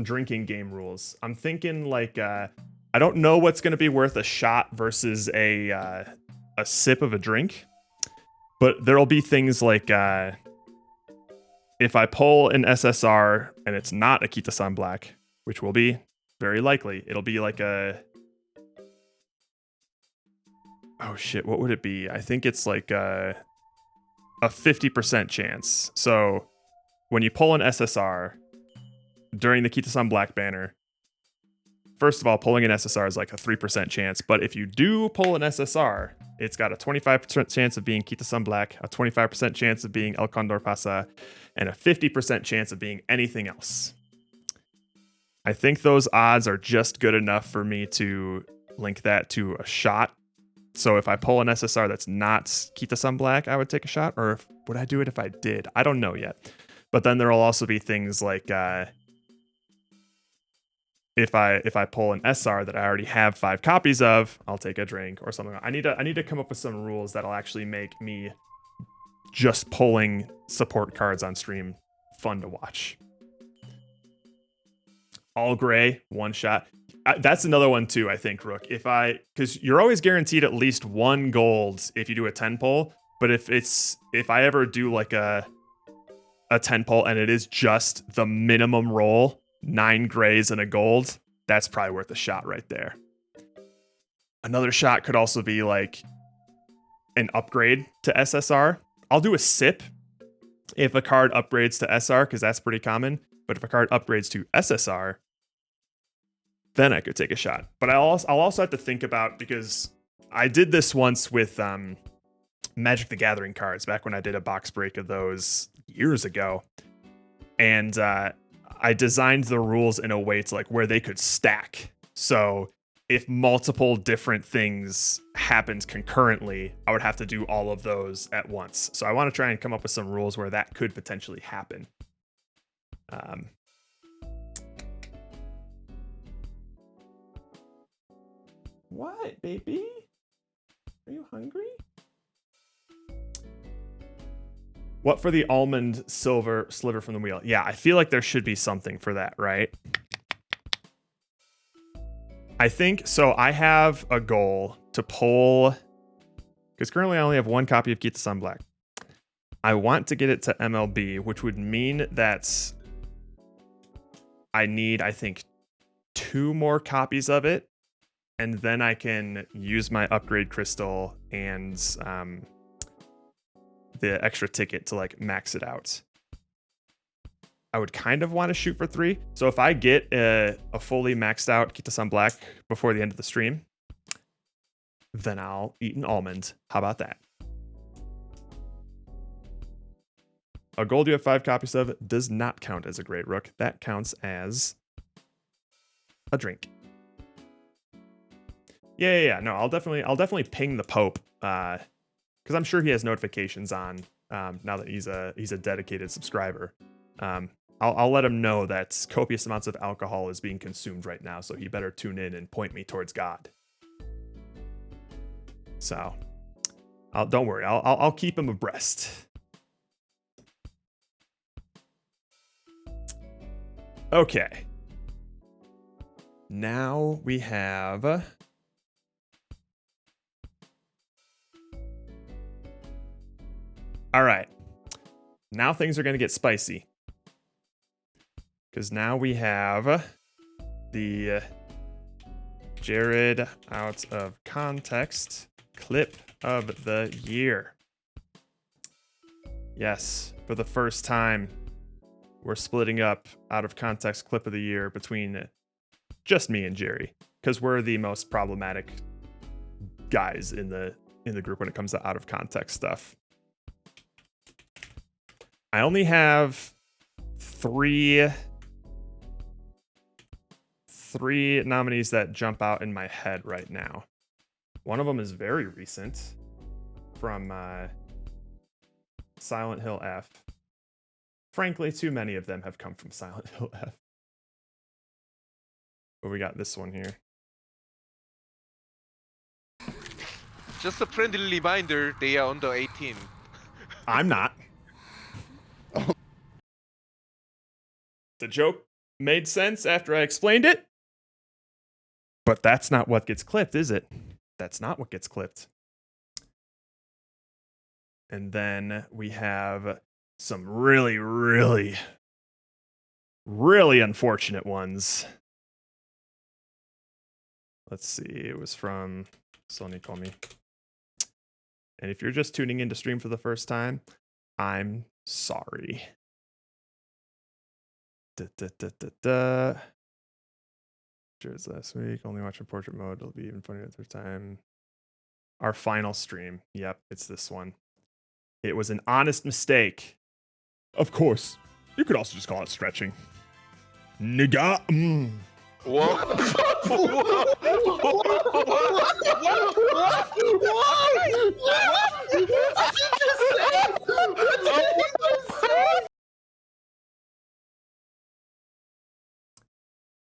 drinking game rules. I'm thinking like I don't know what's going to be worth a shot versus a sip of a drink, but there'll be things like if I pull an SSR and it's not a Kita-san Black, which will be very likely, it'll be like a... Oh shit, what would it be? I think it's like a 50% chance. So when you pull an SSR during the Kita-san Black banner, first of all, pulling an SSR is like a 3% chance. But if you do pull an SSR, it's got a 25% chance of being Kita-san Black, a 25% chance of being El Condor Pasa, and a 50% chance of being anything else. I think those odds are just good enough for me to link that to a shot. So if I pull an SSR that's not Kita-san Black, I would take a shot. Or would I do it if I did? I don't know yet. But then there will also be things like if I pull an SR that I already have 5 copies of, I'll take a drink or something. I need to come up with some rules that'll actually make me just pulling support cards on stream fun to watch. All gray, one shot. That's another one too, I think, Rook. Because you're always guaranteed at least 1 gold if you do a 10 pull. But if I ever do like a 10 pull and it is just the minimum roll, 9 grays and a gold, that's probably worth a shot right there. Another shot could also be like an upgrade to SSR. I'll do a sip if a card upgrades to SR, because that's pretty common. But if a card upgrades to SSR, then I could take a shot. But I'll also have to think about, because I did this once with Magic the Gathering cards back when I did a box break of those years ago. And I designed the rules in a way to like where they could stack. So if multiple different things happened concurrently, I would have to do all of those at once. So I want to try and come up with some rules where that could potentially happen. What, baby? Are you hungry? What for the almond silver sliver from the wheel? Yeah, I feel like there should be something for that, right? I think so. I have a goal to pull, because currently I only have one copy of Keep the Sun Black. I want to get it to MLB, which would mean that I need, I think, 2 more copies of it, and then I can use my upgrade crystal and the extra ticket to like max it out. I would kind of want to shoot for 3. So if I get a fully maxed out Keep the Sun Black before the end of the stream, then I'll eat an almond. How about that? A gold you have 5 copies of does not count as a Great Rook. That counts as a drink. Yeah. No, I'll definitely ping the Pope, because I'm sure he has notifications on now that he's a dedicated subscriber. I'll let him know that copious amounts of alcohol is being consumed right now, so he better tune in and point me towards God. So, don't worry, I'll keep him abreast. Okay. Now we have all right. Now things are going to get spicy. Because now we have the Jared out of context clip of the year. Yes, for the first time, we're splitting up out of context clip of the year between just me and Jerry, because we're the most problematic guys in the group when it comes to out of context stuff. I only have three nominees that jump out in my head right now. One of them is very recent, from Silent Hill F. Frankly, too many of them have come from Silent Hill F. But we got this one here. Just a friendly reminder, they are under 18. I'm not. The joke made sense after I explained it. But that's not what gets clipped, is it? That's not what gets clipped. And then we have some really, really, really unfortunate ones. Let's see. It was from Sony Call Me. And if you're just tuning in to stream for the first time, I'm sorry. Jared's last week, only watching portrait mode. It'll be even funnier at the time. Our final stream. Yep, it's this one. It was an honest mistake. Of course. You could also just call it stretching. Nigga.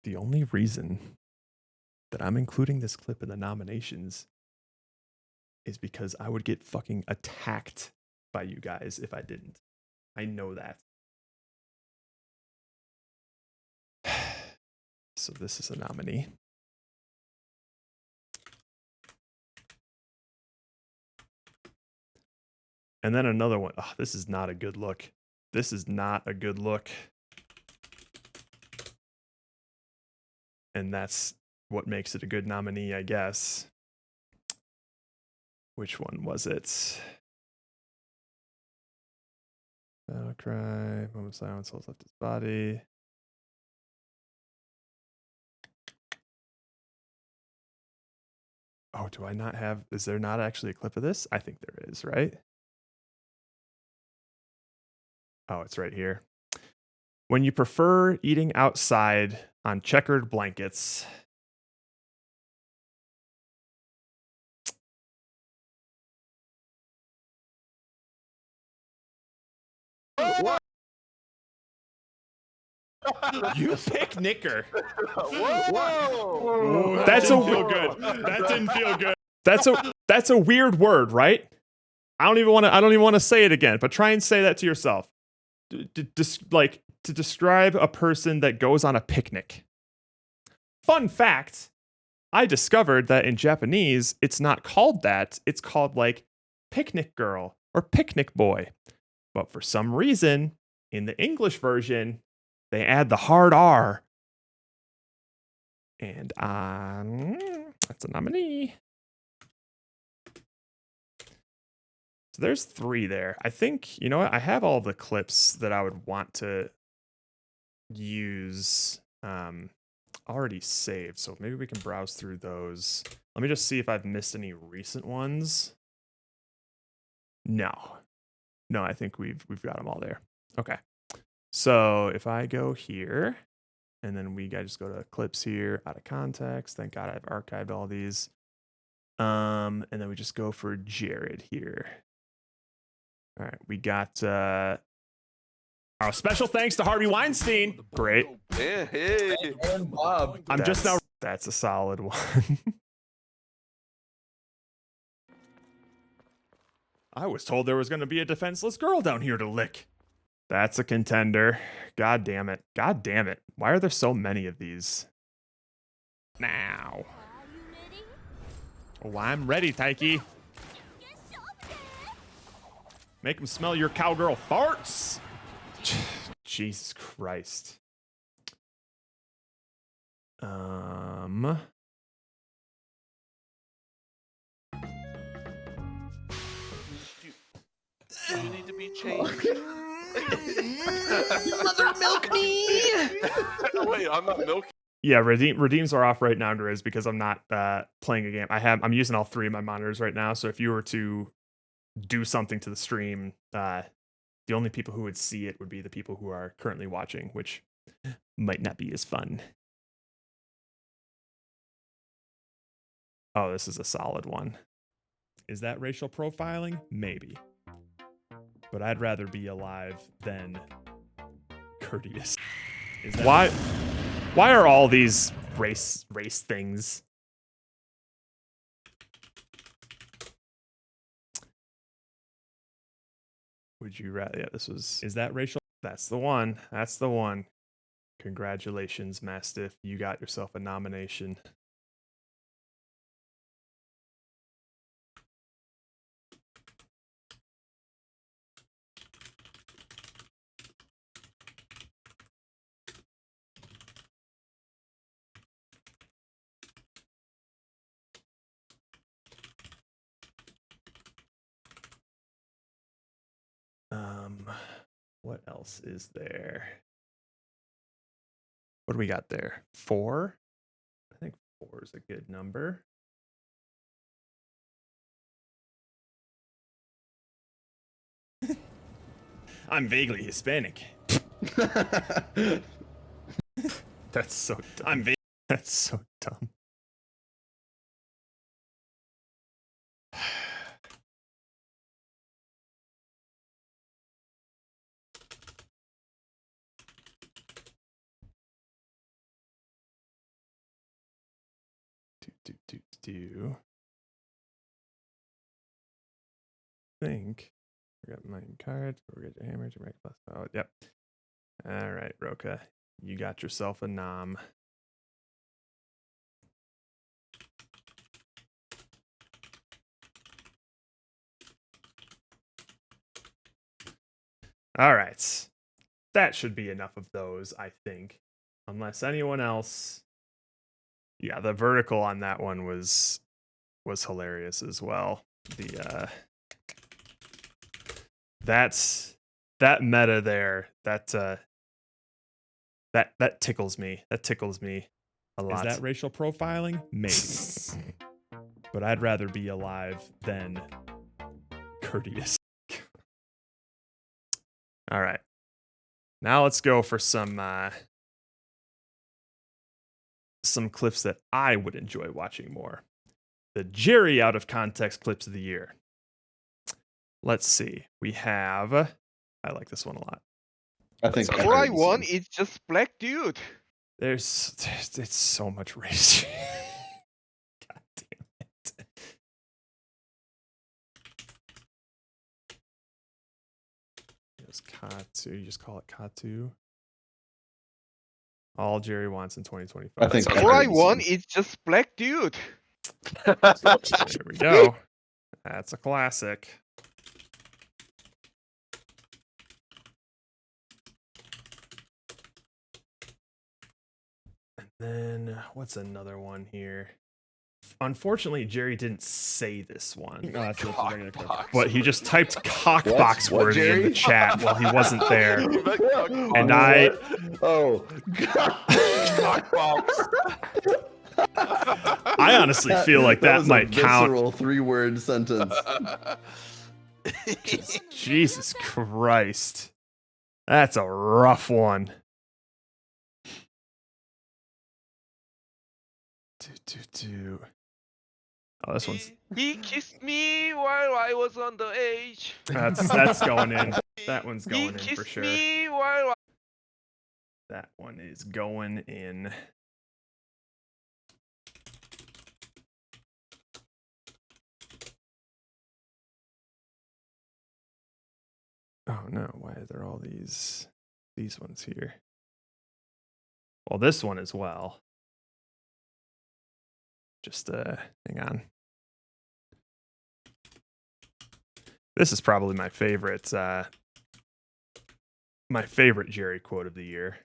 The only reason that I'm including this clip in the nominations is because I would get fucking attacked by you guys if I didn't. I know that. So this is a nominee. And then another one. Oh, this is not a good look. This is not a good look. And that's what makes it a good nominee, I guess. Which one was it? Battle cry, moment of silence, souls left his body. Oh, do I not have, is there not actually a clip of this? I think there is, right? Oh, it's right here. When you prefer eating outside on checkered blankets. What? You pick Knicker. Whoa. That's a feel good. That didn't feel good. That's a weird word, right? I don't even want to say it again, but try and say that to yourself. Like to describe a person that goes on a picnic. Fun fact, I discovered that in Japanese, it's not called that. It's called like picnic girl or picnic boy. But for some reason, in the English version, they add the hard R. And that's a nominee. So there's 3 there. I think, you know what? I have all the clips that I would want to use already saved. So maybe we can browse through those. Let me just see if I've missed any recent ones. No, I think we've got them all there. Okay. So if I go here and then we just go to clips here, out of context. Thank God I've archived all these. And then we just go for Jared here. All right, we got our special thanks to Harvey Weinstein. Great. Yeah, hey. And Bob. That's a solid one. I was told there was going to be a defenseless girl down here to lick. That's a contender. God damn it. God damn it. Why are there so many of these? Now. Oh, I'm ready, Taiki. Make them smell your cowgirl farts. Jesus Christ. You need to be changed. Mother, milk me! Wait, I'm not milking. Yeah, redeems are off right now, Grizz, because I'm not playing a game. I'm using all 3 of my monitors right now. So if you were to do something to the stream, the only people who would see it would be the people who are currently watching, which might not be as fun. Oh, this is a solid one. Is that racial profiling? Maybe. But I'd rather be alive than courteous. Why are all these race things? Would you rather? Yeah, is that racial? That's the one. That's the one. Congratulations, Mastiff. You got yourself a nomination. What else is there? What do we got there? 4? I think 4 is a good number. I'm vaguely Hispanic. That's so dumb. That's so dumb. Think I got my cards. We got your hammer to make plus. Oh, yep. All right, Roka, you got yourself a nom. All right, that should be enough of those, I think, unless anyone else. Yeah, the vertical on that one was hilarious as well. The that meta there, that tickles me. That tickles me a lot. Is that racial profiling? Maybe. But I'd rather be alive than courteous. All right. Now let's go for some clips that I would enjoy watching more. The Jerry out of context clips of the year. Let's see. We have. I like this one a lot. I think All I want is just black dude. There's it's so much race. God damn it. was Katu. You just call it Katu. All Jerry wants in 2025. I think All I want is just black dude. There we go. That's a classic. And then what's another one here? Unfortunately, Jerry didn't say this one, but he just typed cockbox-worthy in the chat while he wasn't there. And I honestly feel like that might count. Visceral 3-word sentence. Jesus Christ. That's a rough one. Oh, this one's... He kissed me while I was underage. That's going in. That one's going in for He kissed sure. me while That one is going in. Oh no, why are there all these ones here? Well, this one as well. Just hang on. This is probably my favorite Jerry quote of the year.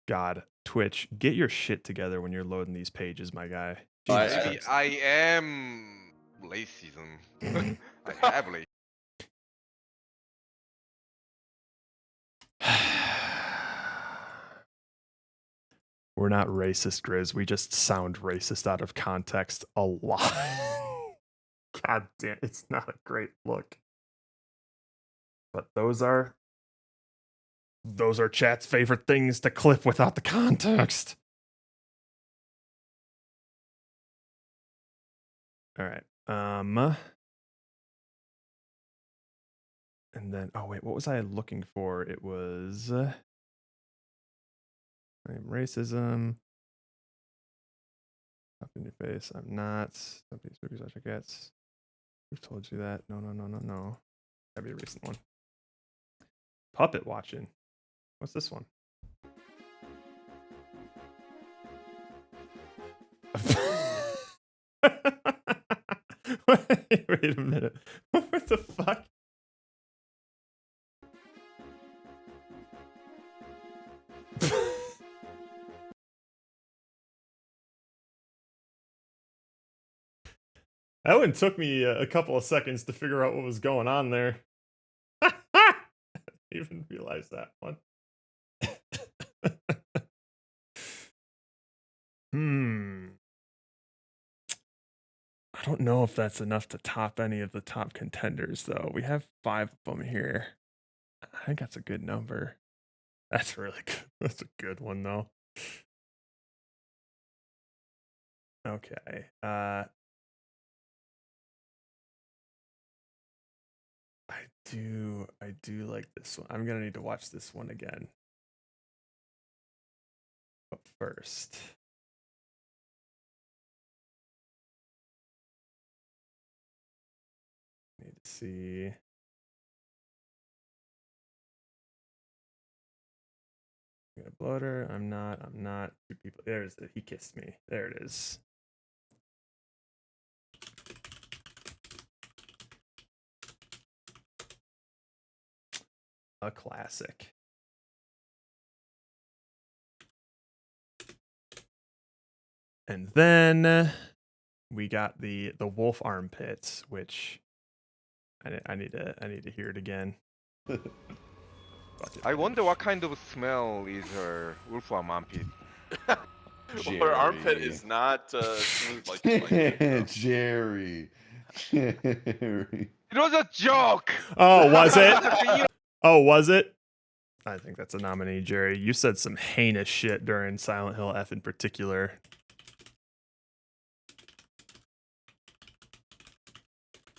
God, Twitch, get your shit together when you're loading these pages, my guy. I am lazyism. I have lazy. We're not racist, Grizz. We just sound racist out of context a lot. God damn, it's not a great look. But those are chat's favorite things to clip without the context. All right. And then, oh wait, what was I looking for? It was I'm racism. Up in your face. I'm not. Don't be spooky social gets. We've told you that. No. That'd be a recent one. Puppet watching. What's this one? Wait a minute. What the fuck? That one took me a couple of seconds to figure out what was going on there. I didn't even realize that one. I don't know if that's enough to top any of the top contenders, though. We have 5 of them here. I think that's a good number. That's really good. That's a good one, though. Okay. I do like this one. I'm gonna need to watch this one again. But first, need to see. I'm gonna bloater. I'm not. 2 people. There's it. He kissed me. There it is. A classic. And then we got the wolf armpits, which I need to hear it again. I wonder what kind of smell is her wolfram armpit. Well, her armpit is not smooth like Jerry. Jerry. It was a joke! Oh, was it? Oh, was it? I think that's a nominee, Jerry. You said some heinous shit during Silent Hill F in particular.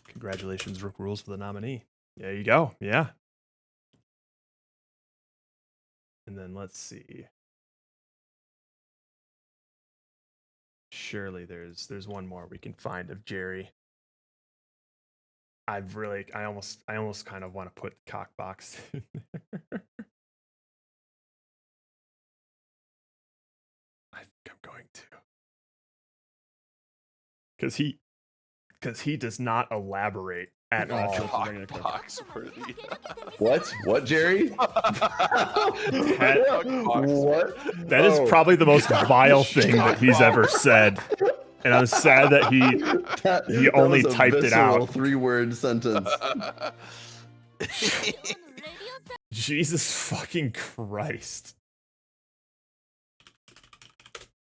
Congratulations, Rook Rules, for the nominee. There you go. Yeah. And then let's see. Surely there's one more we can find of Jerry. I almost kind of want to put Cockbox in there. I think I'm going to. Because he does not elaborate at all. Cockbox worthy. What, Jerry? That is probably the most vile thing that he's ever said. And I'm sad that he only typed it out. 3-word sentence. Jesus fucking Christ.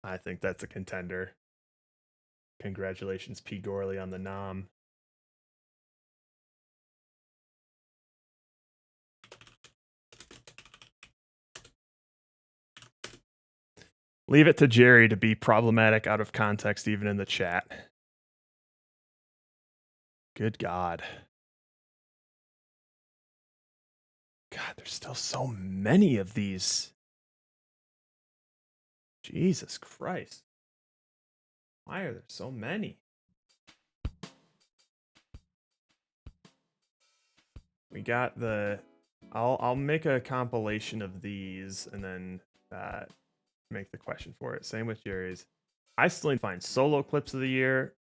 I think that's a contender. Congratulations, P. Gorley, on the nom. Leave it to Jerry to be problematic out of context, even in the chat. Good God. God, there's still so many of these. Jesus Christ. Why are there so many? We got the... I'll make a compilation of these and then make the question for it. Same with Jerry's. I still need to find solo clips of the year,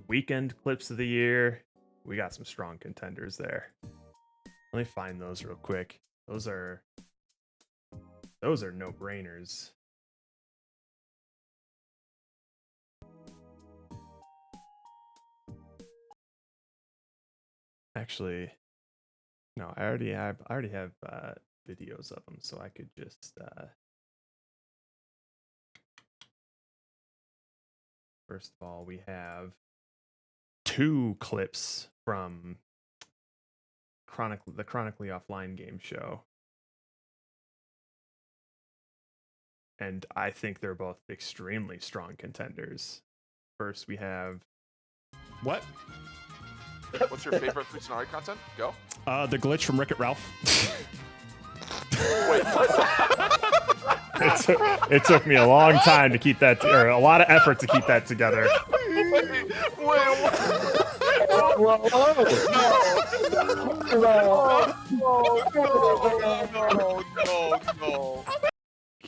weekend clips of the year. We got some strong contenders there. Let me find those real quick. Those are no-brainers. Actually, no, I already have videos of them, so I could just first of all, we have 2 clips from the Chronically Offline game show. And I think they're both extremely strong contenders. First, we have... What? What's your favorite Futanari content? Go. The glitch from Wreck-It Ralph. Wait, what? It took me a long time to keep that, or a lot of effort to keep that together. Wait, no.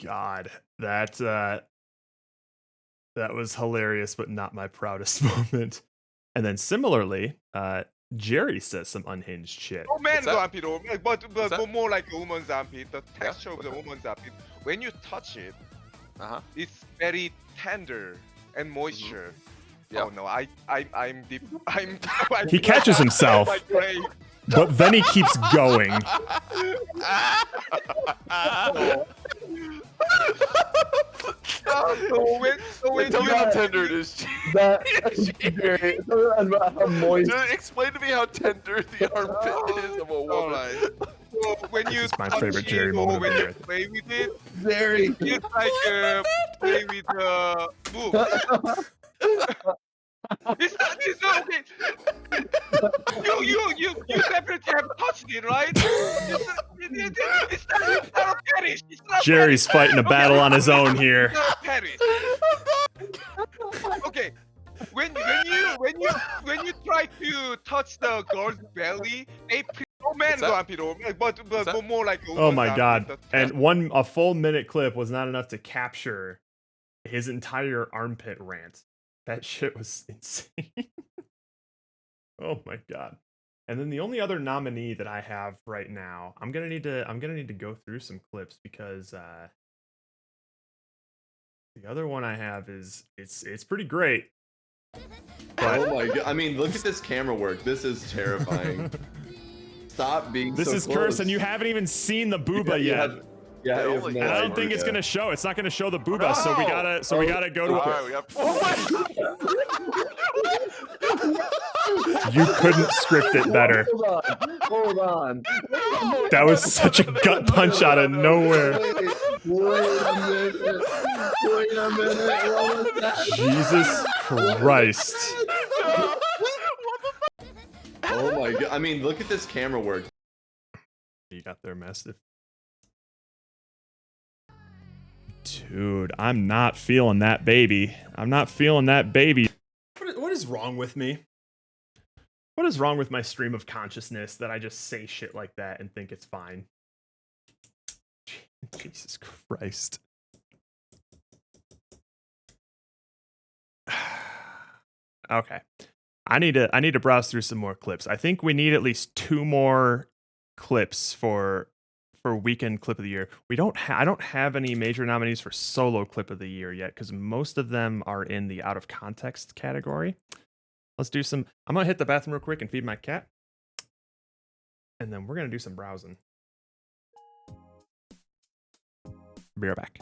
God, that was hilarious, but not my proudest moment. And then similarly, Jerry says some unhinged shit. Oh man, armpit, but more like a woman's armpit. The texture of the woman's armpit. When you touch it, it's very tender and moisture. Oh no, I'm deep. He catches himself, but then he keeps going. So when Tell me how tender it is. Explain to me how tender the armpit is of a woman. So when you my touch favorite Jerry it, moment or when of the you year. play with it, Jerry. it's like play with book. It's not okay. You definitely have touched it, right? It's not a Paris. Jerry's fighting a battle on his own here. It's not Paris. Okay. When you try to touch the girl's belly, they man's armpit, but more like a Oh my woman's God! armpit. And a full minute clip was not enough to capture his entire armpit rant. That shit was insane. Oh my God. And then the only other nominee that I have right now, I'm gonna need to go through some clips because the other one I have is it's pretty great. But Oh my God! I mean, look at this camera work. This is terrifying. Stop being this so is close. Curse, and you haven't even seen the booba yet. Yeah, you have only- no And I don't idea. think it's gonna show. It's not gonna show the booba, so we gotta go to. All right, we got. You couldn't script it better. Hold on. That was such a gut punch out of nowhere. Wait a minute. What was that? Jesus Christ. Oh my God! I mean, look at this camera work. You got there, Mastiff. Dude, I'm not feeling that baby. I'm not feeling that baby. What is wrong with me? What is wrong with my stream of consciousness that I just say shit like that and think it's fine? Jesus Christ. Okay. I need to browse through some more clips. I think we need at least 2 more clips for weekend clip of the year. I don't have any major nominees for solo clip of the year yet because most of them are in the out of context category. Let's do some. I'm gonna hit the bathroom real quick and feed my cat, and then we're gonna do some browsing. Be right back.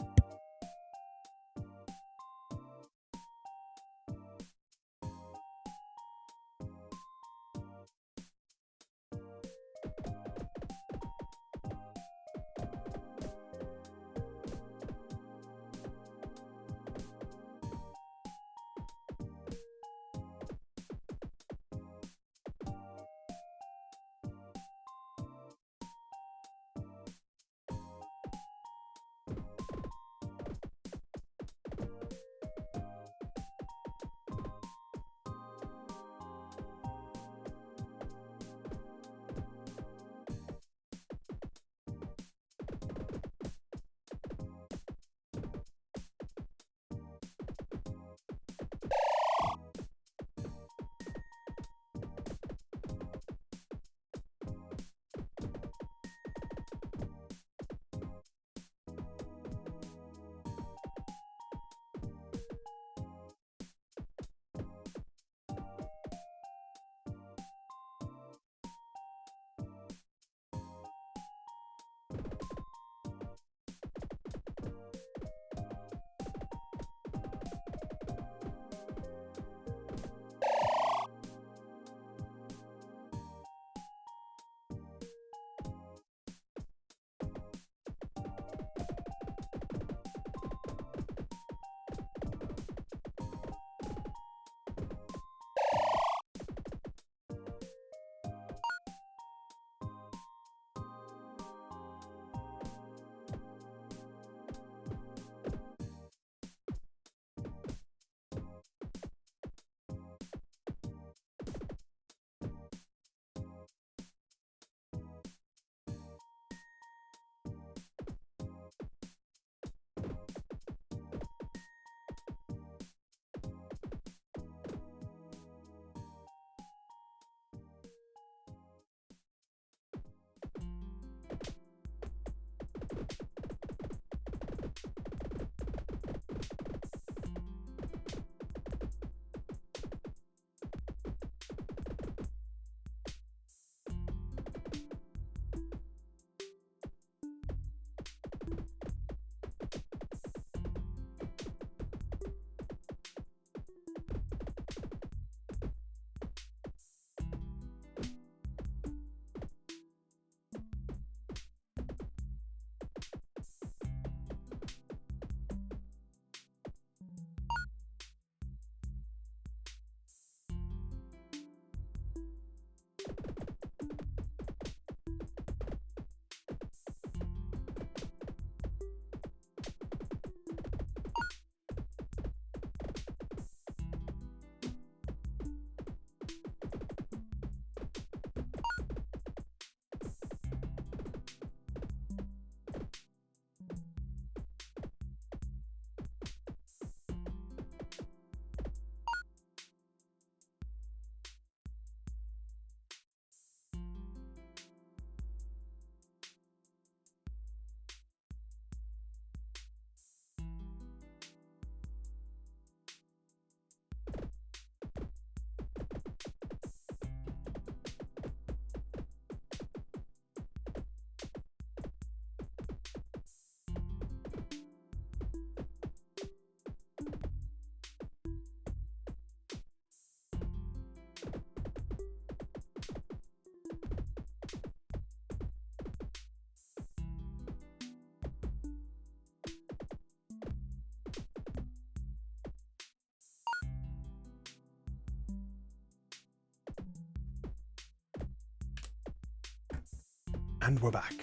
And we're back.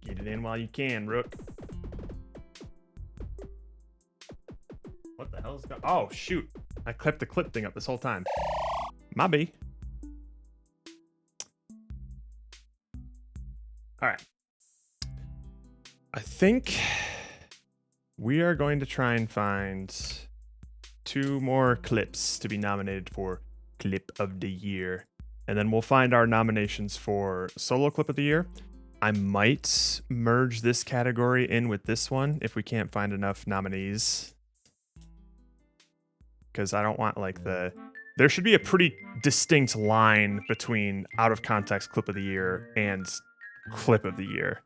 Get it in while you can, Rook. What the hell's going on? Oh, shoot. I kept the clip thing up this whole time. Maybe. All right. I think we are going to try and find 2 more clips to be nominated for Clip of the Year. And then we'll find our nominations for Solo Clip of the Year. I might merge this category in with this one if we can't find enough nominees. Because I don't want like there should be a pretty distinct line between out of context clip of the year and clip of the year.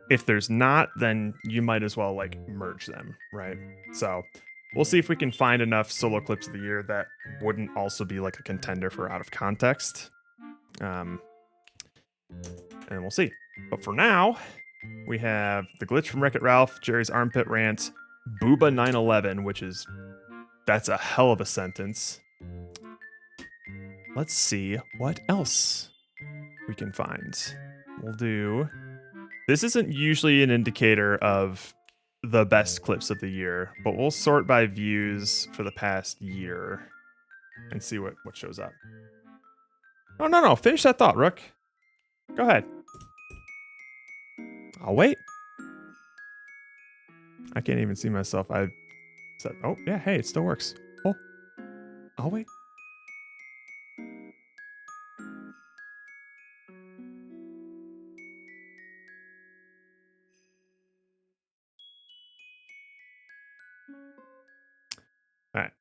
If there's not, then you might as well like merge them, right? So we'll see if we can find enough solo clips of the year that wouldn't also be like a contender for out of context. And we'll see. But for now, we have The Glitch from Wreck-It Ralph, Jerry's Armpit Rant, Booba 911, that's a hell of a sentence. Let's see what else we can find. We'll do... This isn't usually an indicator of the best clips of the year, but we'll sort by views for the past year and see what shows up. Oh, no. Finish that thought, Rook. Go ahead. I'll wait. I can't even see myself. I said, oh, yeah, hey, it still works. Oh, I'll wait. All right,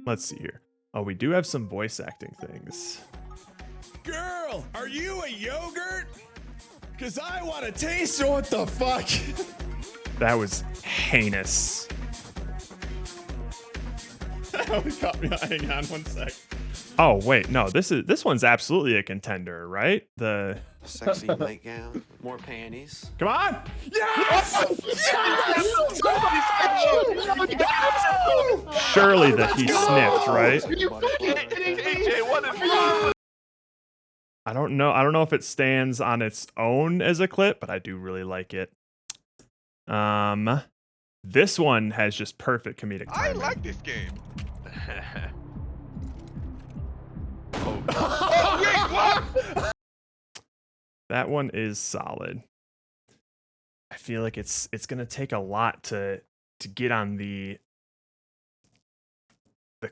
let's see here. Oh, we do have some voice acting things. Girl, are you a yogurt? Cause I want to taste what the fuck. That was heinous. That always caught me. Hang on one sec. Oh wait, no, this one's absolutely a contender, right? The sexy nightgown, more panties. Come on! Yes! Yes! Surely that he sniffed, right? I don't know if it stands on its own as a clip, but I do really like it. This one has just perfect comedic timing. I like this game. Oh, wait, what? That one is solid. I feel like it's gonna take a lot to get on the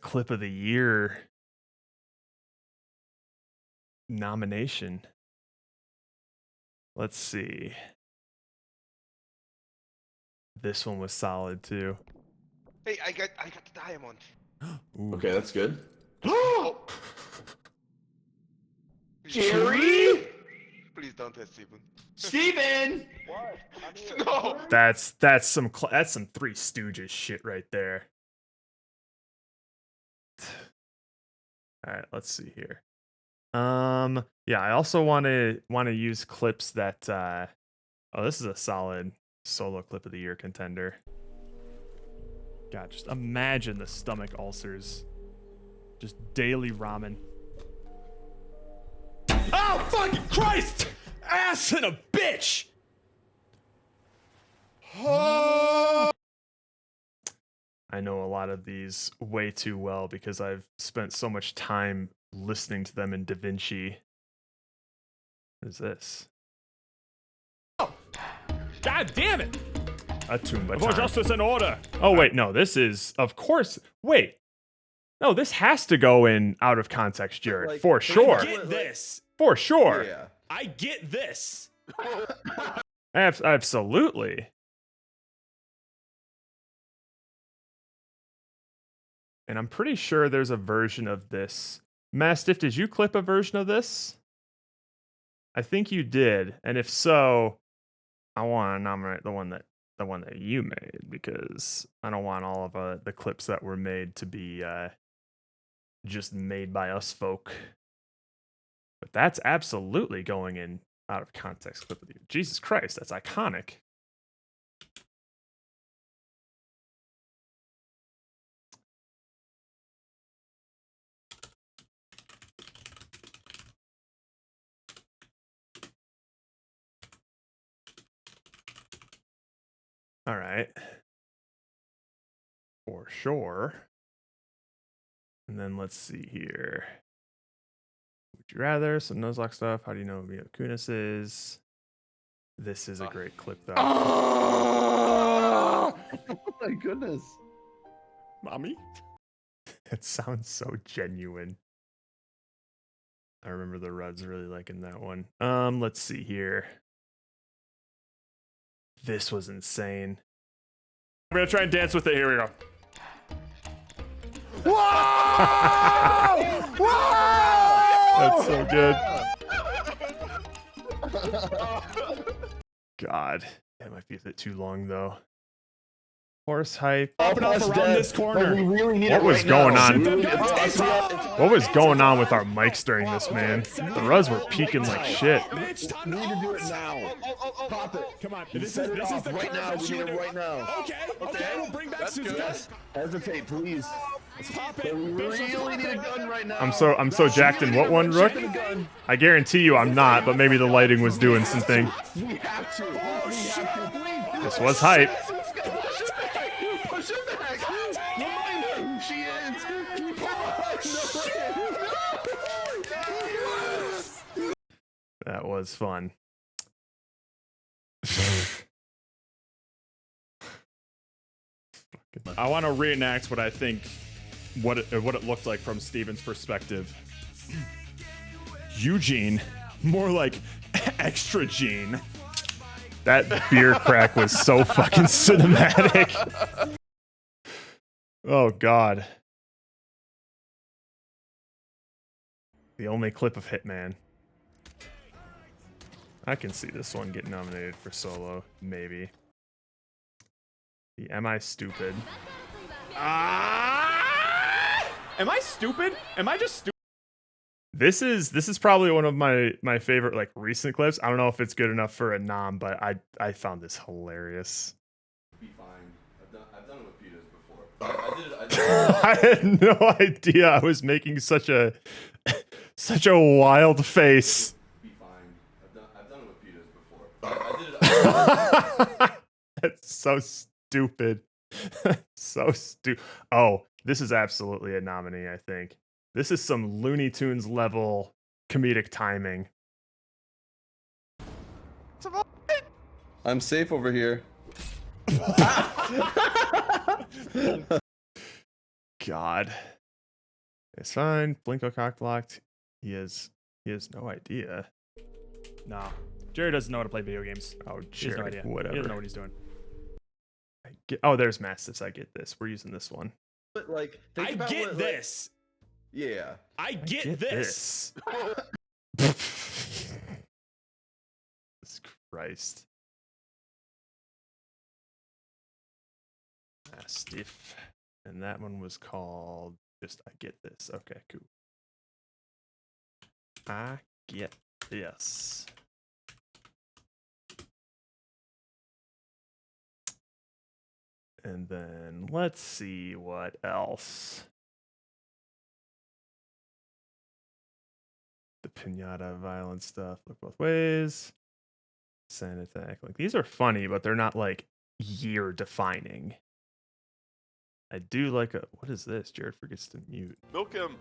clip of the year nomination. Let's see. This one was solid too. Hey, I got the diamond. Okay, that's good. Jerry? Please don't test Steven. Steven! What? No! That's some Three Stooges shit right there. All right, let's see here. Yeah, I also want to use clips that oh, this is a solid solo clip of the year contender. God, just imagine the stomach ulcers. Just daily ramen. Oh, fucking Christ! Ass and a bitch! Oh. I know a lot of these way too well because I've spent so much time listening to them in DaVinci. What is this? Oh. God damn it! A Toomba For time. justice and order. Oh wait, no, this is of course. Wait, no, this has to go in out of context, Jared, Like, for sure. I get this. For sure. Yeah. I get this. Absolutely. And I'm pretty sure there's a version of this. Mastiff, did you clip a version of this? I think you did. And if so, I want to nominate the one that you made because I don't want all of the clips that were made to be just made by us folk. But that's absolutely going in out of context clip of the year. Jesus Christ, that's iconic. All right. For sure. And then let's see here. Would you rather? Some Nuzlocke stuff. How do you know who Mila Kunis is? This is a great clip, though. Oh my goodness. Mommy? It sounds so genuine. I remember the Ruds really liking that one. Let's see here. This was insane. I'm gonna try and dance with it. Here we go. Whoa! That's so good. God, that might be a bit too long though. Horse hype. Up and up around this corner. We really need What was going on? What What was going on with our mics during this, man? The Ruz were peaking like shit. Bitch, We need to do it now. Pop it. Come on, This is the right now. We need it right now. Okay, we'll bring back Suzuka. Hesitate, please. Let's pop it. We really need a gun right now. I'm so jacked in what one, Rook? I guarantee you I'm not, but maybe the lighting was doing something. We have to. We have to. This was hype. Push it back. Remind her who she is. That was fun. I want to reenact what I think what it looked like from Steven's perspective. Eugene, more like extra Gene. That beer crack was so fucking cinematic. Oh God. The only clip of Hitman. I can see this one getting nominated for solo, maybe. The Am I Stupid? Am I stupid? Am I just stupid? This is probably one of my favorite like recent clips. I don't know if it's good enough for a nom, but I found this hilarious. Be fine. I've done it with Peters before. I had no idea I was making such a wild face. Be fine. I've done it with Peters before. That's so stupid. So stupid. Oh, this is absolutely a nominee, I think. This is some Looney Tunes level comedic timing. I'm safe over here. God. It's fine. Blinko cockblocked. He has no idea. No. Jerry doesn't know how to play video games. Oh, He has no Jerry, idea. whatever. He doesn't know what he's doing. Oh, there's Mastiffs. I get this. We're using this one. But like, I get this. Yeah. I get this. Jesus Christ. Mastiff. And that one was called just I Get This. Okay, cool. I get this. And then let's see what else. The pinata violence stuff. Look both ways. Sand attack. Like these are funny, but they're not like year defining. I do like a. What is this? Jared forgets to mute. Milk him.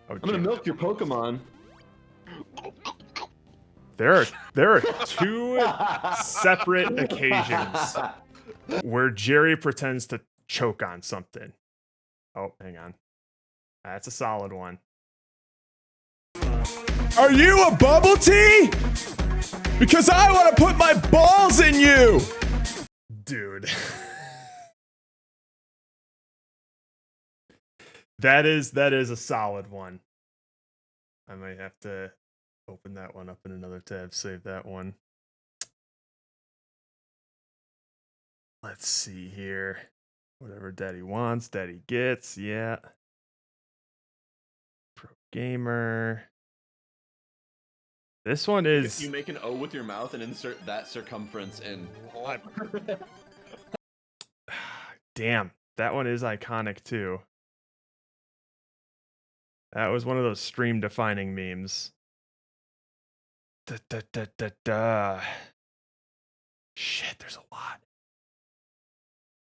Oh, I'm gonna milk your Pokemon. There are two separate occasions where Jerry pretends to choke on something. Oh, hang on. That's a solid one. Are you a bubble tea? Because I want to put my balls in you. Dude. That is a solid one. I might have to open that one up in another tab, save that one. Let's see here. Whatever daddy wants, daddy gets, yeah. Pro gamer. This one is... You make an O with your mouth and insert that circumference in. Damn, that one is iconic too. That was one of those stream defining memes. Da, da, da, da, da. Shit, there's a lot.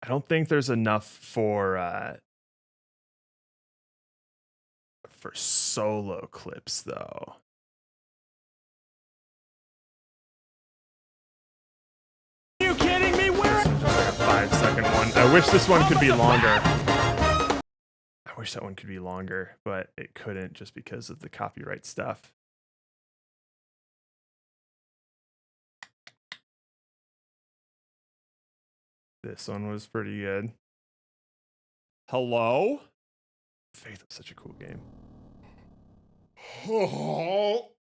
I don't think there's enough for for solo clips, though. Are you kidding me? Where? Like a 5-second one. I wish this one could be longer. I wish that one could be longer, but it couldn't just because of the copyright stuff. This one was pretty good. Hello? Faith was such a cool game.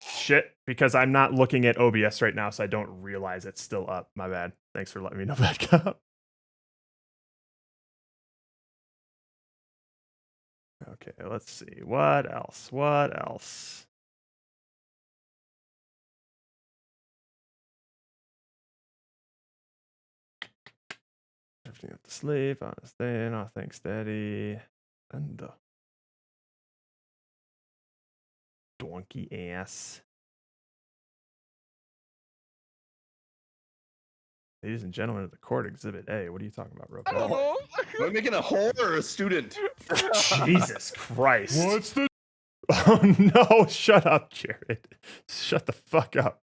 Shit, because I'm not looking at OBS right now, so I don't realize it's still up. My bad. Thanks for letting me know that. Okay, let's see. What else? What else? Drifting up to sleep, honest day, nothing steady. And the donkey ass. Ladies and gentlemen of the court, Exhibit A. What are you talking about, Roko? I don't know. Am I making a whore or a student? Jesus Christ. What's the... Oh no, shut up, Jared. Shut the fuck up.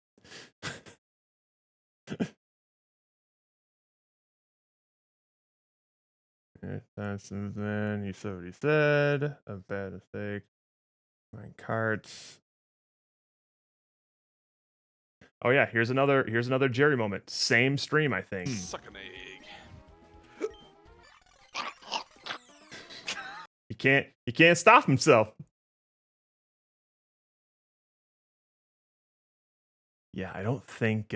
That's then you said what he said. A bad mistake. Mine carts. Oh yeah, here's another Jerry moment. Same stream, I think. Suck an egg. He can't stop himself. Yeah, I don't think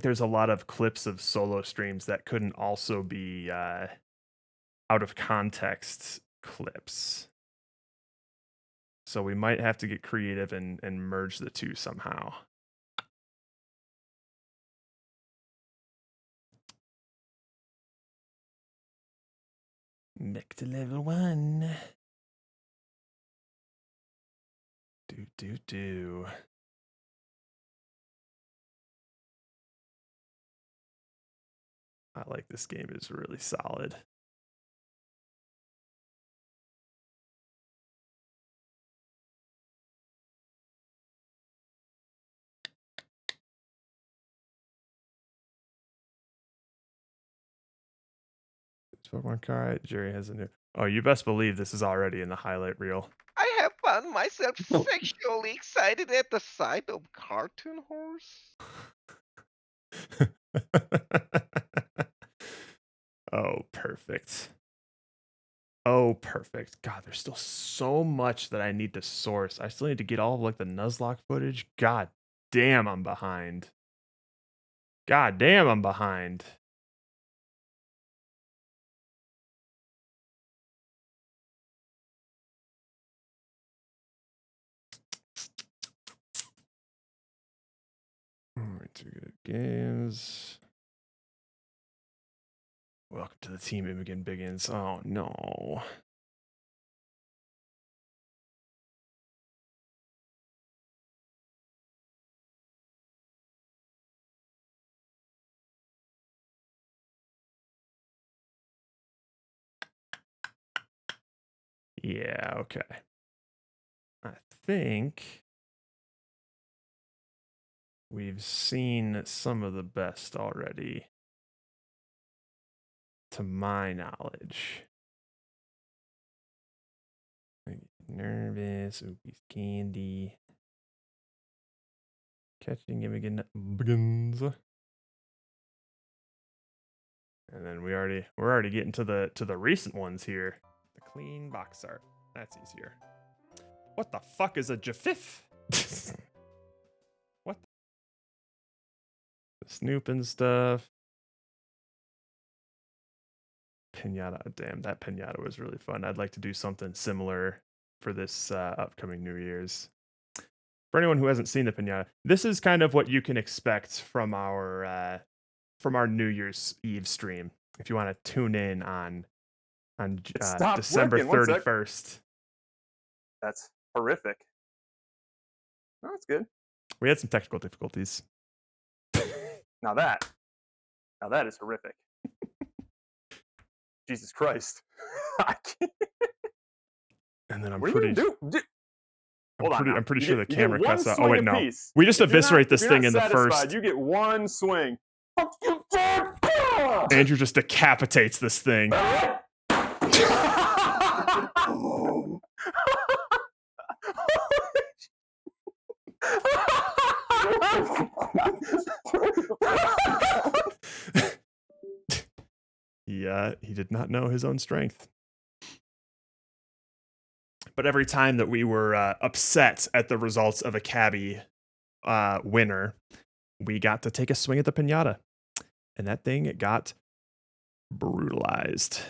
there's a lot of clips of solo streams that couldn't also be out of context clips. So we might have to get creative and merge the two somehow. Back to level 1. Do. I like this game. It's really solid. Pokemon card. Jerry has a new. Oh, you best believe this is already in the highlight reel. I have found myself sexually excited at the sight of cartoon horse. Oh, perfect. Oh, perfect. God, there's still so much that I need to source. I still need to get all of like the Nuzlocke footage. God damn, I'm behind. God damn, I'm behind. Too good games. Welcome to the team, Imogen Biggins. Oh no. Yeah, okay. I think we've seen some of the best already, to my knowledge. Nervous, Oopie's Candy. Catching Imogen Biggins. And then we're already getting to the recent ones here. The clean box art. That's easier. What the fuck is a Jafif? What? The snooping stuff. Pinata. Damn, that pinata was really fun. I'd like to do something similar for this upcoming New Year's. For anyone who hasn't seen the pinata, this is kind of what you can expect from our New Year's Eve stream. If you want to tune in on December 31st. That's horrific. No, that's good. We had some technical difficulties. Now that is horrific. Jesus Christ. I can't. And then I'm What are you pretty. gonna do? Hold on now. I'm pretty You sure get- the you get camera one cuts out. Oh swing wait, no. apiece. We just If you're eviscerate not- this if you're thing not in the satisfied, first. You get one swing. Andrew just decapitates this thing. Yeah, he did not know his own strength. But every time that we were upset at the results of a cabbie winner, we got to take a swing at the piñata. And that thing got brutalized.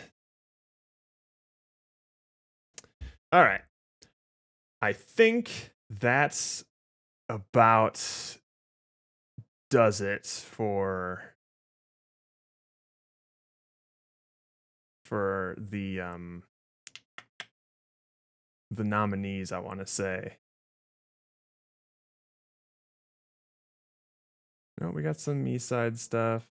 All right. I think that's about does it for the nominees, I want to say. No, we got some me-side stuff.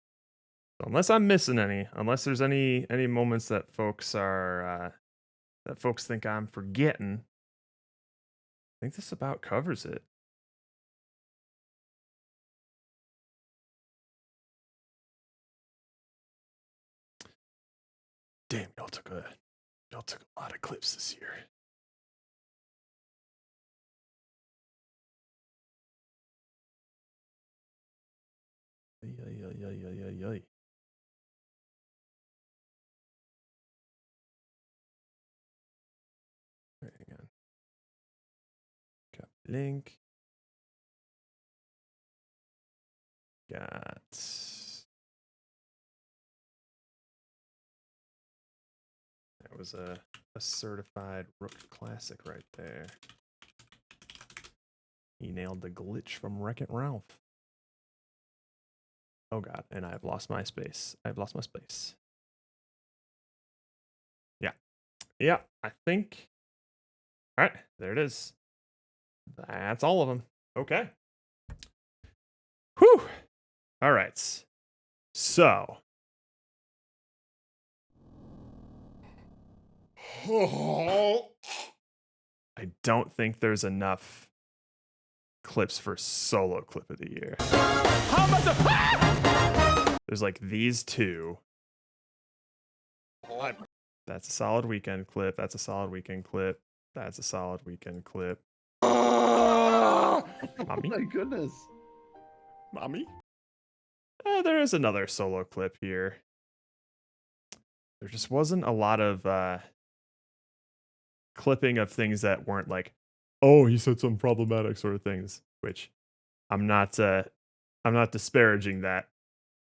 So unless I'm missing any, unless there's any moments that folks are that folks think I'm forgetting, I think this about covers it. Damn, y'all took a lot of clips this year. Yay. Right, hang on. Copy link. Got that was a certified Rook classic right there. He nailed the glitch from Wreck-It Ralph. Oh god, and I've lost my space. I've lost my space. Yeah, I think. All right, there it is. That's all of them. Okay. Whew. All right. So. I don't think there's enough clips for solo clip of the year. There's like these two. That's a solid weekend clip. That's a solid weekend clip. That's a solid weekend clip. Mommy? Oh my goodness. Mommy? There is another solo clip here. There just wasn't a lot of clipping of things that weren't like, oh, he said some problematic sort of things, which I'm not disparaging that.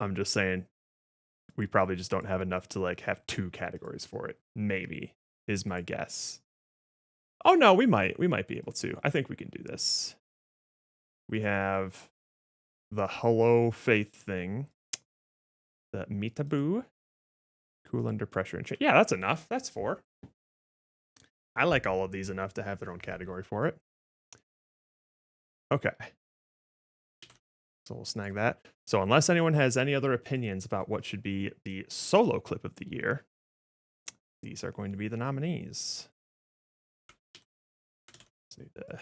I'm just saying we probably just don't have enough to like have two categories for it. Maybe is my guess. Oh no, we might be able to. I think we can do this. We have the Hello Faith thing, the Mitaboo, Cool Under Pressure and yeah, that's enough. That's 4. I like all of these enough to have their own category for it. Okay. So we'll snag that. So unless anyone has any other opinions about what should be the solo clip of the year, these are going to be the nominees. Let's see the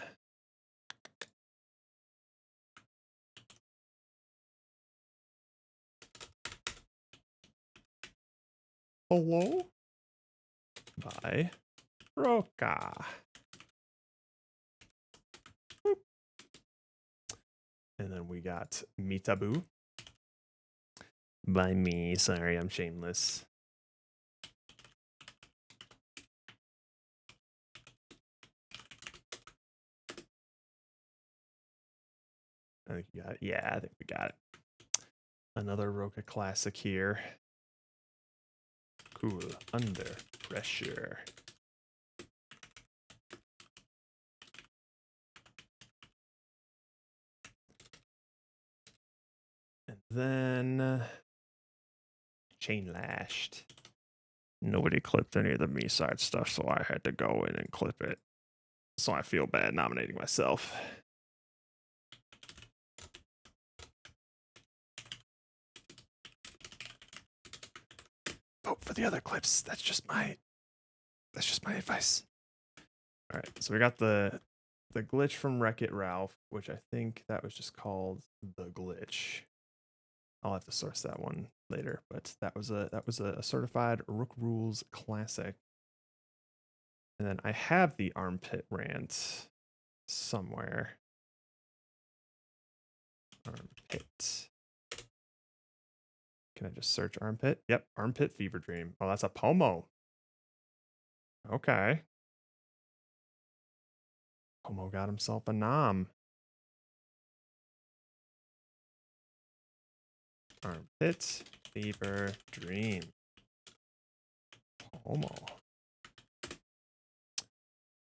Hello by Roka. And then we got Mitaboo by me. Sorry, I'm shameless. I think you got it. Yeah, I think we got it. Another Roka classic here. Cool Under Pressure. And then Chain Lashed. Nobody clipped any of the me-side stuff, so I had to go in and clip it. So I feel bad nominating myself. Vote for the other clips. That's just my That's just my advice. All right, so we got the glitch from Wreck-It Ralph, which I think that was just called the glitch. I'll have to source that one later, but that was a certified Rook Rules classic. And then I have the armpit rant somewhere. Armpit. Can I just search armpit? Yep, armpit fever dream. Oh, that's a Pomo. Okay. Pomo got himself a nom. Armpit fever dream. Pomo.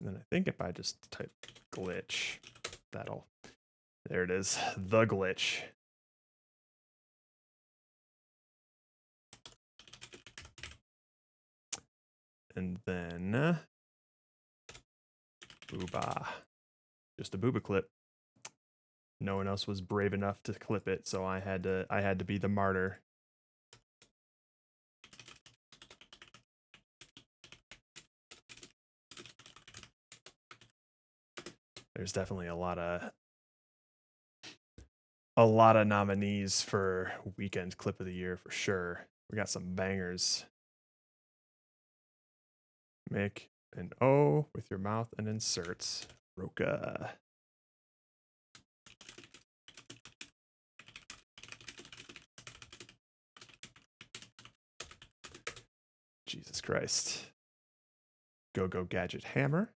And then I think if I just type glitch, that'll, there it is, the glitch. And then booba, just a booba clip. No one else was brave enough to clip it, so I had to be the martyr. There's definitely a lot of nominees for weekend clip of the year for sure. We got some bangers. Make an O with your mouth and inserts. Roka. Jesus Christ. Go Gadget Hammer.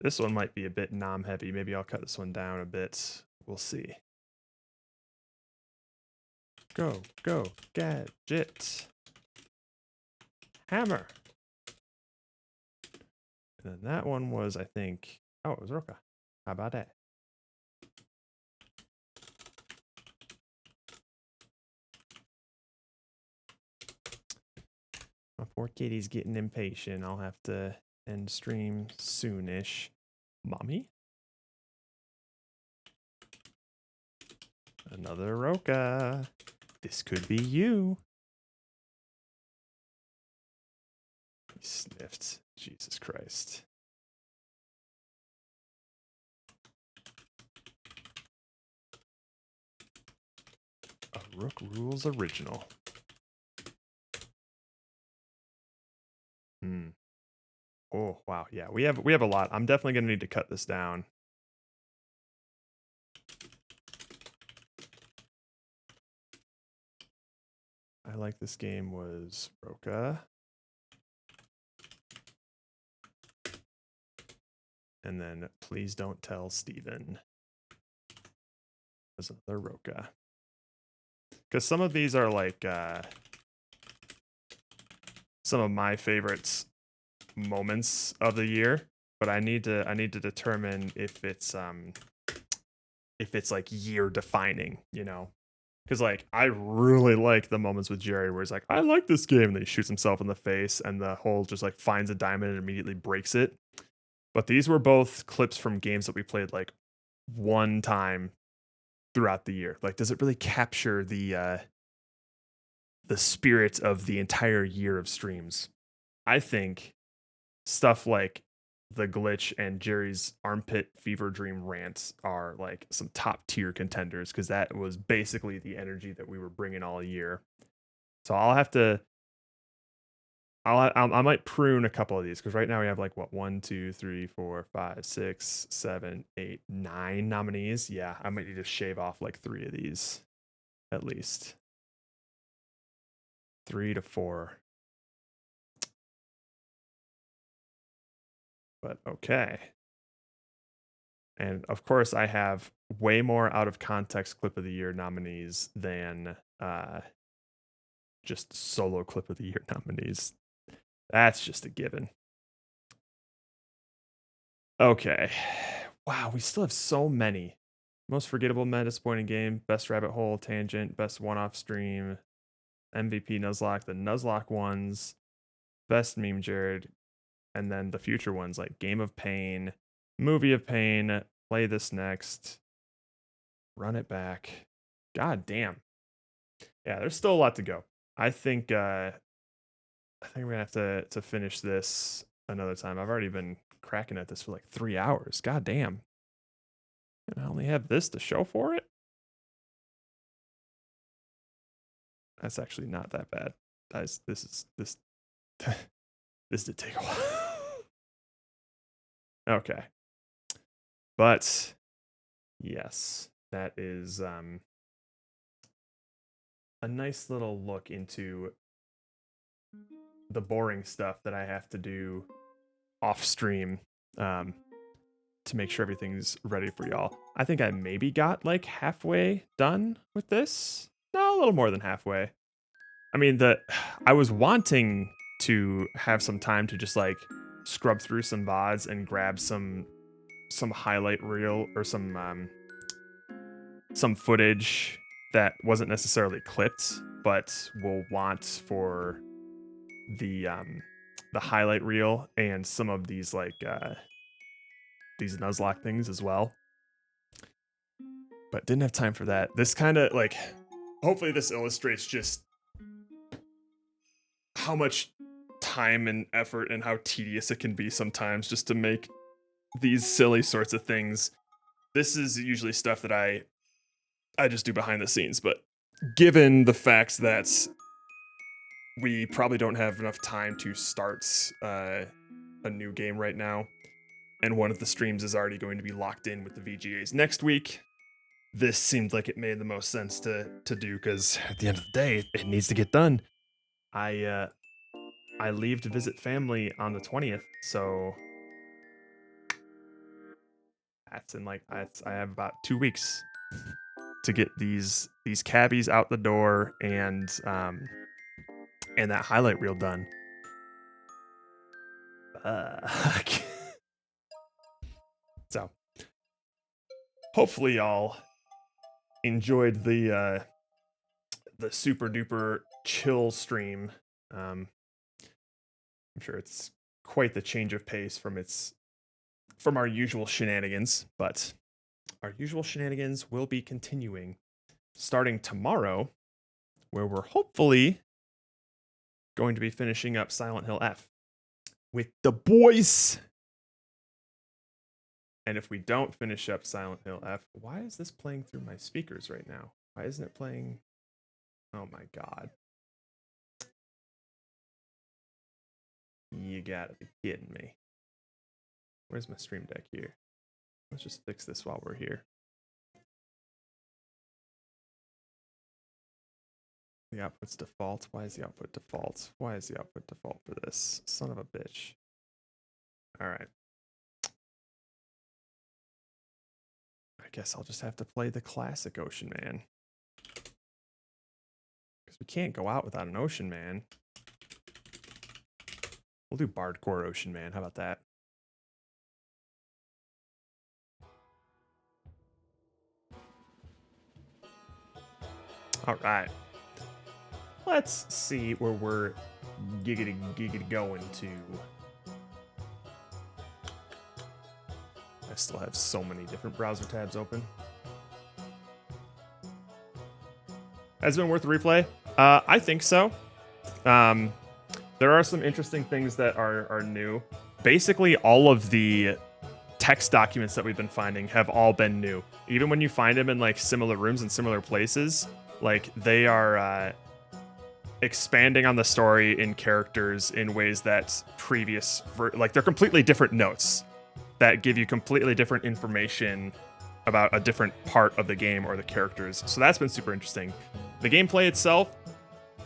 This one might be a bit nom heavy. Maybe I'll cut this one down a bit. We'll see. Go Gadget Hammer. And then that one was, I think, oh, it was Roka. How about that? My poor kitty's getting impatient. I'll have to end stream soonish. Mommy? Another Roka. This could be you. He sniffed. Jesus Christ. A Rook Rules original. Oh, wow. Yeah, we have a lot. I'm definitely going to need to cut this down. I like this game was Roka. And then Please Don't Tell Steven. There's another Roka. Because some of these are like some of my favorites moments of the year, but I need to determine if it's like year defining, you know? Because like I really like the moments with Jerry where he's like, I like this game, and then he shoots himself in the face and the hole just like finds a diamond and immediately breaks it. But these were both clips from games that we played like one time throughout the year. Like, does it really capture the spirit of the entire year of streams? I think stuff like the glitch and Jerry's armpit fever dream rants are like some top tier contenders, because that was basically the energy that we were bringing all year. So I'll have to, I might prune a couple of these, because right now we have like what 1, 2, 3, 4, 5, 6, 7, 8, 9 nominees. Yeah, I might need to shave off like 3 of these at least. 3 to 4. But okay. And of course, I have way more out of context clip of the year nominees than just solo clip of the year nominees. That's just a given. Okay. Wow, we still have so many. Most forgettable, meta, disappointing game, best rabbit hole, tangent, best one-off stream, MVP Nuzlocke, the Nuzlocke ones, best meme Jared, and then the future ones like Game of Pain, Movie of Pain, Play This Next, Run It Back. God damn. Yeah, there's still a lot to go. I think we're gonna have to finish this another time. I've already been cracking at this for like 3 hours. God damn. And I only have this to show for it? That's actually not that bad. Guys, this this did take a while. Okay. But yes, that is a nice little look into the boring stuff that I have to do off stream to make sure everything's ready for y'all. I think I maybe got like halfway done with this. No, a little more than halfway. I mean, I was wanting to have some time to just like scrub through some VODs and grab some highlight reel or some footage that wasn't necessarily clipped, but will want for the highlight reel and some of these like these Nuzlocke things as well. But didn't have time for that. This kind of like, hopefully this illustrates just how much time and effort and how tedious it can be sometimes just to make these silly sorts of things. This is usually stuff that I just do behind the scenes, but given the fact that we probably don't have enough time to start a new game right now, and one of the streams is already going to be locked in with the VGAs next week, this seemed like it made the most sense to do, because at the end of the day, it needs to get done. I leave to visit family on the 20th, so that's in like I have about 2 weeks to get these cabbies out the door and that highlight reel done. So hopefully y'all enjoyed the super duper chill stream. I'm sure it's quite the change of pace from our usual shenanigans, but our usual shenanigans will be continuing starting tomorrow, where we're hopefully going to be finishing up Silent Hill F with the boys. And if we don't finish up Silent Hill F, why is this playing through my speakers right now? Why isn't it playing? Oh my god. You gotta be kidding me. Where's my stream deck here? Let's just fix this while we're here. The output's default. Why is the output default? Why is the output default for this? Son of a bitch. Alright. I guess I'll just have to play the classic Ocean Man. Because we can't go out without an Ocean Man. We'll do Bardcore Ocean Man. How about that? All right. Let's see where we're giggity going to. I still have so many different browser tabs open. Has it been worth the replay? I think so. There are some interesting things that are new. Basically, all of the text documents that we've been finding have all been new. Even when you find them in like similar rooms and similar places, like they are expanding on the story in characters in ways that like they're completely different notes that give you completely different information about a different part of the game or the characters. So that's been super interesting. The gameplay itself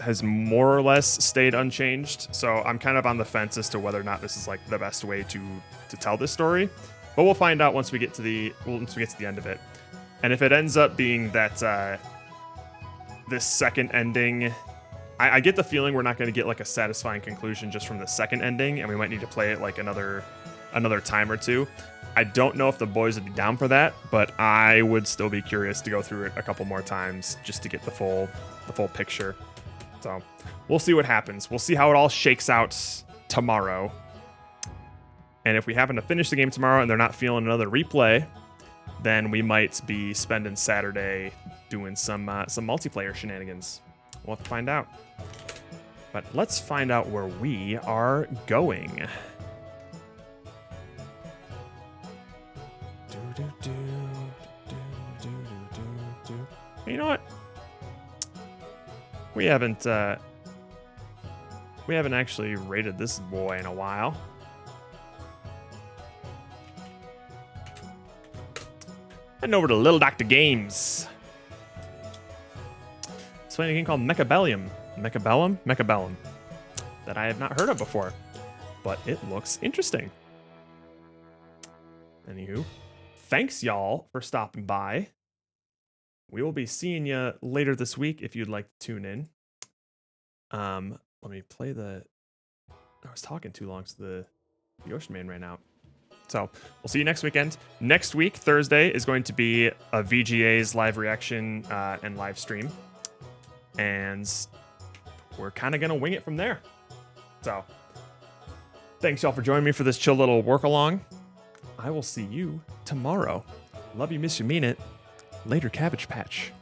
has more or less stayed unchanged, so I'm kind of on the fence as to whether or not this is like the best way to tell this story. But we'll find out once we get to the end of it. And if it ends up being that this second ending, I get the feeling we're not going to get like a satisfying conclusion just from the second ending, and we might need to play it like another time or two. I don't know if the boys would be down for that, but I would still be curious to go through it a couple more times just to get the full picture. So we'll see what happens. We'll see how it all shakes out tomorrow. And if we happen to finish the game tomorrow and they're not feeling another replay, then we might be spending Saturday doing some multiplayer shenanigans. We'll have to find out. But let's find out where we are going. You know what? We haven't actually rated this boy in a while. Heading over to Little Dr. Games. It's playing a game called Mechabellum. Mechabellum. That I have not heard of before. But it looks interesting. Anywho, thanks y'all for stopping by. We will be seeing you later this week if you'd like to tune in. Let me play the... I was talking too long, so the Ocean Man ran out. So, we'll see you next weekend. Next week, Thursday, is going to be a VGA's live reaction and live stream. And we're kind of going to wing it from there. So, thanks y'all for joining me for this chill little work-along. I will see you tomorrow. Love you, miss you, mean it. Later, Cabbage Patch.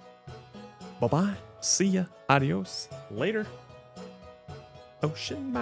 Bye-bye. See ya. Adios. Later. Ocean Man.